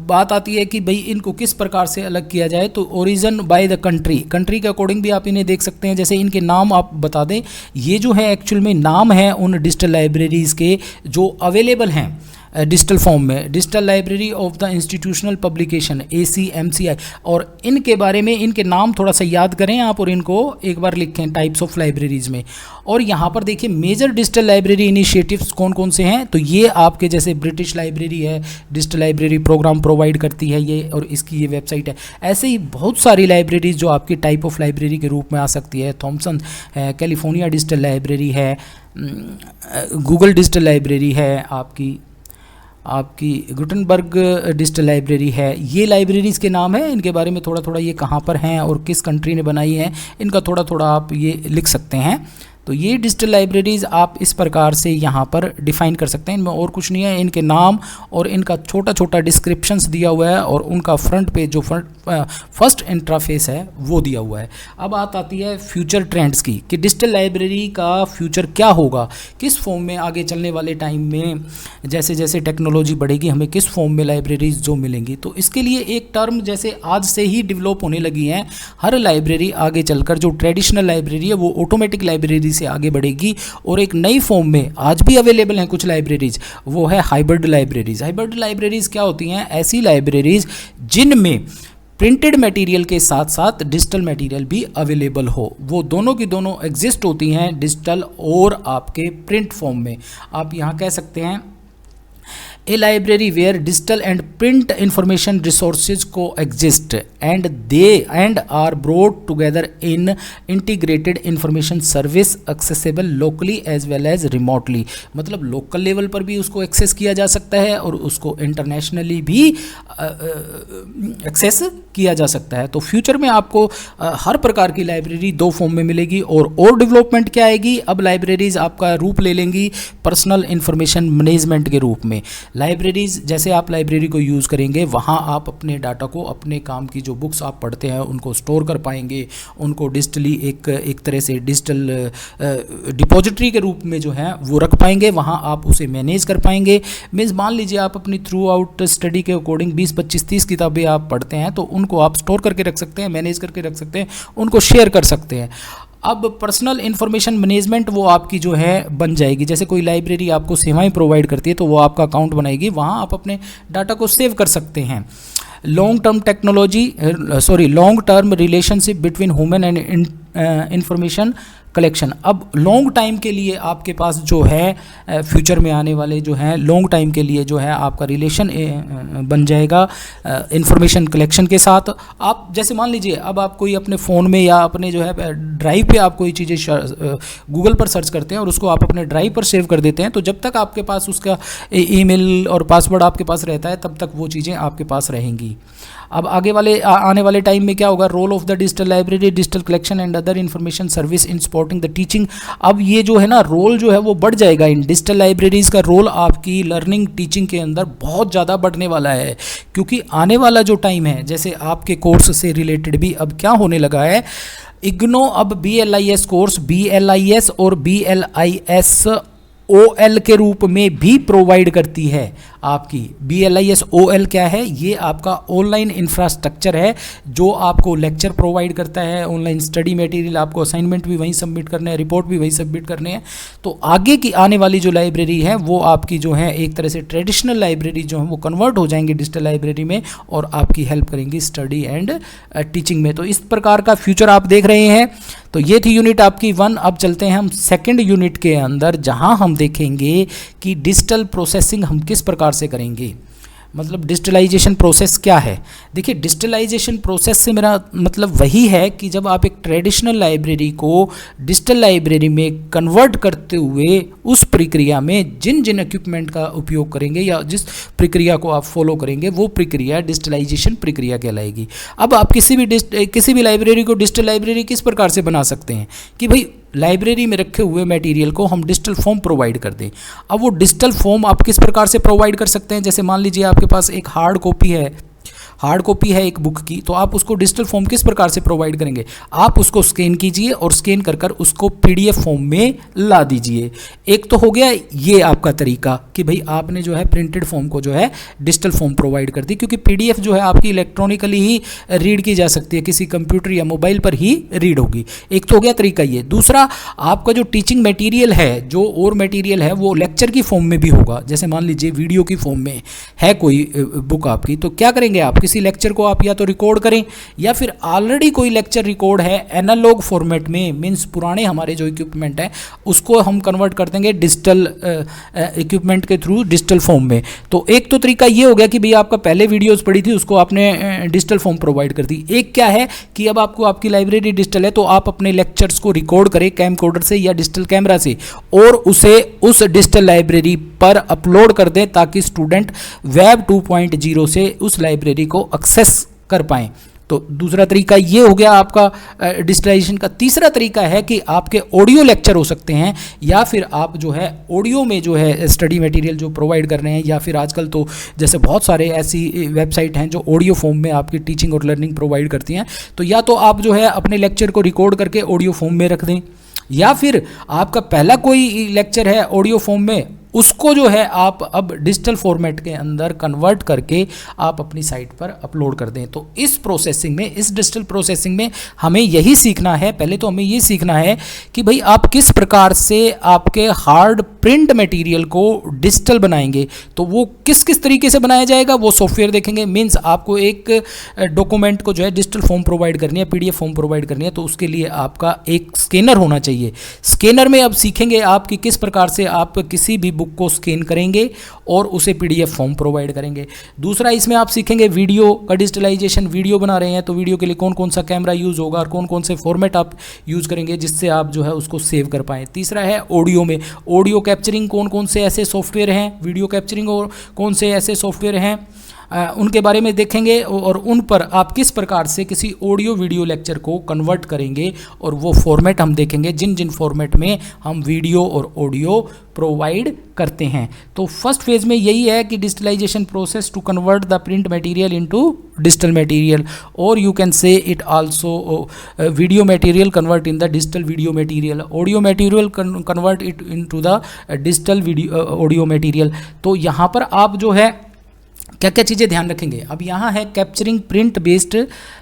बात आती है कि भाई इनको किस प्रकार से अलग किया जाए। तो ओरिजिन बाय द कंट्री के अकॉर्डिंग भी आप इन्हें देख सकते हैं। जैसे इनके नाम आप बता दें, ये जो है एक्चुअल में नाम है उन डिजिटल लाइब्रेरीज़ के जो अवेलेबल हैं डिजिटल फॉर्म में, digital library of the institutional publication ACMCI। और इनके बारे में, इनके नाम थोड़ा सा याद करें आप और इनको एक बार लिखें टाइप्स ऑफ लाइब्रेरीज़ में। और यहाँ पर देखिए मेजर डिजिटल लाइब्रेरी इनिशिएटिव्स कौन कौन से हैं। तो ये आपके जैसे ब्रिटिश लाइब्रेरी है, डिजिटल लाइब्रेरी प्रोग्राम प्रोवाइड करती है ये, और इसकी ये वेबसाइट है। ऐसे ही बहुत सारी लाइब्रेरीज जो आपकी टाइप ऑफ लाइब्रेरी के रूप में आ सकती है। थॉमसन है, कैलिफोर्निया डिजिटल लाइब्रेरी है, गूगल डिजिटल लाइब्रेरी है, आपकी गुटनबर्ग डिजिटल लाइब्रेरी है। ये लाइब्रेरीज़ के नाम है, इनके बारे में थोड़ा थोड़ा ये कहाँ पर हैं और किस कंट्री ने बनाई है, इनका थोड़ा थोड़ा आप ये लिख सकते हैं। तो ये डिजिटल लाइब्रेरीज़ आप इस प्रकार से यहाँ पर डिफ़ाइन कर सकते हैं। इनमें और कुछ नहीं है, इनके नाम और इनका छोटा छोटा डिस्क्रिप्शंस दिया हुआ है, और उनका फ्रंट पेज जो फर्स्ट इंटरफेस है वो दिया हुआ है। अब बात आती है फ्यूचर ट्रेंड्स की, कि डिजिटल लाइब्रेरी का फ्यूचर क्या होगा, किस फॉर्म में आगे चलने वाले टाइम में जैसे जैसे टेक्नोलॉजी बढ़ेगी हमें किस फॉर्म में लाइब्रेरीज जो मिलेंगी। तो इसके लिए एक टर्म जैसे आज से ही डेवलप होने लगी है, हर लाइब्रेरी आगे चलकर जो ट्रेडिशनल लाइब्रेरी है वो ऑटोमेटिक लाइब्रेरी से आगे बढ़ेगी, और एक नई फॉर्म में आज भी अवेलेबल हैं कुछ लाइब्रेरीज, वो है हाइब्रिड लाइब्रेरीज। हाइब्रिड लाइब्रेरीज क्या होती हैं, ऐसी लाइब्रेरीज जिनमें प्रिंटेड मटेरियल के साथ साथ डिजिटल मटेरियल भी अवेलेबल हो। वो दोनों की दोनों एग्जिस्ट होती हैं, डिजिटल और आपके प्रिंट फॉर्म में। आप यहाँ कह सकते हैं A library where digital and print information resources coexist and are brought together in integrated information service accessible locally as well as remotely। मतलब लोकल लेवल पर भी उसको एक्सेस किया जा सकता है और उसको इंटरनेशनली भी एक्सेस किया जा सकता है। तो फ्यूचर में आपको हर प्रकार की लाइब्रेरी 2 फॉर्म में मिलेगी, और डेवलपमेंट क्या आएगी, अब लाइब्रेरीज आपका रूप ले लेंगी पर्सनल इंफॉर्मेशन मैनेजमेंट के रूप में। लाइब्रेरीज, जैसे आप लाइब्रेरी को यूज़ करेंगे वहाँ आप अपने डाटा को, अपने काम की जो बुक्स आप पढ़ते हैं उनको स्टोर कर पाएंगे, उनको डिजिटली एक तरह से डिजिटल डिपॉजिटरी के रूप में जो है वो रख पाएंगे, वहाँ आप उसे मैनेज कर पाएंगे। मीन्स मान लीजिए आप अपनी थ्रू आउट स्टडी के अकॉर्डिंग 20, 25, 30 किताबें आप पढ़ते हैं, तो उनको आप स्टोर करके रख सकते हैं, मैनेज करके रख सकते हैं, उनको शेयर कर सकते हैं। अब पर्सनल इन्फॉर्मेशन मैनेजमेंट वो आपकी जो है बन जाएगी। जैसे कोई लाइब्रेरी आपको सेवाएं प्रोवाइड करती है तो वो आपका अकाउंट बनाएगी, वहाँ आप अपने डाटा को सेव कर सकते हैं। Long term relationship between human and information collection. अब लॉन्ग टाइम के लिए आपके पास जो है फ्यूचर में आने वाले जो हैं लॉन्ग टाइम के लिए जो है आपका रिलेशन बन जाएगा इंफॉर्मेशन कलेक्शन के साथ। आप जैसे मान लीजिए अब आप कोई अपने फ़ोन में या अपने जो है ड्राइव पे आप कोई चीज़ें गूगल पर सर्च करते हैं और उसको आप अपने ड्राइव पर सेव कर देते हैं, तो जब तक आपके पास उसका ईमेल और पासवर्ड आपके पास रहता है तब तक वो चीज़ें आपके पास रहेंगी। अब आने वाले टाइम में क्या होगा, role of the digital library, digital collection and other information service in supporting the teaching. अब ये जो है ना रोल जो है वो बढ़ जाएगा, इन डिजिटल लाइब्रेरीज़ का रोल आपकी लर्निंग टीचिंग के अंदर बहुत ज़्यादा बढ़ने वाला है, क्योंकि आने वाला जो टाइम है, जैसे आपके कोर्स से रिलेटेड भी अब क्या होने लगा है, इग्नो अब BLIS कोर्स, BLIS और BLIS OL के रूप में भी प्रोवाइड करती है। आपकी BLIS OL क्या है, ये आपका ऑनलाइन इंफ्रास्ट्रक्चर है जो आपको लेक्चर प्रोवाइड करता है, ऑनलाइन स्टडी मटेरियल, आपको असाइनमेंट भी वहीं सबमिट करने हैं, रिपोर्ट भी वहीं सबमिट करने हैं। तो आगे की आने वाली जो लाइब्रेरी है वो आपकी जो है एक तरह से ट्रेडिशनल लाइब्रेरी जो है वो कन्वर्ट हो जाएंगी डिजिटल लाइब्रेरी में और आपकी हेल्प करेंगी स्टडी एंड टीचिंग में। तो इस प्रकार का फ्यूचर आप देख रहे हैं। तो ये थी यूनिट आपकी 1। अब चलते हैं हम सेकंड यूनिट के अंदर, जहां हम देखेंगे कि डिजिटल प्रोसेसिंग हम किस प्रकार से करेंगे, मतलब डिजिटलाइजेशन प्रोसेस क्या है। देखिए डिजिटलाइजेशन प्रोसेस से मेरा मतलब वही है कि जब आप एक ट्रेडिशनल लाइब्रेरी को डिजिटल लाइब्रेरी में कन्वर्ट करते हुए उस प्रक्रिया में जिन जिन इक्विपमेंट का उपयोग करेंगे या जिस प्रक्रिया को आप फॉलो करेंगे वो प्रक्रिया डिजिटलाइजेशन प्रक्रिया कहलाएगी। अब आप किसी भी लाइब्रेरी को डिजिटल लाइब्रेरी किस प्रकार से बना सकते हैं कि भाई लाइब्रेरी में रखे हुए मटेरियल को हम डिजिटल फॉर्म प्रोवाइड कर दें। अब वो डिजिटल फॉर्म आप किस प्रकार से प्रोवाइड कर सकते हैं, जैसे मान लीजिए आपके पास एक हार्ड कॉपी है एक बुक की, तो आप उसको डिजिटल फॉर्म किस प्रकार से प्रोवाइड करेंगे, आप उसको स्कैन कीजिए और स्कैन कर उसको PDF फॉर्म में ला दीजिए। एक तो हो गया ये आपका तरीका कि भाई आपने जो है प्रिंटेड फॉर्म को जो है डिजिटल फॉर्म प्रोवाइड कर दी, क्योंकि PDF जो है आपकी इलेक्ट्रॉनिकली ही रीड की जा सकती है, किसी कंप्यूटर या मोबाइल पर ही रीड होगी। एक तो हो गया तरीका ये। दूसरा, आपका जो टीचिंग मटेरियल है, जो और मटेरियल है वो लेक्चर की फॉर्म में भी होगा। जैसे मान लीजिए वीडियो की फॉर्म में है कोई बुक आपकी, तो क्या करेंगे आप, किसी लेक्चर को आप या तो रिकॉर्ड करें या फिर ऑलरेडी कोई लेक्चर रिकॉर्ड है एनालॉग फॉर्मेट में, मींस पुराने हमारे जो इक्विपमेंट है उसको हम कन्वर्ट कर देंगे डिजिटल इक्विपमेंट के थ्रू डिजिटल फॉर्म में। तो एक तो तरीका ये हो गया कि भाई आपका पहले वीडियोस पड़ी थी उसको आपने डिजिटल फॉर्म प्रोवाइड कर दी। एक क्या है कि अब आपको आपकी लाइब्रेरी डिजिटल है तो आप अपने लेक्चर्स को रिकॉर्ड करें कैमकोडर से या डिजिटल कैमरा से और उसे उस डिजिटल लाइब्रेरी पर अपलोड कर दें ताकि स्टूडेंट वेब 2.0 से उस लाइब्रेरी को एक्सेस कर पाएं। तो दूसरा तरीका ये हो गया आपका डिजिटलाइजेशन का। तीसरा तरीका है कि आपके ऑडियो लेक्चर हो सकते हैं या फिर आप जो है ऑडियो में जो है स्टडी मटेरियल जो प्रोवाइड कर रहे हैं, या फिर आजकल तो जैसे बहुत सारे ऐसी वेबसाइट हैं जो ऑडियो फॉर्म में आपकी टीचिंग और लर्निंग प्रोवाइड करती हैं। तो या तो आप जो है अपने लेक्चर को रिकॉर्ड करके ऑडियो फॉर्म में रख दें, या फिर आपका पहला कोई लेक्चर है ऑडियो फॉर्म में उसको जो है आप अब डिजिटल फॉर्मेट के अंदर कन्वर्ट करके आप अपनी साइट पर अपलोड कर दें। तो इस प्रोसेसिंग में, इस डिजिटल प्रोसेसिंग में हमें यही सीखना है। पहले तो हमें ये सीखना है कि भाई आप किस प्रकार से आपके हार्ड प्रिंट मटेरियल को डिजिटल बनाएंगे। तो वो किस किस तरीके से बनाया जाएगा वो सॉफ्टवेयर देखेंगे। मीन्स आपको एक डॉक्यूमेंट को जो है डिजिटल फॉर्म प्रोवाइड करनी है, PDF फॉर्म प्रोवाइड करनी है, तो उसके लिए आपका एक स्कैनर होना चाहिए। स्कैनर में अब सीखेंगे आप कि किस प्रकार से आप किसी भी बुक को स्कैन करेंगे और उसे PDF फॉर्म प्रोवाइड करेंगे। दूसरा, इसमें आप सीखेंगे वीडियो का डिजिटलाइजेशन। वीडियो बना रहे हैं तो वीडियो के लिए कौन कौन सा कैमरा यूज़ होगा और कौन कौन से फॉर्मेट आप यूज़ करेंगे जिससे आप जो है उसको सेव कर पाएँ। तीसरा है ऑडियो में, ऑडियो कैप्चरिंग, कौन कौन से ऐसे सॉफ्टवेयर हैं वीडियो कैप्चरिंग और कौन से ऐसे सॉफ्टवेयर हैं उनके बारे में देखेंगे और उन पर आप किस प्रकार से किसी ऑडियो वीडियो लेक्चर को कन्वर्ट करेंगे और वो फॉर्मेट हम देखेंगे जिन जिन फॉर्मेट में हम वीडियो और ऑडियो प्रोवाइड करते हैं। तो फर्स्ट फेज में यही है कि digitalization process to convert the print material into digital material, और you can say it also video material convert in the digital video material, audio material convert it into the digital video audio material. तो यहाँ पर आप जो है क्या क्या चीज़ें ध्यान रखेंगे। अब यहाँ है capturing print based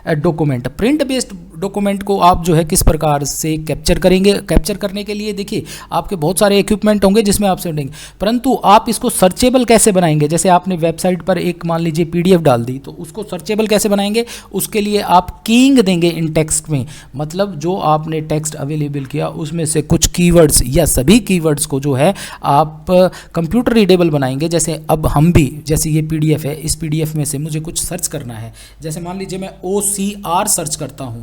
document. Print based document को आप जो है किस प्रकार से कैप्चर करेंगे। कैप्चर करने के लिए देखिए आपके बहुत सारे इक्विपमेंट होंगे जिसमें आप सेंडिंग, परंतु आप इसको सर्चेबल कैसे बनाएंगे। जैसे आपने वेबसाइट पर एक मान लीजिए पीडीएफ डाल दी, तो उसको सर्चेबल कैसे बनाएंगे, उसके लिए आप कीइंग देंगे इन टेक्स्ट में। मतलब जो आपने टेक्स्ट अवेलेबल किया उसमें से कुछ कीवर्ड्स या सभी कीवर्ड्स को जो है आप कंप्यूटर रीडेबल बनाएंगे। जैसे अब हम भी, जैसे ये पीडीएफ है, इस पीडीएफ में से मुझे कुछ सर्च करना है। जैसे मान लीजिए मैं OCR सर्च करता हूं,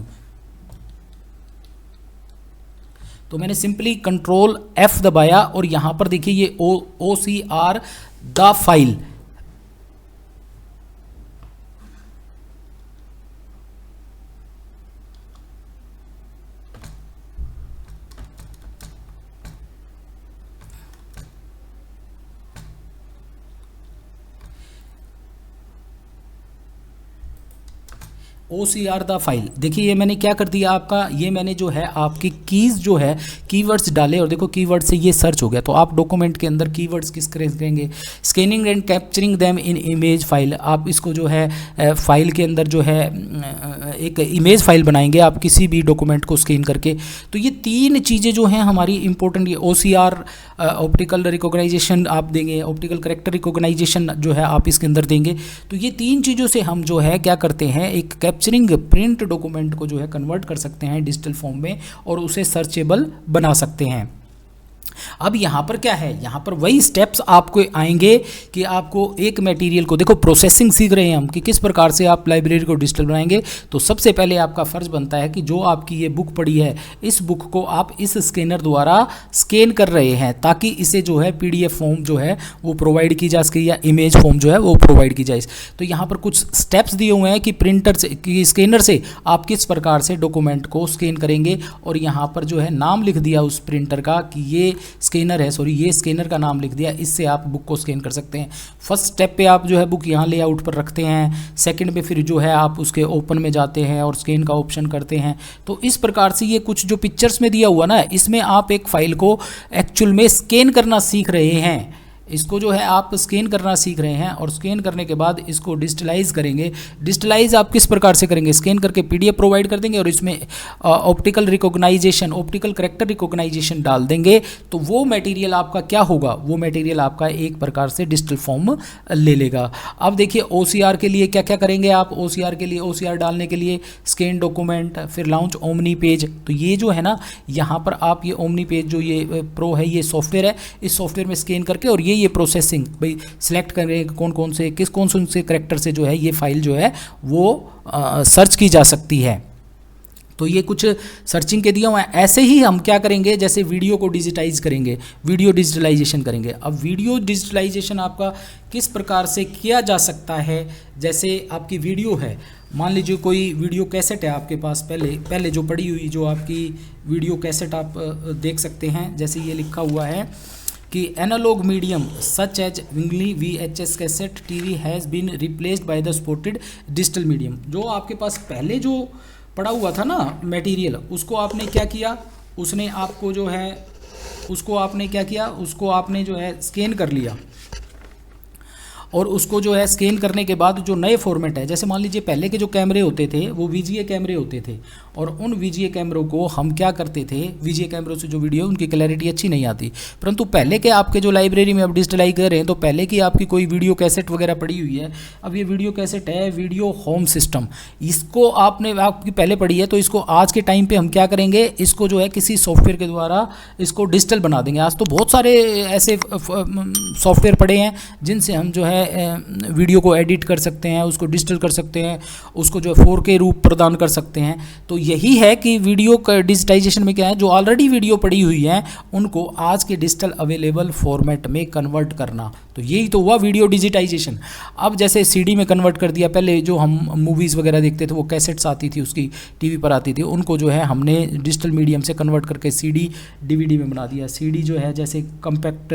तो मैंने सिंपली कंट्रोल F दबाया और यहां पर देखिए ये OCR the file, OCR the file. देखिए ये मैंने क्या कर दिया आपका, ये मैंने जो है आपकी कीज़ जो है कीवर्ड्स डाले और देखो कीवर्ड से ये सर्च हो गया। तो आप डॉक्यूमेंट के अंदर कीवर्ड्स किस करेंगे, scanning and capturing them in image file. आप इसको जो है फाइल के अंदर जो है एक इमेज फाइल बनाएंगे आप किसी भी डॉक्यूमेंट को स्कैन करके। तो ये तीन चीज़ें जो हैं हमारी इंपॉर्टेंट, ये OCR ऑप्टिकल रिकॉग्नाइजेशन आप देंगे, ऑप्टिकल करेक्टर रिकॉग्नाइजेशन जो है आप इसके अंदर देंगे। तो ये तीन चीज़ों से हम जो है क्या करते हैं, एक कैप्चरिंग प्रिंट डॉक्यूमेंट को जो है कन्वर्ट कर सकते हैं डिजिटल फॉर्म में और उसे सर्चेबल बना सकते हैं। अब यहाँ पर क्या है, यहाँ पर वही स्टेप्स आपको आएंगे कि आपको एक मटेरियल को, देखो प्रोसेसिंग सीख रहे हैं हम कि किस प्रकार से आप लाइब्रेरी को डिजिटल बनाएंगे। तो सबसे पहले आपका फ़र्ज बनता है कि जो आपकी ये बुक पड़ी है, इस बुक को आप इस स्कैनर द्वारा स्कैन कर रहे हैं ताकि इसे जो है PDF फॉर्म जो है वो प्रोवाइड की जा सके या इमेज फॉर्म जो है वो प्रोवाइड की जाए। तो यहाँ पर कुछ स्टेप्स दिए हुए हैं कि प्रिंटर से, कि स्कैनर से आप किस प्रकार से डॉक्यूमेंट को स्कैन करेंगे। और यहाँ पर जो है नाम लिख दिया उस प्रिंटर का कि ये स्कैनर है, सॉरी ये स्कैनर का नाम लिख दिया, इससे आप बुक को स्कैन कर सकते हैं। फर्स्ट स्टेप पे आप जो है बुक यहाँ लेआउट पर रखते हैं, सेकंड पे फिर जो है आप उसके ओपन में जाते हैं और स्कैन का ऑप्शन करते हैं। तो इस प्रकार से ये कुछ जो पिक्चर्स में दिया हुआ ना, इसमें आप एक फाइल को एक्चुअल में स्कैन करना सीख रहे हैं। इसको जो है आप स्कैन करना सीख रहे हैं और स्कैन करने के बाद इसको डिजिटलाइज करेंगे। डिजिटलाइज आप किस प्रकार से करेंगे, स्कैन करके PDF प्रोवाइड कर देंगे और इसमें optical recognization, optical character recognization डाल देंगे। तो वो मटेरियल आपका क्या होगा, वो मटेरियल आपका एक प्रकार से डिजिटल फॉर्म ले लेगा। अब देखिए OCR के लिए क्या क्या करेंगे आप। OCR के लिए, OCR डालने के लिए स्कैन डॉक्यूमेंट, फिर लॉन्च ओमनी पेज। तो ये जो है ना, यहाँ पर आप ये ओमनी पेज जो ये प्रो है, ये सॉफ्टवेयर है, इस सॉफ्टवेयर में स्कैन करके और ये प्रोसेसिंग भाई सिलेक्ट करें कौन कौन से करेक्टर से जो है ये फाइल जो है वो सर्च की जा सकती है। तो ये कुछ सर्चिंग के दिया हुआ है। ऐसे ही हम क्या करेंगे, जैसे वीडियो को डिजिटाइज करेंगे, वीडियो डिजिटलाइजेशन करेंगे। अब वीडियो डिजिटलाइजेशन आपका किस प्रकार से किया जा सकता है। जैसे आपकी वीडियो है, मान लीजिए कोई वीडियो कैसेट है आपके पास, पहले जो पड़ी हुई जो आपकी वीडियो कैसेट आप देख सकते हैं। जैसे ये लिखा हुआ है कि analog medium such as vinyl VHS cassette TV has been replaced by the supported digital medium. जो आपके पास पहले जो पड़ा हुआ था ना मटेरियल, उसको आपने क्या किया, उसने आपको जो है उसको आपने क्या किया, उसको आपने जो है स्कैन कर लिया और उसको जो है स्कैन करने के बाद जो नए फॉर्मेट है, जैसे मान लीजिए पहले के जो कैमरे होते थे वो VGA कैमरे होते थे और उन VGA कैमरों को हम क्या करते थे, VGA कैमरों से जो वीडियो उनकी क्लैरिटी अच्छी नहीं आती। परंतु पहले के आपके जो लाइब्रेरी में अब डिजिटलाइज कर रहे हैं, तो पहले की आपकी कोई वीडियो कैसेट वगैरह पड़ी हुई है। अब ये वीडियो कैसेट है वीडियो होम सिस्टम, इसको आपने आपकी पहले पढ़ी है, तो इसको आज के टाइम पर हम क्या करेंगे, इसको जो है किसी सॉफ्टवेयर के द्वारा इसको डिजिटल बना देंगे। आज तो बहुत सारे ऐसे सॉफ्टवेयर पड़े हैं जिनसे हम जो है वीडियो को एडिट कर सकते हैं, उसको डिजिटल कर सकते हैं, उसको जो 4K रूप प्रदान कर सकते हैं। तो यही है कि वीडियो का डिजिटाइजेशन में क्या है, जो ऑलरेडी वीडियो पड़ी हुई है उनको आज के डिजिटल अवेलेबल फॉर्मेट में कन्वर्ट करना। तो यही तो हुआ वीडियो डिजिटाइजेशन। अब जैसे CD में कन्वर्ट कर दिया, पहले जो हम मूवीज़ वगैरह देखते थे वो कैसेट्स आती थी, उसकी TV पर आती थी, उनको जो है हमने डिजिटल मीडियम से कन्वर्ट करके CD DVD में बना दिया। CD जो है जैसे कम्पैक्ट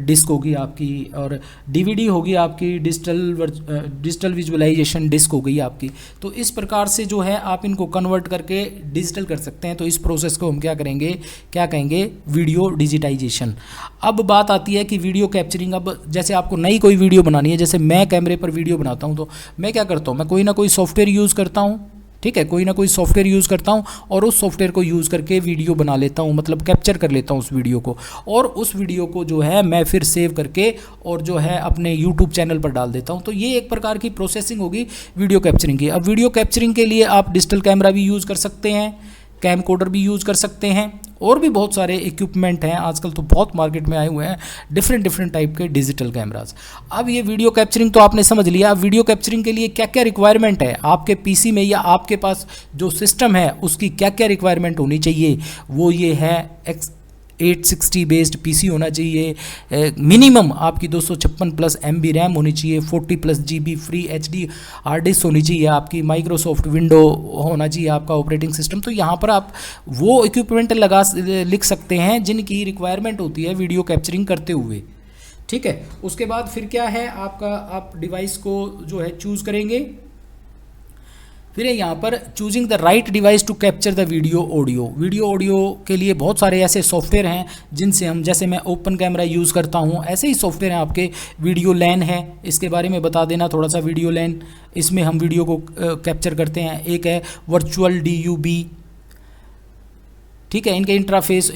डिस्क होगी आपकी और DVD होगी आपकी डिजिटल विजुअलाइजेशन डिस्क हो गई आपकी। तो इस प्रकार से जो है आप इनको कन्वर्ट करके डिजिटल कर सकते हैं। तो इस प्रोसेस को हम क्या करेंगे, क्या कहेंगे, वीडियो डिजिटाइजेशन। अब बात आती है कि वीडियो कैप्चरिंग। अब जैसे आपको नई कोई वीडियो बनानी है, जैसे मैं कैमरे पर वीडियो बनाता हूँ तो मैं क्या करता हूँ, मैं कोई ना कोई सॉफ्टवेयर यूज़ करता हूँ, ठीक है, कोई ना कोई सॉफ्टवेयर यूज़ करता हूँ और उस सॉफ्टवेयर को यूज़ करके वीडियो बना लेता हूँ, मतलब कैप्चर कर लेता हूँ उस वीडियो को, और उस वीडियो को जो है मैं फिर सेव करके और जो है अपने यूट्यूब चैनल पर डाल देता हूँ। तो ये एक प्रकार की प्रोसेसिंग होगी वीडियो कैप्चरिंग की। अब वीडियो कैप्चरिंग के लिए आप डिजिटल कैमरा भी यूज़ कर सकते हैं, कैम कोडर भी यूज़ कर सकते हैं, और भी बहुत सारे इक्विपमेंट हैं आजकल तो बहुत मार्केट में आए हुए हैं डिफरेंट टाइप के डिजिटल कैमरास। अब ये वीडियो कैप्चरिंग तो आपने समझ लिया। अब वीडियो कैप्चरिंग के लिए क्या क्या रिक्वायरमेंट है आपके पीसी में या आपके पास जो सिस्टम है उसकी क्या क्या रिक्वायरमेंट होनी चाहिए, वो ये है 860 बेस्ड पीसी होना चाहिए, मिनिमम आपकी 256 प्लस MB रैम होनी चाहिए, 40 plus GB free HD hard disk होनी चाहिए, आपकी माइक्रोसॉफ्ट विंडो होना चाहिए आपका ऑपरेटिंग सिस्टम। तो यहाँ पर आप वो इक्विपमेंट लिख सकते हैं जिनकी रिक्वायरमेंट होती है वीडियो कैप्चरिंग करते हुए, ठीक है। उसके बाद फिर क्या है आपका, आप डिवाइस को जो है चूज़ करेंगे, फिर यहाँ पर choosing the right device to capture the video audio. Video audio के लिए बहुत सारे ऐसे सॉफ्टवेयर हैं जिनसे हम, जैसे मैं ओपन कैमरा यूज़ करता हूँ, ऐसे ही सॉफ्टवेयर हैं आपके। वीडियो लैन है, इसके बारे में बता देना थोड़ा सा। वीडियो लैन, इसमें हम वीडियो को कैप्चर करते हैं। एक है वर्चुअल DUB, ठीक है। इनके इंटरफेस,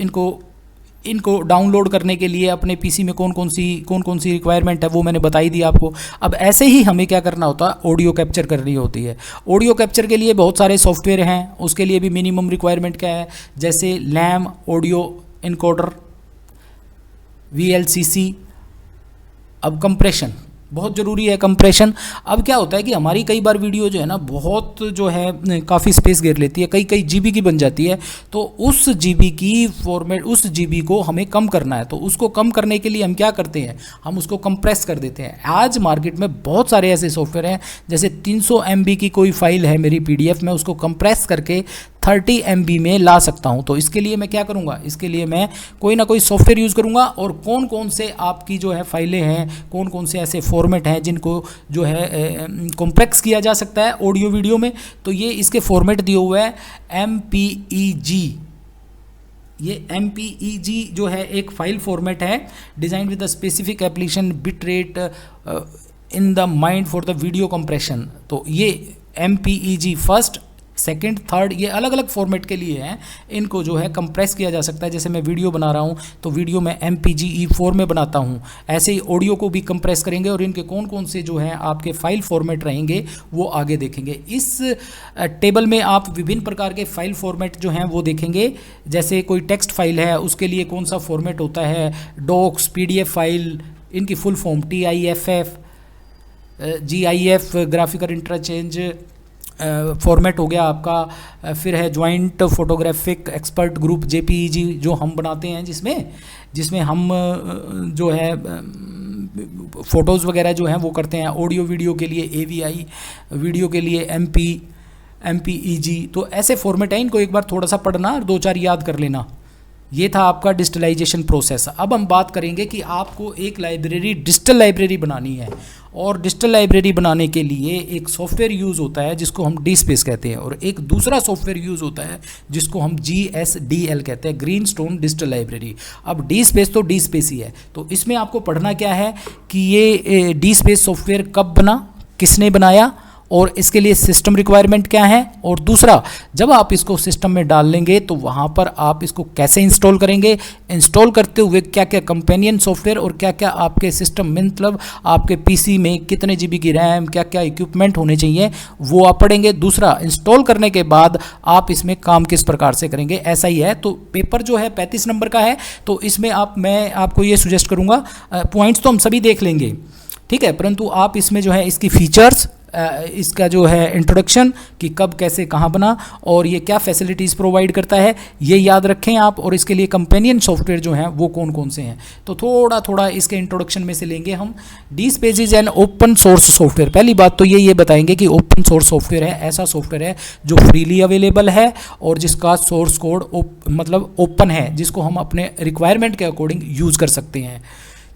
इनको डाउनलोड करने के लिए अपने पीसी में कौन कौन सी रिक्वायरमेंट है वो मैंने बताई दी आपको। अब ऐसे ही हमें क्या करना होता है, ऑडियो कैप्चर करनी होती है। ऑडियो कैप्चर के लिए बहुत सारे सॉफ्टवेयर हैं, उसके लिए भी मिनिमम रिक्वायरमेंट क्या है, जैसे लैम ऑडियो इनकोडर, VLCC। अब कंप्रेशन बहुत ज़रूरी है, कंप्रेशन। अब क्या होता है कि हमारी कई बार वीडियो जो है ना बहुत जो है काफ़ी स्पेस घेर लेती है, कई GB की बन जाती है, तो उस GB की फॉर्मेट, उस GB को हमें कम करना है। तो उसको कम करने के लिए हम क्या करते हैं, हम उसको कंप्रेस कर देते हैं। आज मार्केट में बहुत सारे ऐसे सॉफ्टवेयर हैं, जैसे 300 MB की कोई फाइल है मेरी PDF में, उसको कंप्रेस करके 30 MB में ला सकता हूं। तो इसके लिए मैं क्या करूंगा, इसके लिए मैं कोई ना कोई सॉफ्टवेयर यूज़ करूंगा, और कौन कौन से आपकी जो है फाइलें हैं, कौन कौन से ऐसे फॉर्मेट हैं जिनको जो है कॉम्प्रेस किया जा सकता है ऑडियो वीडियो में। तो ये इसके फॉर्मेट दिए हुए हैं MPEG। ये MPEG जो है एक फाइल फॉर्मेट है, design with the specific application bit rate in the mind for the video compression. तो ये MPEG फर्स्ट, सेकंड, थर्ड, ये अलग अलग फॉर्मेट के लिए हैं। इनको जो है कंप्रेस किया जा सकता है। जैसे मैं वीडियो बना रहा हूँ तो वीडियो में MPEG-4 में बनाता हूँ, ऐसे ही ऑडियो को भी कंप्रेस करेंगे, और इनके कौन कौन से जो हैं आपके फाइल फॉर्मेट रहेंगे वो आगे देखेंगे। इस टेबल में आप विभिन्न प्रकार के फाइल फॉर्मेट जो हैं वो देखेंगे। जैसे कोई टेक्स्ट फाइल है उसके लिए कौन सा फॉर्मेट होता है, डॉक्स, PDF फाइल, इनकी full form TIFF, GIF graphical interchange format हो गया आपका। फिर है joint photographic expert group JPEG जो हम बनाते हैं, जिसमें हम जो है फ़ोटोज़ वगैरह जो हैं वो करते हैं। ऑडियो वीडियो के लिए AVI, वीडियो के लिए MPEG। तो ऐसे फॉर्मेट है, इनको एक बार थोड़ा सा पढ़ना और 2-4 याद कर लेना। ये था आपका डिजिटलाइजेशन प्रोसेस। अब हम बात करेंगे कि आपको एक लाइब्रेरी, डिजिटल लाइब्रेरी बनानी है, और डिजिटल लाइब्रेरी बनाने के लिए एक सॉफ्टवेयर यूज़ होता है जिसको हम DSpace कहते हैं, और एक दूसरा सॉफ्टवेयर यूज़ होता है जिसको हम GSDL कहते हैं, ग्रीनस्टोन डिजिटल लाइब्रेरी। अब DSpace तो DSpace ही है। तो इसमें आपको पढ़ना क्या है कि ये DSpace सॉफ्टवेयर कब बना, किसने बनाया, और इसके लिए सिस्टम रिक्वायरमेंट क्या है, और दूसरा जब आप इसको सिस्टम में डाल लेंगे तो वहाँ पर आप इसको कैसे इंस्टॉल करेंगे, इंस्टॉल करते हुए क्या क्या कंपेनियन सॉफ्टवेयर और क्या क्या आपके सिस्टम में, मतलब आपके पीसी में कितने GB की रैम, क्या क्या इक्विपमेंट होने चाहिए वो आप पढ़ेंगे। दूसरा, इंस्टॉल करने के बाद आप इसमें काम किस प्रकार से करेंगे, ऐसा ही है। तो पेपर जो है 35 नंबर का है, तो इसमें मैं आपको ये सुजेस्ट करूँगा, पॉइंट्स तो हम सभी देख लेंगे, ठीक है, परंतु आप इसमें जो है इसकी फीचर्स, इसका जो है इंट्रोडक्शन कि कब कैसे कहाँ बना और ये क्या फैसिलिटीज़ प्रोवाइड करता है, ये याद रखें आप। और इसके लिए कंपेनियन सॉफ्टवेयर जो हैं वो कौन कौन से हैं, तो थोड़ा थोड़ा इसके इंट्रोडक्शन में से लेंगे हम। DSpace is an open source software. पहली बात तो ये बताएंगे कि ओपन सोर्स सॉफ्टवेयर है, ऐसा सॉफ्टवेयर है जो फ्रीली अवेलेबल है और जिसका सोर्स कोड मतलब ओपन है, जिसको हम अपने रिक्वायरमेंट के अकॉर्डिंग यूज़ कर सकते हैं,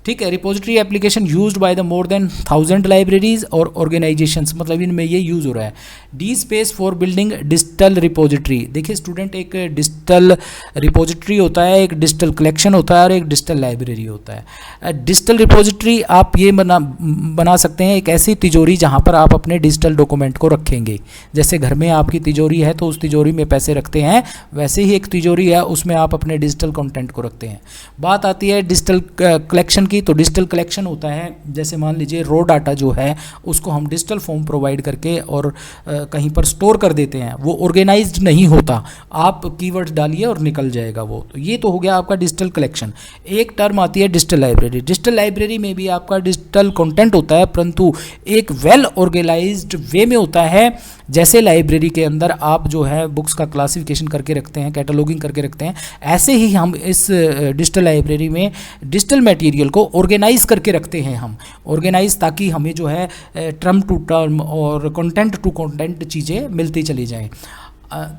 ठीक है। Repository application used by the more than 1000 libraries और ऑर्गेनाइजेशंस, मतलब इनमें ये यूज़ हो रहा है। D space for building digital repository. देखिए स्टूडेंट, एक डिजिटल रिपोजिटरी होता है, एक डिजिटल कलेक्शन होता है और एक डिजिटल लाइब्रेरी होता है। डिजिटल रिपोजिटरी आप ये बना सकते हैं एक ऐसी तिजोरी जहाँ पर आप अपने डिजिटल डॉक्यूमेंट को रखेंगे। जैसे घर में आपकी तिजोरी है तो उस तिजोरी में पैसे रखते हैं, वैसे ही एक तिजोरी है उसमें आप अपने डिजिटल कंटेंट को रखते हैं। बात आती है डिजिटल कलेक्शन की, तो डिजिटल कलेक्शन होता है जैसे मान लीजिए रॉ डाटा जो है उसको हम डिजिटल फॉर्म प्रोवाइड करके और कहीं पर स्टोर कर देते हैं, वो ऑर्गेनाइज्ड नहीं होता, आप कीवर्ड्स डालिए और निकल जाएगा वो। तो ये तो हो गया आपका डिजिटल कलेक्शन। एक टर्म आती है डिजिटल लाइब्रेरी। डिजिटल लाइब्रेरी में भी आपका डिजिटल कंटेंट होता है, परंतु एक वेल ऑर्गेनाइज्ड वे में होता है। जैसे लाइब्रेरी के अंदर आप जो है बुक्स का क्लासिफिकेशन करके रखते हैं, कैटलॉगिंग करके रखते हैं, ऐसे ही हम इस डिजिटल लाइब्रेरी में डिजिटल मटेरियल को ऑर्गेनाइज करके रखते हैं हम। ऑर्गेनाइज ताकि हमें जो है टर्म टू टर्म और कंटेंट टू कंटेंट चीज़ें मिलती चली जाएं।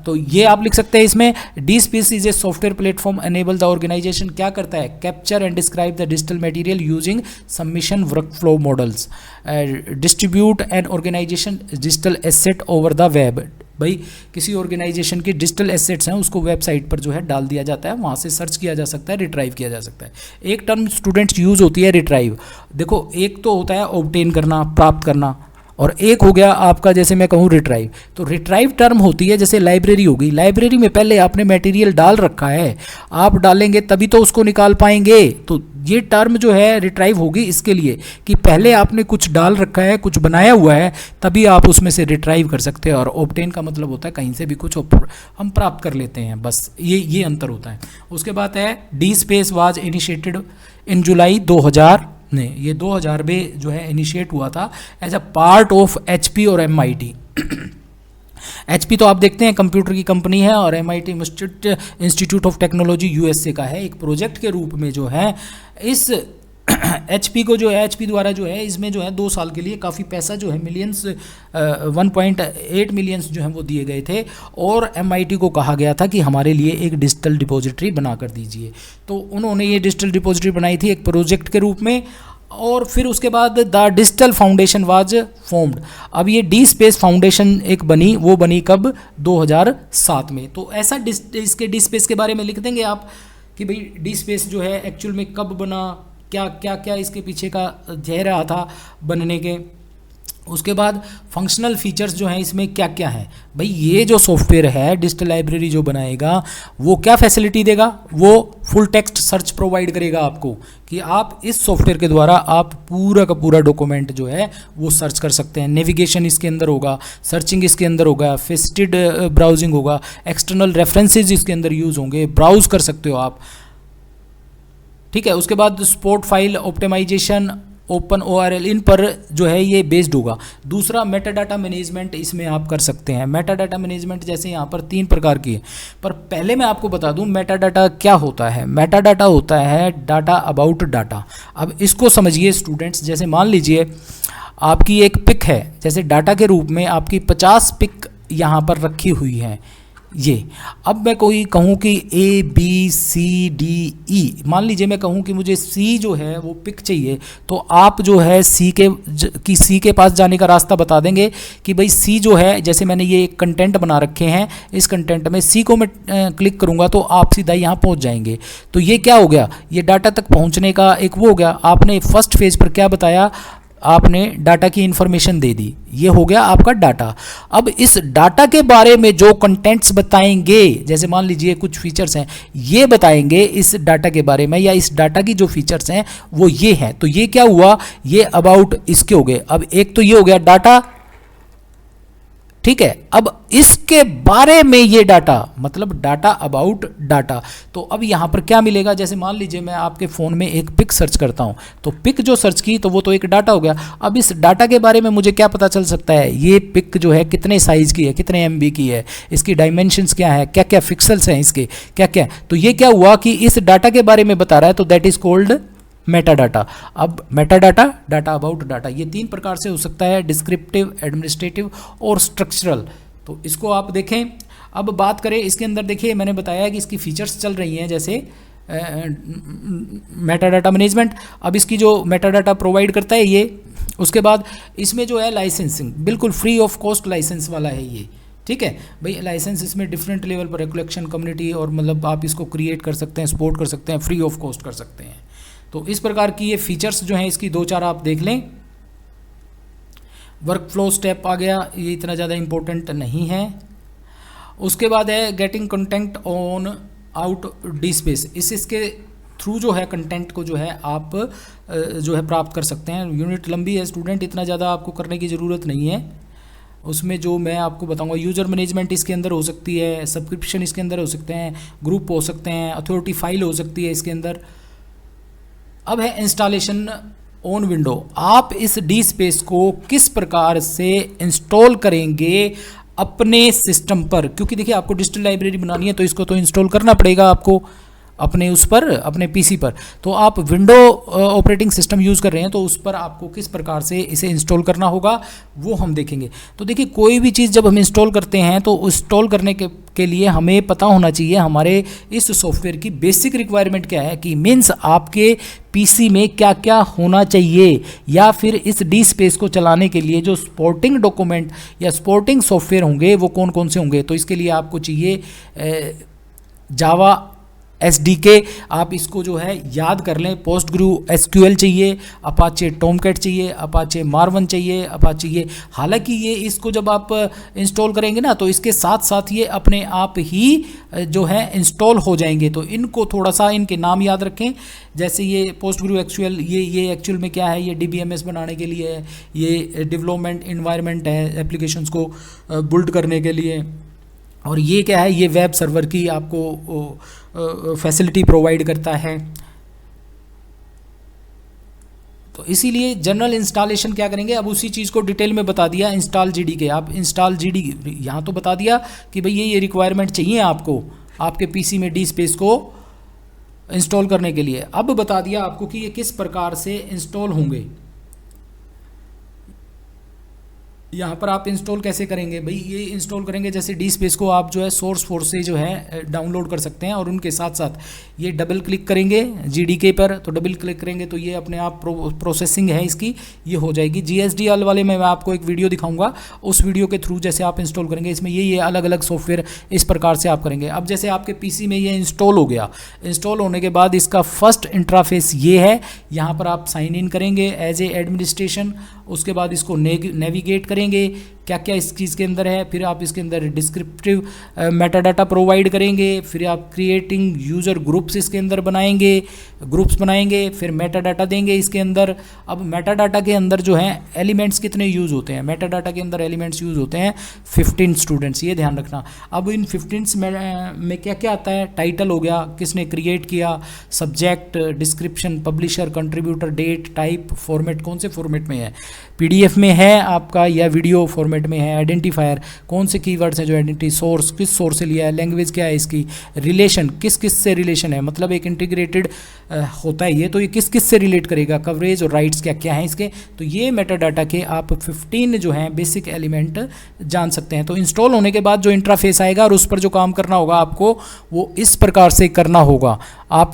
तो ये आप लिख सकते हैं इसमें, D space is a software platform enable the organization. क्या करता है? Capture and describe the digital material using submission workflow models, distribute and organization digital asset over the web. भाई किसी ऑर्गेनाइजेशन के डिजिटल एसेट्स हैं उसको वेबसाइट पर जो है डाल दिया जाता है, वहाँ से सर्च किया जा सकता है, रिट्राइव किया जा सकता है। एक टर्म स्टूडेंट्स यूज़ होती है रिट्राइव। देखो एक तो होता है ऑब्टेन करना, प्राप्त करना, और एक हो गया आपका जैसे मैं कहूँ रिट्राइव। तो रिट्राइव टर्म होती है जैसे लाइब्रेरी होगी, लाइब्रेरी में पहले आपने मटेरियल डाल रखा है, आप डालेंगे तभी तो उसको निकाल पाएंगे। तो ये टर्म जो है रिट्राइव होगी इसके लिए कि पहले आपने कुछ डाल रखा है, कुछ बनाया हुआ है, तभी आप उसमें से रिट्राइव कर सकते हैं। और ऑब्टेन का मतलब होता है कहीं से भी कुछ हम प्राप्त कर लेते हैं, बस ये अंतर होता है। उसके बाद है DSpace was initiated in July 2000 ने, ये 2000 में जो है इनिशिएट हुआ था as a part of HP और एमआईटी। एचपी तो आप देखते हैं कंप्यूटर की कंपनी है, और MIT institute of technology USA का है। एक प्रोजेक्ट के रूप में जो है इस एचपी को जो है एचपी द्वारा जो है इसमें जो है 2 साल के लिए काफ़ी पैसा जो है मिलियंस 1.8 मिलियंस जो है वो दिए गए थे, और एमआईटी को कहा गया था कि हमारे लिए एक डिजिटल डिपॉजिटरी बना कर दीजिए। तो उन्होंने ये डिजिटल डिपॉजिटरी बनाई थी एक प्रोजेक्ट के रूप में, और फिर उसके बाद the digital foundation was formed. अब ये डी स्पेस फाउंडेशन एक बनी, वो बनी कब? 2007 में। तो ऐसा इसके डी स्पेस के बारे में लिख देंगे आप कि भाई डी स्पेस जो है एक्चुअल में कब बना, क्या इसके पीछे का ध्येय रहा था बनने के। उसके बाद फंक्शनल फीचर्स जो हैं इसमें क्या क्या हैं। भाई ये जो सॉफ्टवेयर है डिजिटल लाइब्रेरी जो बनाएगा वो क्या फैसिलिटी देगा? वो फुल टेक्स्ट सर्च प्रोवाइड करेगा आपको, कि आप इस सॉफ्टवेयर के द्वारा आप पूरा का पूरा डॉक्यूमेंट जो है वो सर्च कर सकते हैं। नेविगेशन इसके अंदर होगा, सर्चिंग इसके अंदर होगा, फेस्टेड ब्राउजिंग होगा, एक्सटर्नल रेफरेंसेज इसके अंदर यूज़ होंगे, ब्राउज कर सकते हो आप। ठीक है। उसके बाद sport file optimization, open ORL, इन पर जो है ये बेस्ड होगा। दूसरा मेटाडाटा मैनेजमेंट इसमें आप कर सकते हैं। मेटाडाटा मैनेजमेंट जैसे यहाँ पर 3 प्रकार की है, पर पहले मैं आपको बता दूँ मेटाडाटा क्या होता है। मेटाडाटा होता है डाटा अबाउट डाटा। अब इसको समझिए स्टूडेंट्स, जैसे मान लीजिए आपकी एक पिक है, जैसे डाटा के रूप में आपकी 50 पिक यहाँ पर रखी हुई है ये। अब मैं कोई कहूँ कि ABCDE, मान लीजिए मैं कहूँ कि मुझे C जो है वो पिक चाहिए, तो आप जो है C के पास जाने का रास्ता बता देंगे कि भाई C जो है, जैसे मैंने ये कंटेंट बना रखे हैं, इस कंटेंट में C को मैं क्लिक करूँगा तो आप सीधा यहाँ पहुँच जाएंगे। तो ये क्या हो गया? ये डाटा तक पहुँचने का एक वो हो गया। आपने फर्स्ट फेज पर क्या बताया? आपने डाटा की इंफॉर्मेशन दे दी, ये हो गया आपका डाटा। अब इस डाटा के बारे में जो कंटेंट्स बताएंगे, जैसे मान लीजिए कुछ फीचर्स हैं, ये बताएंगे इस डाटा के बारे में, या इस डाटा की जो फीचर्स हैं वो ये हैं। तो ये क्या हुआ? ये अबाउट इसके हो गए। अब एक तो ये हो गया डाटा, ठीक है। अब इसके बारे में ये डाटा, मतलब डाटा अबाउट डाटा। तो अब यहाँ पर क्या मिलेगा? जैसे मान लीजिए मैं आपके फ़ोन में एक पिक सर्च करता हूँ, तो पिक जो सर्च की तो वो तो एक डाटा हो गया। अब इस डाटा के बारे में मुझे क्या पता चल सकता है? ये पिक जो है कितने साइज़ की है, कितने MB की है, इसकी डायमेंशंस क्या है, क्या क्या पिक्सल्स हैं इसके, क्या क्या। तो ये क्या हुआ कि इस डाटा के बारे में बता रहा है, तो दैट इज़ कॉल्ड मेटाडाटा। अब मेटाडाटा, डाटा अबाउट डाटा, ये 3 प्रकार से हो सकता है, डिस्क्रिप्टिव, एडमिनिस्ट्रेटिव और स्ट्रक्चरल। तो इसको आप देखें। अब बात करें इसके अंदर, देखिए मैंने बताया कि इसकी फीचर्स चल रही हैं, जैसे मेटा डाटा मैनेजमेंट। अब इसकी जो मेटा डाटा प्रोवाइड करता है ये, उसके बाद इसमें जो है लाइसेंसिंग बिल्कुल फ्री ऑफ कॉस्ट लाइसेंस वाला है ये, ठीक है भाई। लाइसेंस इसमें डिफरेंट लेवल पर कलेक्शन कम्युनिटी और मतलब आप इसको क्रिएट कर सकते हैं, सपोर्ट कर सकते हैं, फ्री ऑफ कॉस्ट कर सकते हैं। तो इस प्रकार की ये फीचर्स जो हैं इसकी 2-4 आप देख लें। वर्क फ्लो स्टेप आ गया, ये इतना ज़्यादा इम्पोर्टेंट नहीं है। उसके बाद है getting content on out D space. इसके थ्रू जो है कंटेंट को जो है आप जो है प्राप्त कर सकते हैं। यूनिट लंबी है स्टूडेंट, इतना ज़्यादा आपको करने की ज़रूरत नहीं है। उसमें जो मैं आपको बताऊंगा, यूज़र मैनेजमेंट इसके अंदर हो सकती है, सब्सक्रिप्शन इसके अंदर हो सकते हैं, ग्रुप हो सकते हैं, अथॉरिटी फाइल हो सकती है इसके अंदर। अब है इंस्टॉलेशन ऑन विंडो। आप इस डी स्पेस को किस प्रकार से इंस्टॉल करेंगे अपने सिस्टम पर, क्योंकि देखिए आपको डिजिटल लाइब्रेरी बनानी है तो इसको तो इंस्टॉल करना पड़ेगा आपको अपने उस पर, अपने पीसी पर। तो आप विंडो ऑपरेटिंग सिस्टम यूज़ कर रहे हैं तो उस पर आपको किस प्रकार से इसे इंस्टॉल करना होगा वो हम देखेंगे। तो देखिए कोई भी चीज़ जब हम इंस्टॉल करते हैं तो इंस्टॉल करने के लिए हमें पता होना चाहिए हमारे इस सॉफ्टवेयर की बेसिक रिक्वायरमेंट क्या है, कि मीन्स आपके पीसी में क्या क्या होना चाहिए, या फिर इस डी स्पेस को चलाने के लिए जो सपोर्टिंग डॉक्यूमेंट या सपोर्टिंग सॉफ्टवेयर होंगे वो कौन कौन से होंगे। तो इसके लिए आपको चाहिए जावा SDK, आप इसको जो है याद कर लें। PostgreSQL चाहिए, अपाचे टॉमकैट चाहिए, अपाचे मार्वन चाहिए, अपाचे ये। हालांकि ये इसको जब आप इंस्टॉल करेंगे ना तो इसके साथ साथ ये अपने आप ही जो है इंस्टॉल हो जाएंगे। तो इनको थोड़ा सा इनके नाम याद रखें। जैसे ये PostgreSQL, ये एक्चुअल में क्या है, ये DBMS बनाने के लिए है, ये डेवलपमेंट इन्वायरमेंट है एप्लीकेशंस को बिल्ड करने के लिए। और ये क्या है, ये वेब सर्वर की आपको फैसिलिटी प्रोवाइड करता है। तो इसीलिए जनरल इंस्टॉलेशन क्या करेंगे, अब उसी चीज़ को डिटेल में बता दिया। इंस्टॉल GDK, आप इंस्टॉल GDK यहाँ तो बता दिया कि भाई ये रिक्वायरमेंट चाहिए आपको आपके पीसी में डी स्पेस को इंस्टॉल करने के लिए। अब बता दिया आपको कि ये किस प्रकार से इंस्टॉल होंगे। यहाँ पर आप इंस्टॉल कैसे करेंगे भाई, ये इंस्टॉल करेंगे जैसे डी स्पेस को आप जो है सोर्स फोर्स से जो है डाउनलोड कर सकते हैं, और उनके साथ साथ ये डबल क्लिक करेंगे GDK पर, तो डबल क्लिक करेंगे तो ये अपने आप प्रोसेसिंग है इसकी, ये हो जाएगी। GSDL वाले में मैं आपको एक वीडियो दिखाऊंगा, उस वीडियो के थ्रू जैसे आप इंस्टॉल करेंगे इसमें ये अलग अलग सॉफ्टवेयर इस प्रकार से आप करेंगे। अब जैसे आपके पीसी में ये इंस्टॉल हो गया, इंस्टॉल होने के बाद इसका फर्स्ट इंटरफेस ये है। यहाँ पर आप साइन इन करेंगे एज ए एडमिनिस्ट्रेशन, उसके बाद इसको नेविगेट करेंगे क्या क्या इस चीज़ के अंदर है, फिर आप इसके अंदर डिस्क्रिप्टिव मेटा डाटा प्रोवाइड करेंगे, फिर आप क्रिएटिंग यूज़र ग्रुप्स इसके अंदर ग्रुप्स बनाएंगे, फिर मेटा डाटा देंगे इसके अंदर। अब मेटा डाटा के अंदर जो है एलिमेंट्स कितने यूज़ होते हैं, मेटा डाटा के अंदर एलिमेंट्स यूज़ होते हैं 15 स्टूडेंट्स, ये ध्यान रखना। अब इन 15 में क्या क्या आता है, टाइटल हो गया, किसने क्रिएट किया, subject, description, publisher, contributor, date, type, format कौन से फॉर्मेट में है, PDF में है आपका या वीडियो फॉर्मेट में है, आइडेंटिफायर कौन से कीवर्ड्स हैं जो आइडेंटिटी, सोर्स किस सोर्स से लिया है, लैंग्वेज क्या है इसकी, रिलेशन किस किस से रिलेशन है, मतलब एक इंटीग्रेटेड होता है ये, तो ये किस किस से रिलेट करेगा, कवरेज और राइट्स क्या क्या हैं इसके। तो ये मेटा डाटा के आप 15 जो हैं बेसिक एलिमेंट जान सकते हैं। तो इंस्टॉल होने के बाद जो इंटरफेस आएगा और उस पर जो काम करना होगा आपको वो इस प्रकार से करना होगा। आप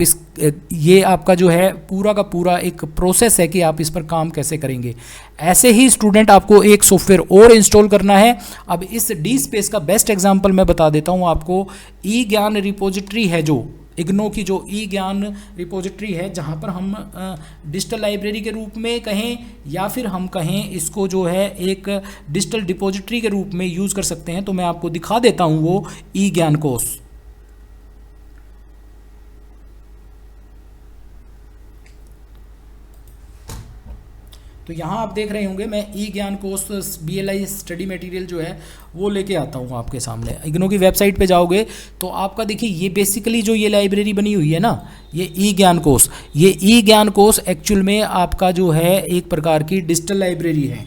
ये आपका जो है पूरा का पूरा एक प्रोसेस है कि आप इस पर काम कैसे करेंगे। ऐसे ही स्टूडेंट आपको एक सॉफ्टवेयर और इंस्टॉल करना है। अब इस डी स्पेस का बेस्ट एग्जांपल मैं बता देता हूं आपको। ई ज्ञान रिपोजिटरी है जो इग्नो की जो ई ज्ञान रिपोजिटरी है, जहां पर हम डिजिटल लाइब्रेरी के रूप में कहें या फिर हम कहें इसको जो है एक डिजिटल डिपोजिटरी के रूप में यूज़ कर सकते हैं। तो मैं आपको दिखा देता हूं वो ई ज्ञान कोर्स। तो यहाँ आप देख रहे होंगे मैं ई ज्ञान कोर्स BLI स्टडी मटेरियल जो है वो लेके आता हूँ आपके सामने। इग्नो की वेबसाइट पे जाओगे तो आपका देखिए ये बेसिकली जो ये लाइब्रेरी बनी हुई है ना, ये ई ज्ञान कोर्स, ये ई ज्ञान कोर्स एक्चुअल में आपका जो है एक प्रकार की डिजिटल लाइब्रेरी है।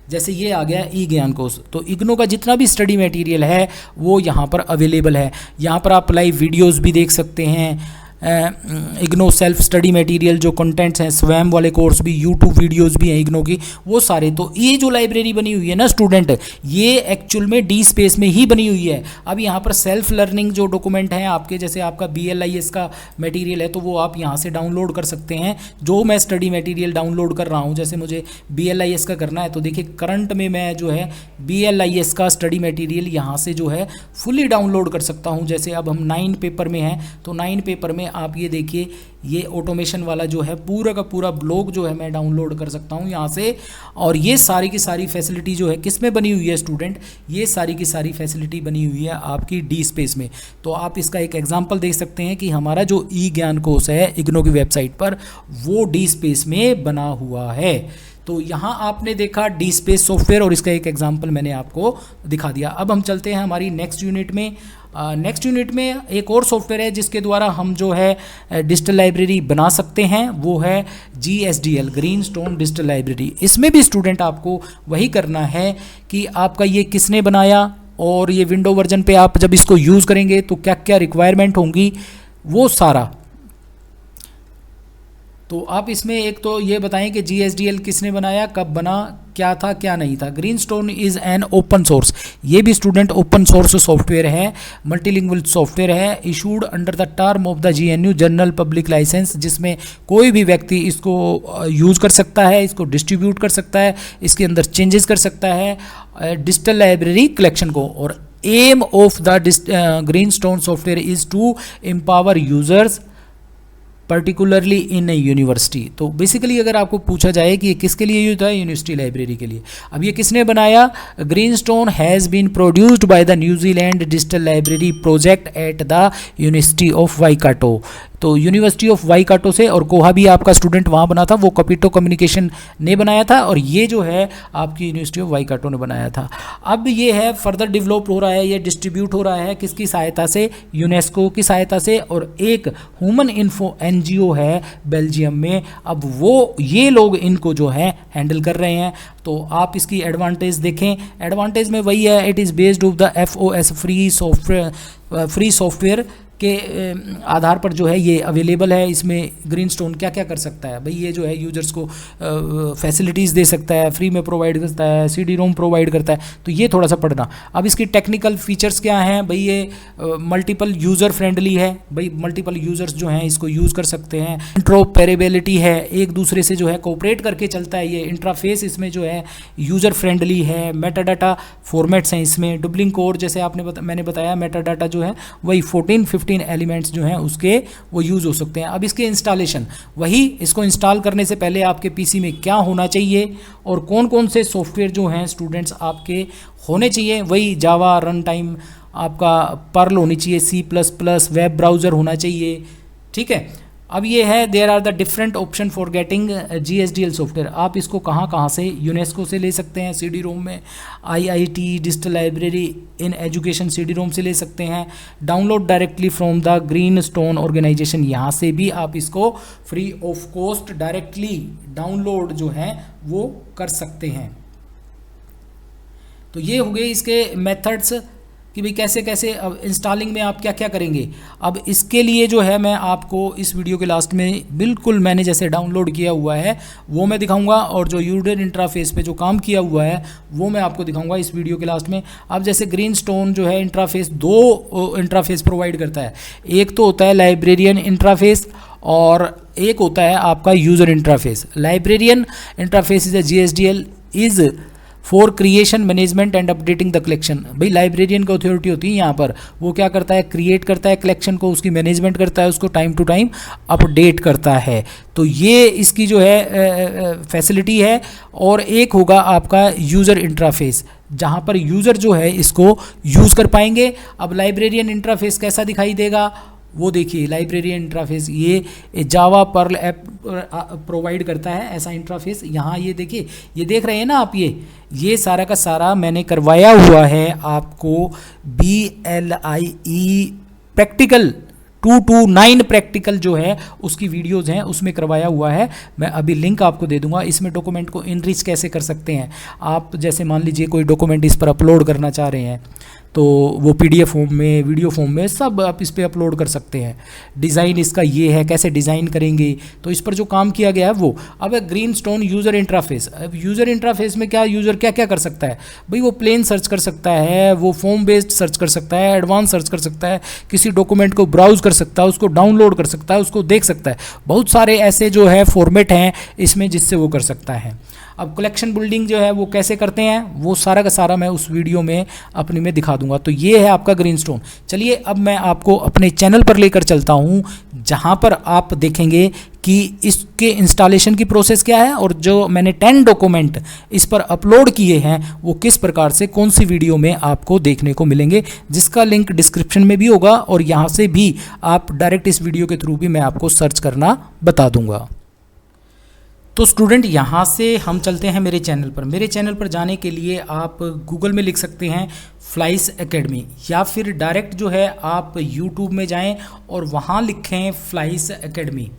जैसे ये आ गया ई ज्ञान कोर्स, तो इग्नो का जितना भी स्टडी मटेरियल है वो यहाँ पर अवेलेबल है। यहाँ पर आप लाइव वीडियोज़ भी देख सकते हैं, इग्नो सेल्फ स्टडी मटेरियल जो कंटेंट्स हैं, स्वयं वाले कोर्स भी, यूट्यूब वीडियोस भी हैं इग्नो की, वो सारे। तो ये जो लाइब्रेरी बनी हुई है ना स्टूडेंट, ये एक्चुअल में डी स्पेस में ही बनी हुई है। अब यहाँ पर सेल्फ लर्निंग जो डॉक्यूमेंट हैं आपके, जैसे आपका BLIS का मटेरियल है तो वो आप यहाँ से डाउनलोड कर सकते हैं। जो मैं स्टडी मटेरियल डाउनलोड कर रहा हूँ, जैसे मुझे BLIS का करना है तो देखिए करंट में मैं जो है BLIS का स्टडी मटेरियल यहाँ से जो है फुली डाउनलोड कर सकता हूँ। जैसे अब हम 9 पेपर में हैं तो 9 पेपर में आप ये देखिए, ये ऑटोमेशन वाला जो है पूरा का पूरा ब्लॉग जो है मैं डाउनलोड कर सकता हूँ यहाँ से। और ये सारी की सारी फैसिलिटी जो है किस में बनी हुई है स्टूडेंट, ये सारी की सारी फैसिलिटी बनी हुई है आपकी डी स्पेस में। तो आप इसका एक एग्जांपल देख सकते हैं कि हमारा जो ई ज्ञान कोर्स है इग्नो की वेबसाइट पर, वो डी स्पेस में बना हुआ है। तो यहाँ आपने देखा डी स्पेस सॉफ्टवेयर और इसका एक एग्जांपल मैंने आपको दिखा दिया। अब हम चलते हैं हमारी नेक्स्ट यूनिट में। नेक्स्ट यूनिट में एक और सॉफ्टवेयर है जिसके द्वारा हम जो है डिजिटल लाइब्रेरी बना सकते हैं, वो है GSDL, green stone digital library. इसमें भी स्टूडेंट आपको वही करना है कि आपका ये किसने बनाया और ये विंडो वर्जन पे आप जब इसको यूज़ करेंगे तो क्या क्या रिक्वायरमेंट होंगी वो सारा। तो आप इसमें एक तो ये बताएं कि GSDL किसने बनाया, कब बना, क्या था क्या नहीं था। Greenstone is an open source, ये भी स्टूडेंट ओपन सोर्स सॉफ्टवेयर है, मल्टीलिंगुअल सॉफ्टवेयर है, issued under the term of the GNU general public licence, जिसमें कोई भी व्यक्ति इसको यूज़ कर सकता है, इसको डिस्ट्रीब्यूट कर सकता है, इसके अंदर चेंजेस कर सकता है डिजिटल लाइब्रेरी कलेक्शन को। और aim of the Greenstone software is to empower users particularly in a university. तो बेसिकली अगर आपको पूछा जाए कि ये किसके लिए यूज है, यूनिवर्सिटी लाइब्रेरी के लिए। अब ये किसने बनाया, Greenstone has been produced by the New Zealand digital library project at the university of Waikato. तो यूनिवर्सिटी ऑफ वाईकाटो से, और कोहा भी आपका स्टूडेंट वहाँ बना था, वो कपिटो कम्युनिकेशन ने बनाया था, और ये जो है आपकी यूनिवर्सिटी ऑफ वाईकाटो ने बनाया था। अब ये है फर्दर डेवलप हो रहा है, ये डिस्ट्रीब्यूट हो रहा है किसकी सहायता से, यूनेस्को की सहायता से, और एक ह्यूमन इन्फो NGO है बेल्जियम में। अब वो ये लोग इनको जो है हैंडल कर रहे हैं। तो आप इसकी एडवांटेज देखें, एडवांटेज में वही है, it is based of the FOS free software के आधार पर जो है ये अवेलेबल है। इसमें ग्रीन स्टोन क्या क्या कर सकता है भाई, ये जो है यूजर्स को फैसिलिटीज़ दे सकता है, फ्री में प्रोवाइड करता है, CD-ROM प्रोवाइड करता है। तो ये थोड़ा सा पढ़ना। अब इसकी टेक्निकल फीचर्स क्या हैं भाई, ये मल्टीपल यूज़र फ्रेंडली है भाई, मल्टीपल यूज़र्स जो हैं इसको यूज़ कर सकते हैं। इंट्रोपेरेबिलिटी है, एक दूसरे से जो है कोऑपरेट करके चलता है। ये इंटरफेस इसमें जो है यूज़र फ्रेंडली है। मेटाडाटा फॉर्मेट्स हैं इसमें, डुप्लिंग कोर जैसे मैंने बताया, मेटाडाटा जो है वही 14-15 एलिमेंट्स जो हैं उसके वो यूज़ हो सकते हैं। अब इसके इंस्टॉलेशन, वही इसको इंस्टॉल करने से पहले आपके पीसी में क्या होना चाहिए और कौन कौन से सॉफ्टवेयर जो हैं स्टूडेंट्स आपके होने चाहिए, वही जावा रन टाइम, आपका पर्ल होनी चाहिए, C++, वेब ब्राउज़र होना चाहिए, ठीक है। अब ये है there are the different option for getting GSDL software. आप इसको कहाँ से, यूनेस्को से ले सकते हैं CD-ROM में, IIT digital library in education CD-ROM से ले सकते हैं, download directly from the Greenstone organization, यहाँ से भी आप इसको free of cost directly download जो है वो कर सकते हैं। तो ये हो गए इसके मेथड्स कि भाई कैसे कैसे। अब इंस्टॉलिंग में आप क्या क्या करेंगे, अब इसके लिए जो है मैं आपको इस वीडियो के लास्ट में बिल्कुल मैंने जैसे डाउनलोड किया हुआ है वो मैं दिखाऊंगा, और जो यूजर इंटरफेस पे जो काम किया हुआ है वो मैं आपको दिखाऊंगा इस वीडियो के लास्ट में। अब जैसे ग्रीन स्टोन जो है इंटरफेस, दो इंटरफेस प्रोवाइड करता है, एक तो होता है लाइब्रेरियन इंटरफेस और एक होता है आपका user interface. Librarian interface is GSDL is for creation management and updating the collection. भाई लाइब्रेरियन की अथॉरिटी होती है यहाँ पर, वो क्या करता है, क्रिएट करता है कलेक्शन को, उसकी मैनेजमेंट करता है, उसको टाइम टू टाइम अपडेट करता है। तो ये इसकी जो है फैसिलिटी है। और एक होगा आपका यूज़र इंटरफेस, जहाँ पर यूज़र जो है इसको यूज़ कर पाएंगे। अब लाइब्रेरियन इंटरफेस कैसा दिखाई देगा वो देखिए, लाइब्रेरियन इंटरफेस ये जावा पर्ल ऐप प्रोवाइड करता है ऐसा इंटरफेस। यहाँ ये देखिए, ये देख रहे हैं ना आप, ये सारा का सारा मैंने करवाया हुआ है आपको BLIE प्रैक्टिकल 229 प्रैक्टिकल जो है उसकी वीडियोज़ हैं उसमें करवाया हुआ है। मैं अभी लिंक आपको दे दूंगा। इसमें डॉक्यूमेंट को इनरिच कैसे कर सकते हैं आप, जैसे मान लीजिए कोई डॉक्यूमेंट इस पर अपलोड करना चाह रहे हैं तो वो PDF फॉर्म में, वीडियो फॉर्म में सब आप इस पर अपलोड कर सकते हैं। डिज़ाइन इसका ये है, कैसे डिज़ाइन करेंगे, तो इस पर जो काम किया गया है वो। अब है ग्रीनस्टोन यूज़र इंटरफेस। अब यूज़र इंटरफेस में क्या यूज़र क्या क्या कर सकता है भाई, वो प्लेन सर्च कर सकता है, वो फॉर्म बेस्ड सर्च कर सकता है, एडवांस सर्च कर सकता है, किसी डॉक्यूमेंट को ब्राउज कर सकता है, उसको डाउनलोड कर सकता है, उसको देख सकता है। बहुत सारे ऐसे जो है फॉर्मेट हैं इसमें जिससे वो कर सकता है। अब कलेक्शन बिल्डिंग जो है वो कैसे करते हैं वो सारा का सारा मैं उस वीडियो में अपनी में दिखा दूंगा। तो ये है आपका ग्रीनस्टोन। चलिए अब मैं आपको अपने चैनल पर लेकर चलता हूँ, जहाँ पर आप देखेंगे कि इसके इंस्टॉलेशन की प्रोसेस क्या है और जो मैंने 10 डॉक्यूमेंट इस पर अपलोड किए हैं वो किस प्रकार से कौन सी वीडियो में आपको देखने को मिलेंगे, जिसका लिंक डिस्क्रिप्शन में भी होगा और यहाँ से भी आप डायरेक्ट इस वीडियो के थ्रू भी मैं आपको सर्च करना बता दूंगा। तो स्टूडेंट यहाँ से हम चलते हैं मेरे चैनल पर। मेरे चैनल पर जाने के लिए आप गूगल में लिख सकते हैं फ्लाइस एकेडमी, या फिर डायरेक्ट जो है आप यूट्यूब में जाएं और वहाँ लिखें फ्लाइस एकेडमी।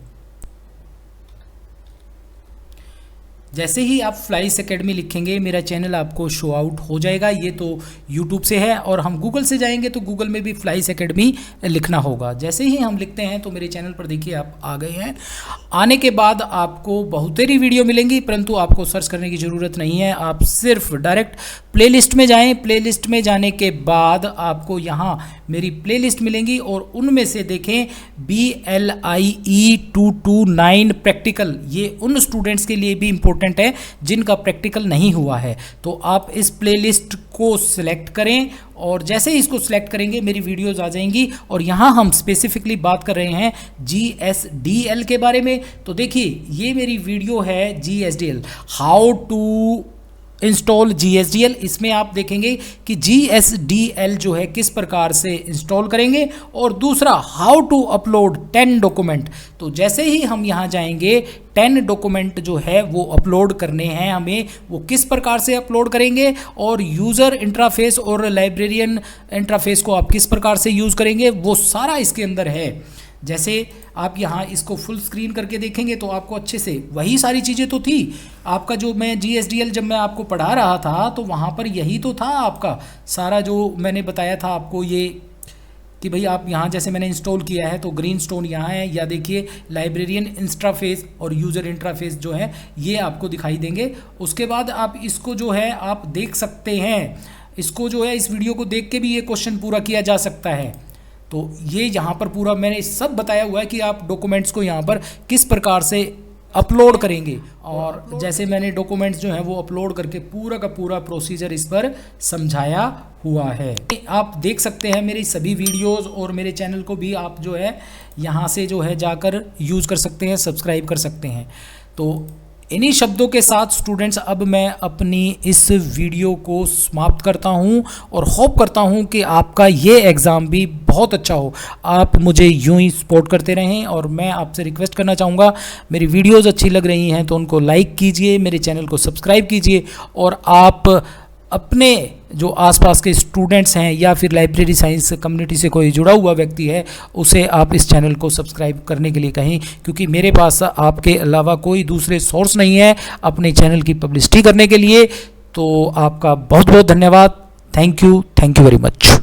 जैसे ही आप फ्लाइस एकेडमी लिखेंगे मेरा चैनल आपको शो आउट हो जाएगा। ये तो यूट्यूब से है, और हम गूगल से जाएंगे तो गूगल में भी फ्लाइस एकेडमी लिखना होगा। जैसे ही हम लिखते हैं तो मेरे चैनल पर देखिए आप आ गए हैं। आने के बाद आपको बहुतेरी वीडियो मिलेंगी, परंतु आपको सर्च करने की ज़रूरत नहीं है। आप सिर्फ डायरेक्ट प्लेलिस्ट में जाएं। प्लेलिस्ट में जाने के बाद आपको यहाँ मेरी प्लेलिस्ट मिलेंगी और उनमें से देखें BLIE 229 प्रैक्टिकल। ये उन स्टूडेंट्स के लिए भी इम्पोर्टेंट है जिनका प्रैक्टिकल नहीं हुआ है। तो आप इस प्लेलिस्ट को सिलेक्ट करें और जैसे ही इसको सिलेक्ट करेंगे मेरी वीडियोस आ जाएंगी। और यहाँ हम स्पेसिफिकली बात कर रहे हैं GSDL के बारे में। तो देखिए ये मेरी वीडियो है GSDL, how to install GSDL। इसमें आप देखेंगे कि GSDL जो है किस प्रकार से इंस्टॉल करेंगे, और दूसरा हाउ टू अपलोड 10 डॉक्यूमेंट। तो जैसे ही हम यहाँ जाएंगे 10 डॉक्यूमेंट जो है वो अपलोड करने हैं हमें, वो किस प्रकार से अपलोड करेंगे, और यूज़र इंटरफेस और लाइब्रेरियन इंटरफेस को आप किस प्रकार से यूज़ करेंगे, वो सारा इसके अंदर है। जैसे आप यहाँ इसको फुल स्क्रीन करके देखेंगे तो आपको अच्छे से वही सारी चीज़ें तो थी आपका, जो मैं GSDL जब मैं आपको पढ़ा रहा था तो वहाँ पर यही तो था आपका सारा, जो मैंने बताया था आपको ये कि भाई आप यहाँ जैसे मैंने इंस्टॉल किया है तो ग्रीनस्टोन यहाँ है, या देखिए लाइब्रेरियन इंटरफेस और यूज़र इंटरफेस जो है ये आपको दिखाई देंगे। उसके बाद आप इसको जो है आप देख सकते हैं, इसको जो है इस वीडियो को देख के भी ये क्वेश्चन पूरा किया जा सकता है। तो ये यहाँ पर पूरा मैंने सब बताया हुआ है कि आप डॉक्यूमेंट्स को यहाँ पर किस प्रकार से अपलोड करेंगे, और जैसे मैंने डॉक्यूमेंट्स जो हैं वो अपलोड करके पूरा का पूरा प्रोसीजर इस पर समझाया हुआ है। आप देख सकते हैं मेरी सभी वीडियोस, और मेरे चैनल को भी आप जो है यहाँ से जो है जाकर यूज़ कर सकते हैं, सब्सक्राइब कर सकते हैं। तो इन्हीं शब्दों के साथ स्टूडेंट्स अब मैं अपनी इस वीडियो को समाप्त करता हूं, और होप करता हूं कि आपका ये एग्ज़ाम भी बहुत अच्छा हो। आप मुझे यूं ही सपोर्ट करते रहें, और मैं आपसे रिक्वेस्ट करना चाहूँगा, मेरी वीडियोस अच्छी लग रही हैं तो उनको लाइक कीजिए, मेरे चैनल को सब्सक्राइब कीजिए, और आप अपने जो आसपास के स्टूडेंट्स हैं या फिर लाइब्रेरी साइंस कम्युनिटी से कोई जुड़ा हुआ व्यक्ति है उसे आप इस चैनल को सब्सक्राइब करने के लिए कहें, क्योंकि मेरे पास आपके अलावा कोई दूसरे सोर्स नहीं है अपने चैनल की पब्लिसिटी करने के लिए। तो आपका बहुत बहुत धन्यवाद। Thank you very much.